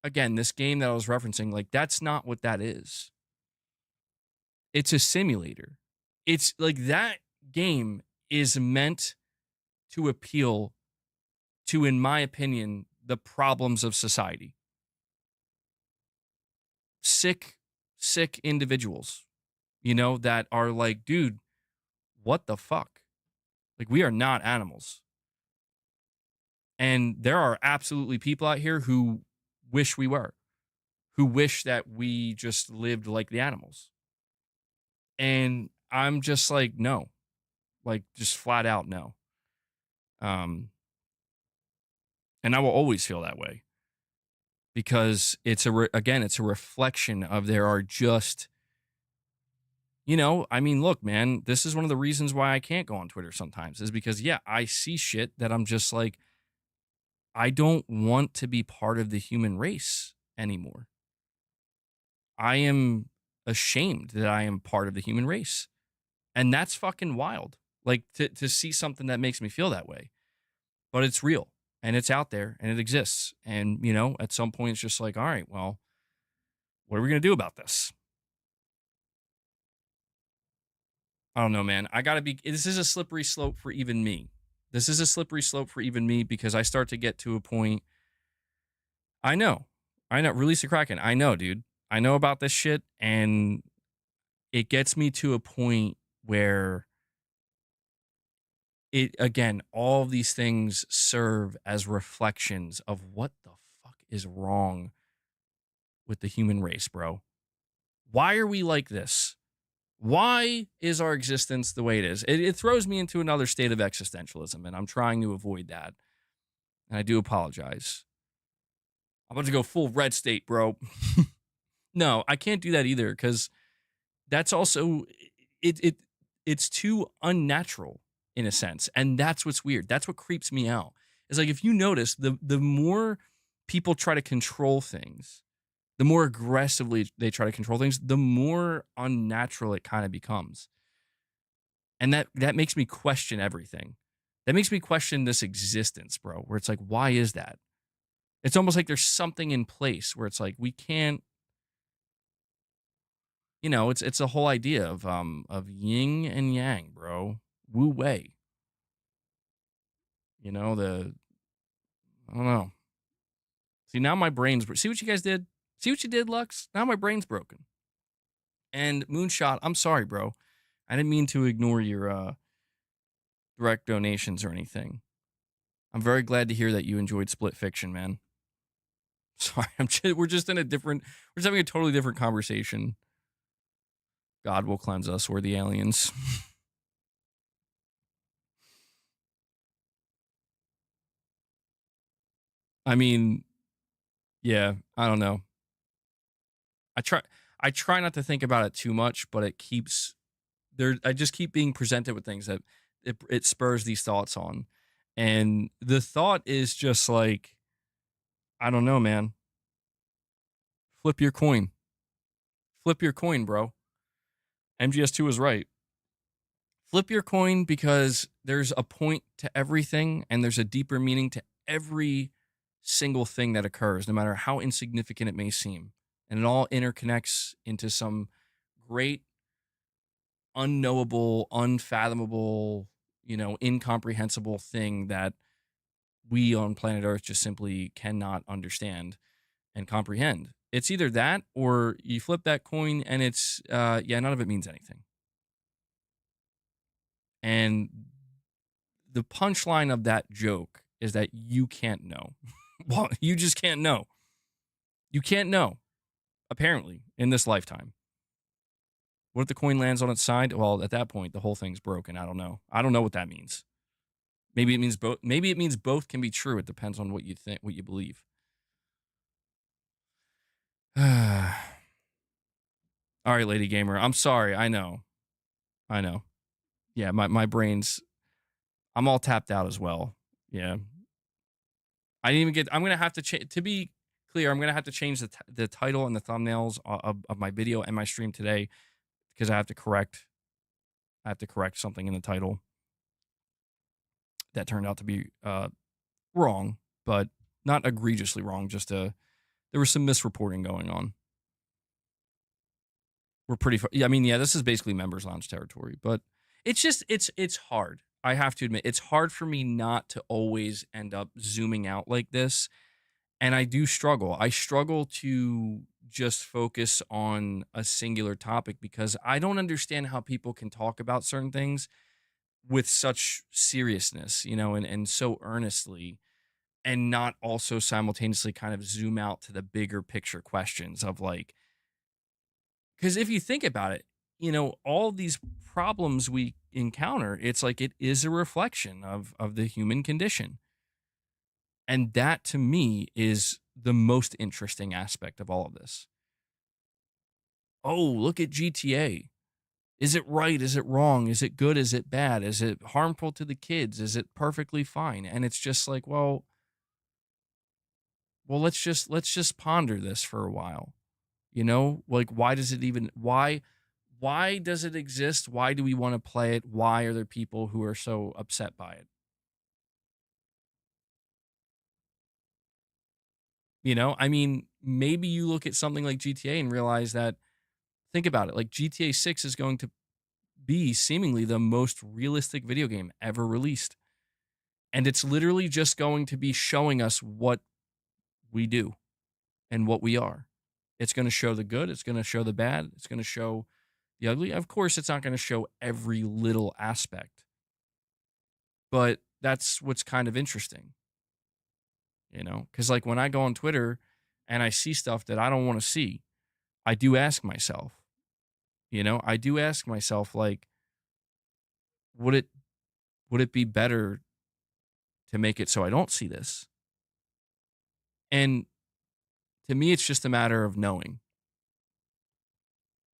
again, this game that I was referencing, like that's not what that is. It's a simulator. It's like that game is meant to appeal to, in my opinion, the problems of society. Sick, sick individuals, that are like, dude, what the fuck? Like, we are not animals. And there are absolutely people out here who wish we were, who wish that we just lived like the animals. And I'm just like, no, like just flat out no. Um, and I will always feel that way because again, it's a reflection of there are just, I mean, look, man, this is one of the reasons why I can't go on Twitter sometimes is because, yeah, I see shit that I'm just like, I don't want to be part of the human race anymore. I am ashamed that I am part of the human race. And that's fucking wild. Like to see something that makes me feel that way. But it's real and it's out there and it exists. And, at some point it's just like, all right, well, what are we going to do about this? I don't know, man. This is a slippery slope for even me. This is a slippery slope for even me because I start to get to a point. I know. I know. Release the Kraken. I know, dude. I know about this shit, and it gets me to a point where it again, all of these things serve as reflections of what the fuck is wrong with the human race, bro. Why are we like this? Why is our existence the way it is? It throws me into another state of existentialism, and I'm trying to avoid that. And I do apologize. I'm about to go full red state, bro. No, I can't do that either because that's also it. It's too unnatural in a sense, and that's what's weird. That's what creeps me out. It's like if you notice, the more people try to control things, the more aggressively they try to control things, the more unnatural it kind of becomes. And that makes me question everything. That makes me question this existence, bro, where it's like, why is that? It's almost like there's something in place where it's like we can't, it's a whole idea of yin and yang, bro. Wu wei. I don't know. See, now my brain's see what you guys did? See what you did, Lux? Now my brain's broken. And Moonshot, I'm sorry, bro. I didn't mean to ignore your direct donations or anything. I'm very glad to hear that you enjoyed Split Fiction, man. Sorry, we're just having a totally different conversation. God will cleanse us. We're the aliens. I mean, yeah, I don't know. I try not to think about it too much, but it keeps there. I just keep being presented with things that it spurs these thoughts on. And the thought is just like, I don't know, man. Flip your coin. Flip your coin, bro. MGS2 was right. Flip your coin because there's a point to everything and there's a deeper meaning to every single thing that occurs, no matter how insignificant it may seem. And it all interconnects into some great, unknowable, unfathomable, incomprehensible thing that we on planet Earth just simply cannot understand and comprehend. It's either that or you flip that coin and it's, none of it means anything. And the punchline of that joke is that you can't know. Well, you just can't know. You can't know, apparently, in this lifetime. What if the coin lands on its side? Well, at that point, the whole thing's broken. I don't know. I don't know what that means. Maybe it means both. Maybe it means both can be true. It depends on what you think, what you believe. All right, Lady Gamer. I'm sorry. I know. Yeah, my brain's. I'm all tapped out as well. Yeah. I didn't even get. I'm gonna have to change. To be clear, I'm gonna have to change the title and the thumbnails of my video and my stream today because I have to correct. Something in the title that turned out to be wrong, but not egregiously wrong. Just there was some misreporting going on. We're pretty. This is basically members lounge territory, but it's just it's hard. I have to admit, it's hard for me not to always end up zooming out like this. And I do struggle. I struggle to just focus on a singular topic because I don't understand how people can talk about certain things with such seriousness, and so earnestly, and not also simultaneously kind of zoom out to the bigger picture questions of like, because if you think about it, all these problems we encounter, it's like it is a reflection of the human condition. And that to me is the most interesting aspect of all of this. Oh, look at GTA. Is it right? Is it wrong? Is it good? Is it bad? Is it harmful to the kids? Is it perfectly fine? And it's just like, well, let's just ponder this for a while. Like why does it even why does it exist? Why do we want to play it? Why are there people who are so upset by it? Maybe you look at something like GTA and realize that, think about it, like GTA 6 is going to be seemingly the most realistic video game ever released. And it's literally just going to be showing us what we do. and what we are. It's going to show the good. It's going to show the bad. It's going to show the ugly. Of course, it's not going to show every little aspect, but that's what's kind of interesting, because like when I go on Twitter and I see stuff that I don't want to see, I do ask myself, like, would it be better to make it so I don't see this? And to me, it's just a matter of knowing,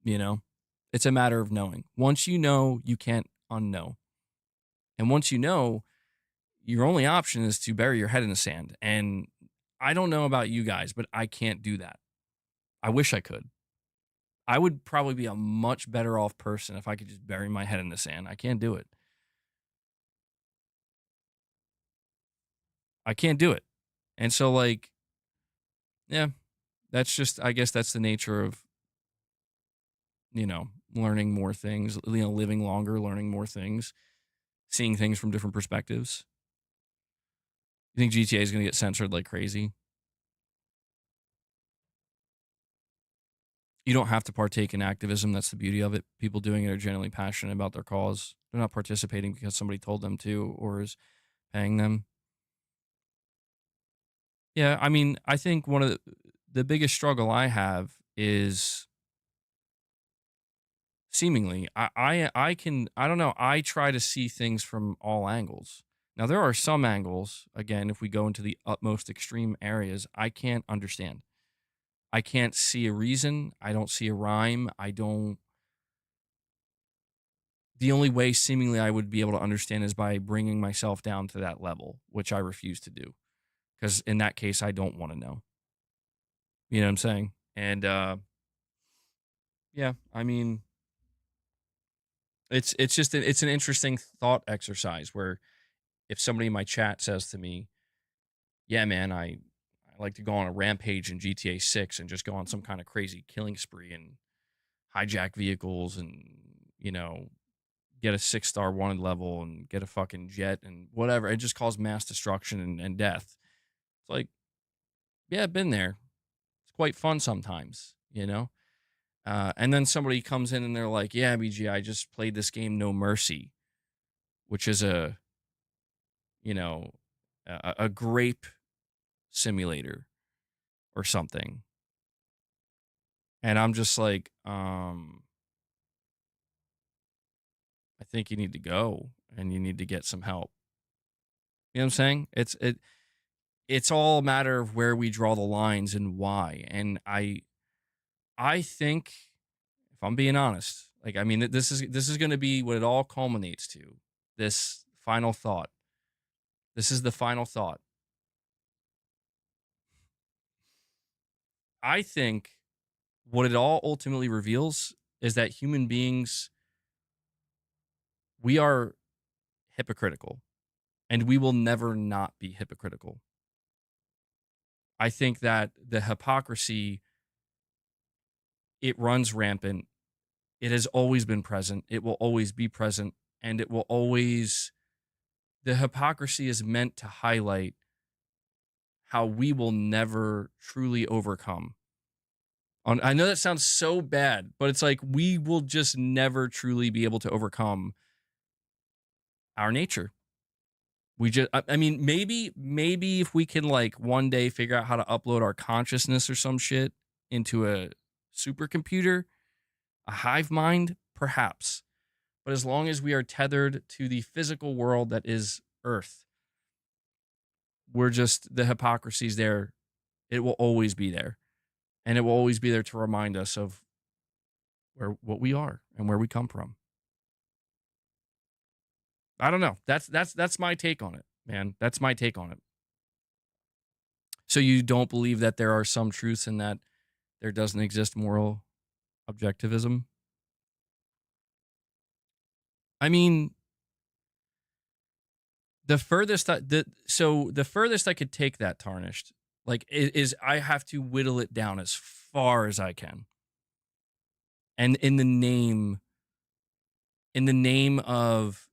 it's a matter of knowing. Once you know, you can't unknow. And once you know, your only option is to bury your head in the sand. And I don't know about you guys, but I can't do that. I wish I could. I would probably be a much better off person if I could just bury my head in the sand. I can't do it. I can't do it. And so, like, yeah, that's just, I guess that's the nature of, learning more things, living longer, learning more things, seeing things from different perspectives. You think GTA is going to get censored like crazy? You don't have to partake in activism. That's the beauty of it. People doing it are genuinely passionate about their cause. They're not participating because somebody told them to or is paying them. Yeah, I mean, I think one of the biggest struggle I have is seemingly I don't know, I try to see things from all angles. Now there are some angles, again, if we go into the utmost extreme areas, I can't understand. I can't see a reason. I don't see a rhyme. The only way seemingly I would be able to understand is by bringing myself down to that level, which I refuse to do. Because in that case, I don't want to know. You know what I'm saying? And yeah, I mean, it's just it's an interesting thought exercise where if somebody in my chat says to me, "Yeah, man, I like to go on a rampage in GTA 6 and just go on some kind of crazy killing spree and hijack vehicles and get a 6-star wanted level and get a fucking jet and whatever. It just cause mass destruction and death." It's like, yeah, I've been there. It's quite fun sometimes. And then somebody comes in and they're like, "Yeah, BG, I just played this game No Mercy, which is you know, a grape simulator or something." And I'm just like, I think you need to go and you need to get some help. You know what I'm saying? It's all a matter of where we draw the lines and why. And I think, if I'm being honest, like, I mean, this is going to be what it all culminates to. This final thought. This is the final thought. I think what it all ultimately reveals is that human beings, we are hypocritical, and we will never not be hypocritical. I think that the hypocrisy, it runs rampant. It has always been present. It will always be present. And it will always, the hypocrisy is meant to highlight how we will never truly overcome. I know that sounds so bad, but it's like we will just never truly be able to overcome our nature. I mean, maybe if we can like one day figure out how to upload our consciousness or some shit into a supercomputer, a hive mind, perhaps. But as long as we are tethered to the physical world that is Earth, the hypocrisy's there. It will always be there. And it will always be there to remind us of what we are and where we come from. I don't know. That's my take on it, man. That's my take on it. So you don't believe that there are some truths in that there doesn't exist moral objectivism? I mean, the furthest I could take that, Tarnished, like, is I have to whittle it down as far as I can. And in the name of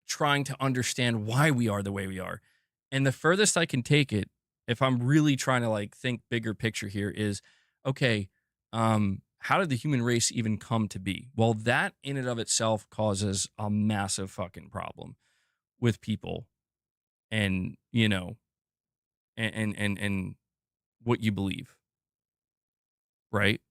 trying to understand why we are the way we are. And the furthest I can take it if I'm really trying to like think bigger picture here, is okay, how did the human race even come to be? Well, that in and of itself causes a massive fucking problem with people, and and what you believe, right?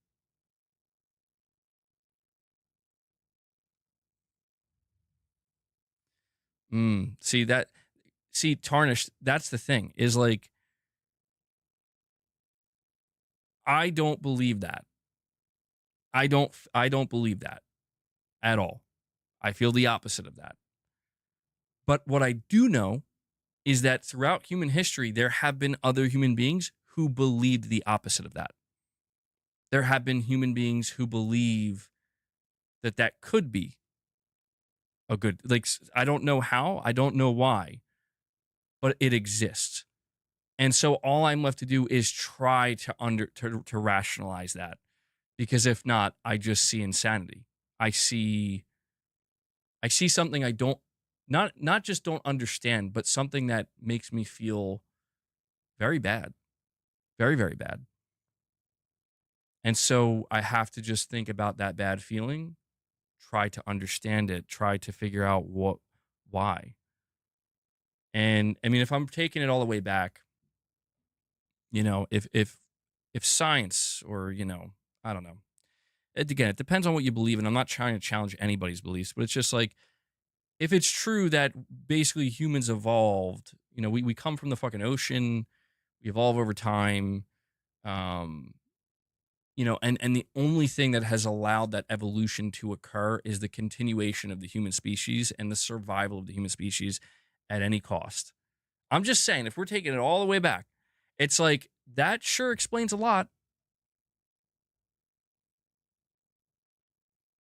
See, tarnished, that's the thing, is like, I don't believe that. I don't believe that at all. I feel the opposite of that. But what I do know is that throughout human history, there have been other human beings who believed the opposite of that. There have been human beings who believe that that could be a good, like, I don't know how, I don't know why, but it exists. And so all I'm left to do is try to rationalize that, because if not, I just see insanity. I see something I don't, not just don't understand, but something that makes me feel very bad. Very, very bad. And so I have to just think about that bad feeling, try to understand it, try to figure out why. And I mean, if I'm taking it all the way back, if science, or, I don't know. Again, it depends on what you believe in. I'm not trying to challenge anybody's beliefs, but it's just like, if it's true that basically humans evolved, we come from the fucking ocean, we evolve over time, um, and the only thing that has allowed that evolution to occur is the continuation of the human species and the survival of the human species at any cost. I'm just saying, if we're taking it all the way back, it's like, that sure explains a lot.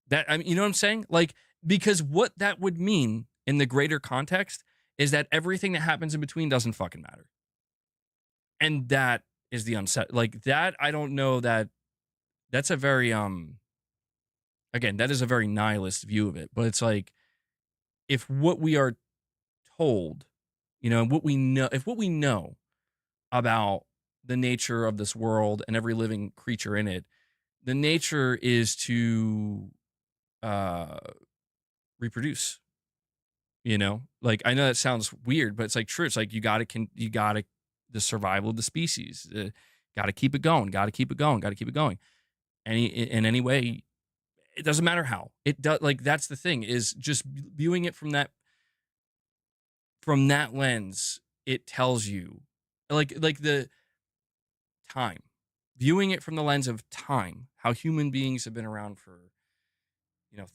That, I mean, you know what I'm saying? Like, because what that would mean in the greater context is that everything that happens in between doesn't fucking matter. And that is the unset, like, that, I don't know, that's a very again, that is a very nihilist view of it. But it's like, if what we are told, what we know, if what we know about the nature of this world and every living creature in it, the nature is to uh reproduce. Like, I know that sounds weird, but it's like true. It's like, you gotta the survival of the species, gotta keep it going, gotta keep it going, gotta keep it going, in any way. It doesn't matter how it does. Like, that's the thing, is just viewing it from that lens. It tells you, like the time, viewing it from the lens of time, how human beings have been around for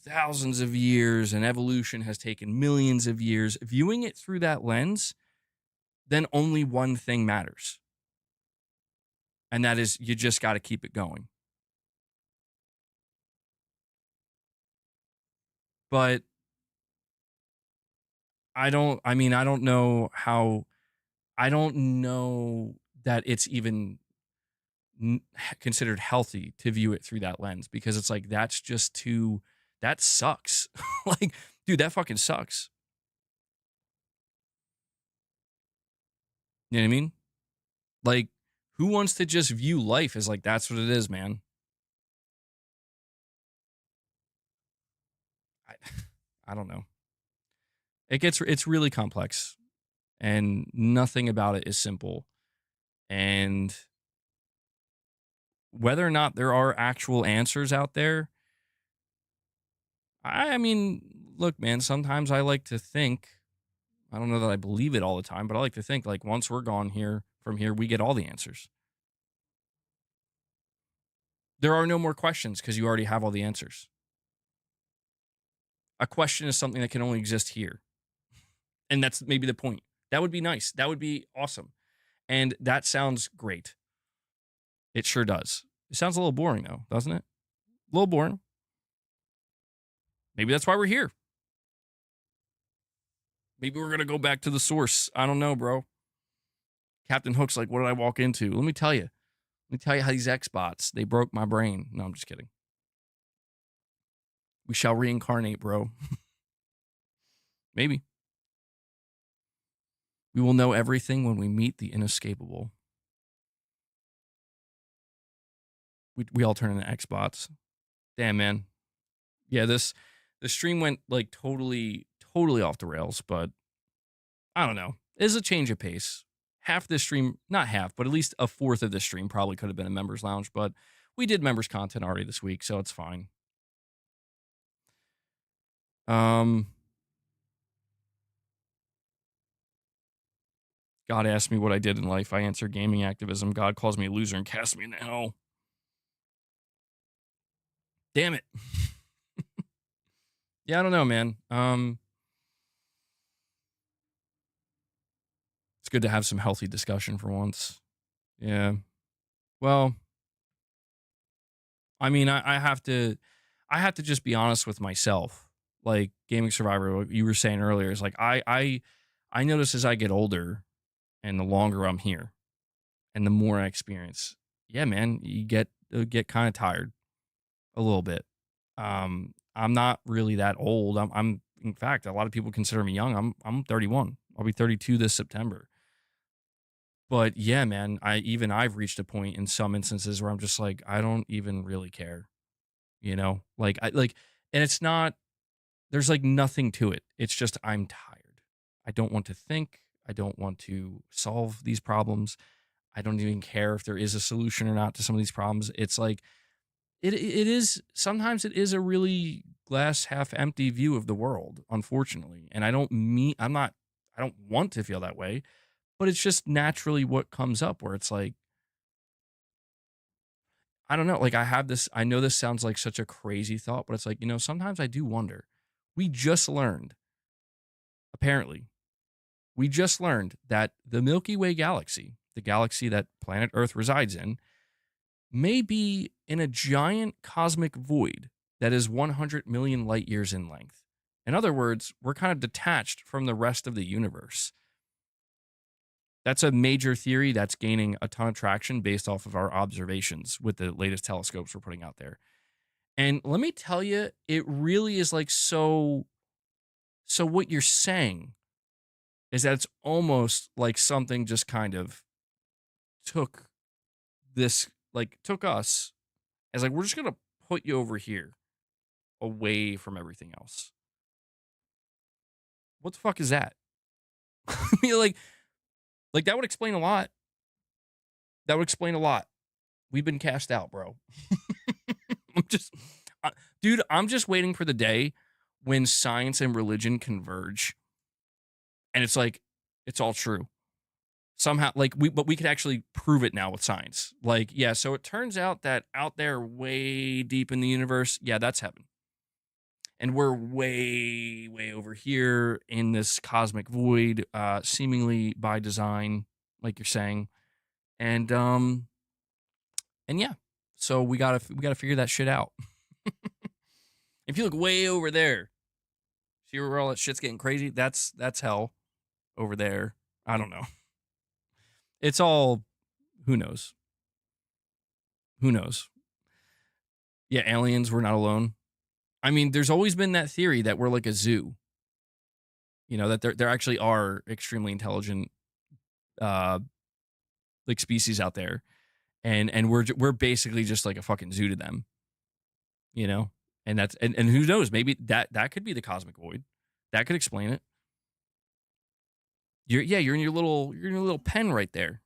thousands of years, and evolution has taken millions of years. Viewing it through that lens, then only one thing matters, and that is, you just got to keep it going. But I don't know how, I don't know that it's even considered healthy to view it through that lens, because it's like, that's just too, that sucks. Like, dude, that fucking sucks. You know what I mean? Like, who wants to just view life as like, that's what it is, man? I, I don't know. It's really complex, and nothing about it is simple. And whether or not there are actual answers out there, I mean, look, man, sometimes I like to think, I don't know that I believe it all the time, but I like to think, like, once we're gone here, from here, we get all the answers. There are no more questions, because you already have all the answers. A question is something that can only exist here. And that's maybe the point. That would be nice. That would be awesome. And that sounds great. It sure does. It sounds a little boring, though, doesn't it? A little boring. Maybe that's why we're here. Maybe we're going to go back to the source. I don't know, bro. Captain Hook's like, what did I walk into? Let me tell you. Let me tell you how these Xbots, they broke my brain. No, I'm just kidding. We shall reincarnate, bro. Maybe. We will know everything when we meet the inescapable. we all turn into Xbots. Damn, man. Yeah, the stream went like totally off the rails, but I don't know. It's a change of pace. Half the stream, not half, but at least a fourth of the stream probably could have been a members lounge, but we did members content already this week, so it's fine. God asked me what I did in life. I answer gaming activism. God calls me a loser and casts me in hell. Damn it. Yeah, I don't know, man. It's good to have some healthy discussion for once. Yeah. Well, I mean, I have to just be honest with myself. Like Gaming Survivor, what you were saying earlier, is like I notice as I get older and the longer I'm here and the more I experience, yeah, man, you get kind of tired a little bit. I'm not really that old. I'm in fact, a lot of people consider me young. I'm 31. I'll be 32 this September. But yeah, man, I've reached a point in some instances where I'm just like, I don't even really care. You know? And it's not, there's like nothing to it. It's just I'm tired. I don't want to think. I don't want to solve these problems. I don't even care if there is a solution or not to some of these problems. It's like it is sometimes it is a really glass half empty view of the world, unfortunately. And I don't want to feel that way, but it's just naturally what comes up where it's like, I don't know, like I know this sounds like such a crazy thought, but it's like, sometimes I do wonder. We just learned, apparently, that the Milky Way galaxy, the galaxy that planet Earth resides in, may be in a giant cosmic void that is 100 million light years in length. In other words, we're kind of detached from the rest of the universe. That's a major theory that's gaining a ton of traction based off of our observations with the latest telescopes we're putting out there. And let me tell you, it really is like so what you're saying is that it's almost like something just kind of took us as like, we're just going to put you over here away from everything else. What the fuck is that? I mean, like that would explain a lot. That would explain a lot. We've been cast out, bro. Dude, I'm just waiting for the day when science and religion converge. And it's like, it's all true. Somehow, but we could actually prove it now with science. Like, yeah, so it turns out that out there way deep in the universe, yeah, that's heaven. And we're way, way over here in this cosmic void, seemingly by design, like you're saying. And yeah. So we gotta figure that shit out. If you look way over there, see where all that shit's getting crazy? That's hell over there. I don't know. It's all, who knows? Who knows? Yeah, aliens, we're not alone. I mean, there's always been that theory that we're like a zoo. That there actually are extremely intelligent like species out there. And we're basically just like a fucking zoo to them. And that's and who knows, maybe that could be the cosmic void. That could explain it. You're in your little pen right there,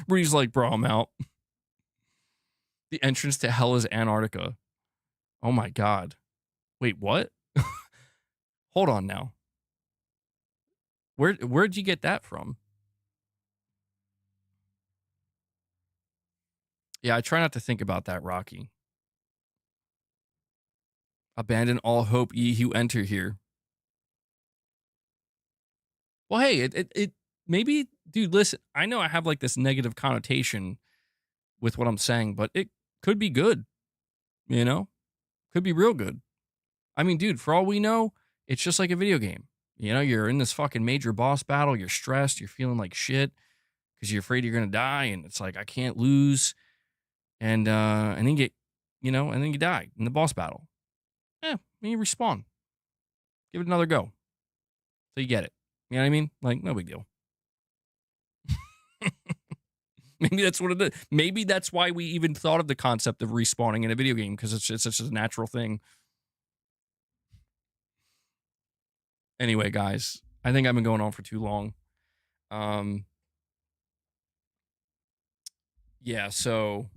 Bree's like, bro, I'm out. The entrance to hell is Antarctica. Oh my god. Wait, what? Hold on now. Where'd you get that from? Yeah, I try not to think about that, Rocky. Abandon all hope, ye who enter here. Well, hey, it maybe, dude, listen, I know I have like this negative connotation with what I'm saying, but it could be good, Could be real good. I mean, dude, for all we know, it's just like a video game. You're in this fucking major boss battle, you're stressed, you're feeling like shit because you're afraid you're going to die, and it's like, I can't lose. And then you get, and then you die in the boss battle. Yeah, then you respawn. Give it another go. So you get it. You know what I mean? Like, no big deal. Maybe that's what it is. Maybe that's why we even thought of the concept of respawning in a video game, because it's such a natural thing. Anyway, guys, I think I've been going on for too long. Yeah, so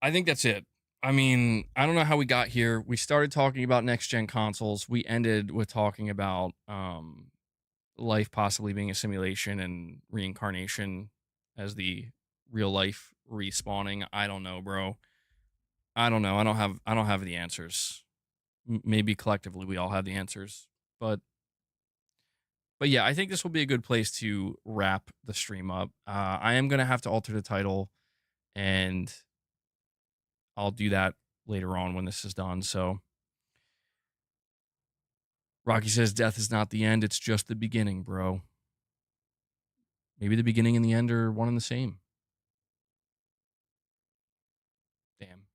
I think that's it. I mean, I don't know how we got here. We started talking about next gen consoles. We ended with talking about life possibly being a simulation and reincarnation as the real life respawning. I don't know, bro. I don't know. I don't have the answers. Maybe collectively we all have the answers. But yeah, I think this will be a good place to wrap the stream up. I am going to have to alter the title, and I'll do that later on when this is done. So Rocky says death is not the end, it's just the beginning, bro. Maybe the beginning and the end are one and the same. Damn.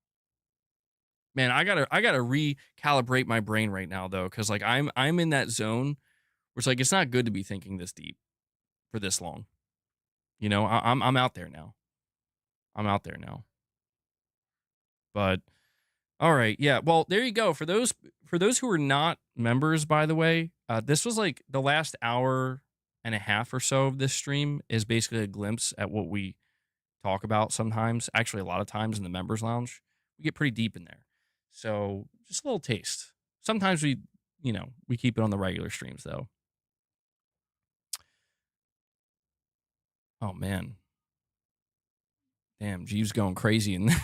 Man, I gotta recalibrate my brain right now though, because like I'm in that zone where it's like it's not good to be thinking this deep for this long. You know, I'm out there now. I'm out there now. But all right, yeah. Well, there you go. For those who are not members, by the way, this was like the last hour and a half or so of this stream is basically a glimpse at what we talk about sometimes. Actually, a lot of times in the members lounge, we get pretty deep in there. So just a little taste. Sometimes we keep it on the regular streams though. Oh man, damn, Jeeves going crazy in there.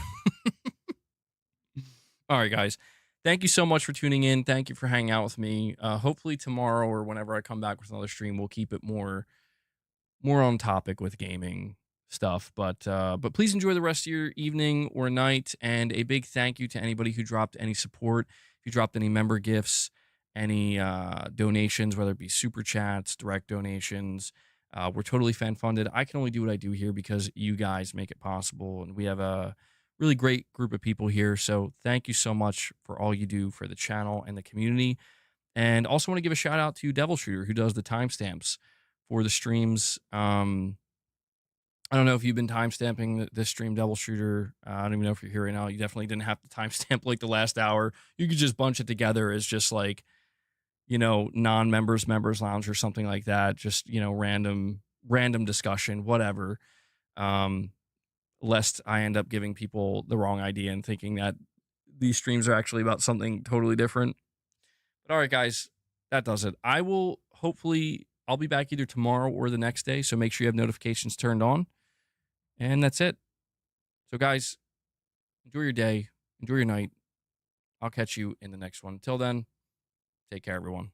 All right, guys. Thank you so much for tuning in. Thank you for hanging out with me. Hopefully tomorrow or whenever I come back with another stream, we'll keep it more on topic with gaming stuff. But please enjoy the rest of your evening or night. And a big thank you to anybody who dropped any support. If you dropped any member gifts, any donations, whether it be super chats, direct donations, we're totally fan funded. I can only do what I do here because you guys make it possible, and we have a really great group of people here. So thank you so much for all you do for the channel and the community. And also want to give a shout out to Devil Shooter, who does the timestamps for the streams. I don't know if you've been timestamping this stream, Devil Shooter. I don't even know if you're here right now. You definitely didn't have to timestamp like the last hour. You could just bunch it together as just like, non-members, members lounge or something like that. Just, random discussion, whatever. Lest I end up giving people the wrong idea and thinking that these streams are actually about something totally different. But all right, guys, that does it. I'll be back either tomorrow or the next day, so make sure you have notifications turned on. And that's it. So, guys, enjoy your day, enjoy your night. I'll catch you in the next one. Until then, take care, everyone.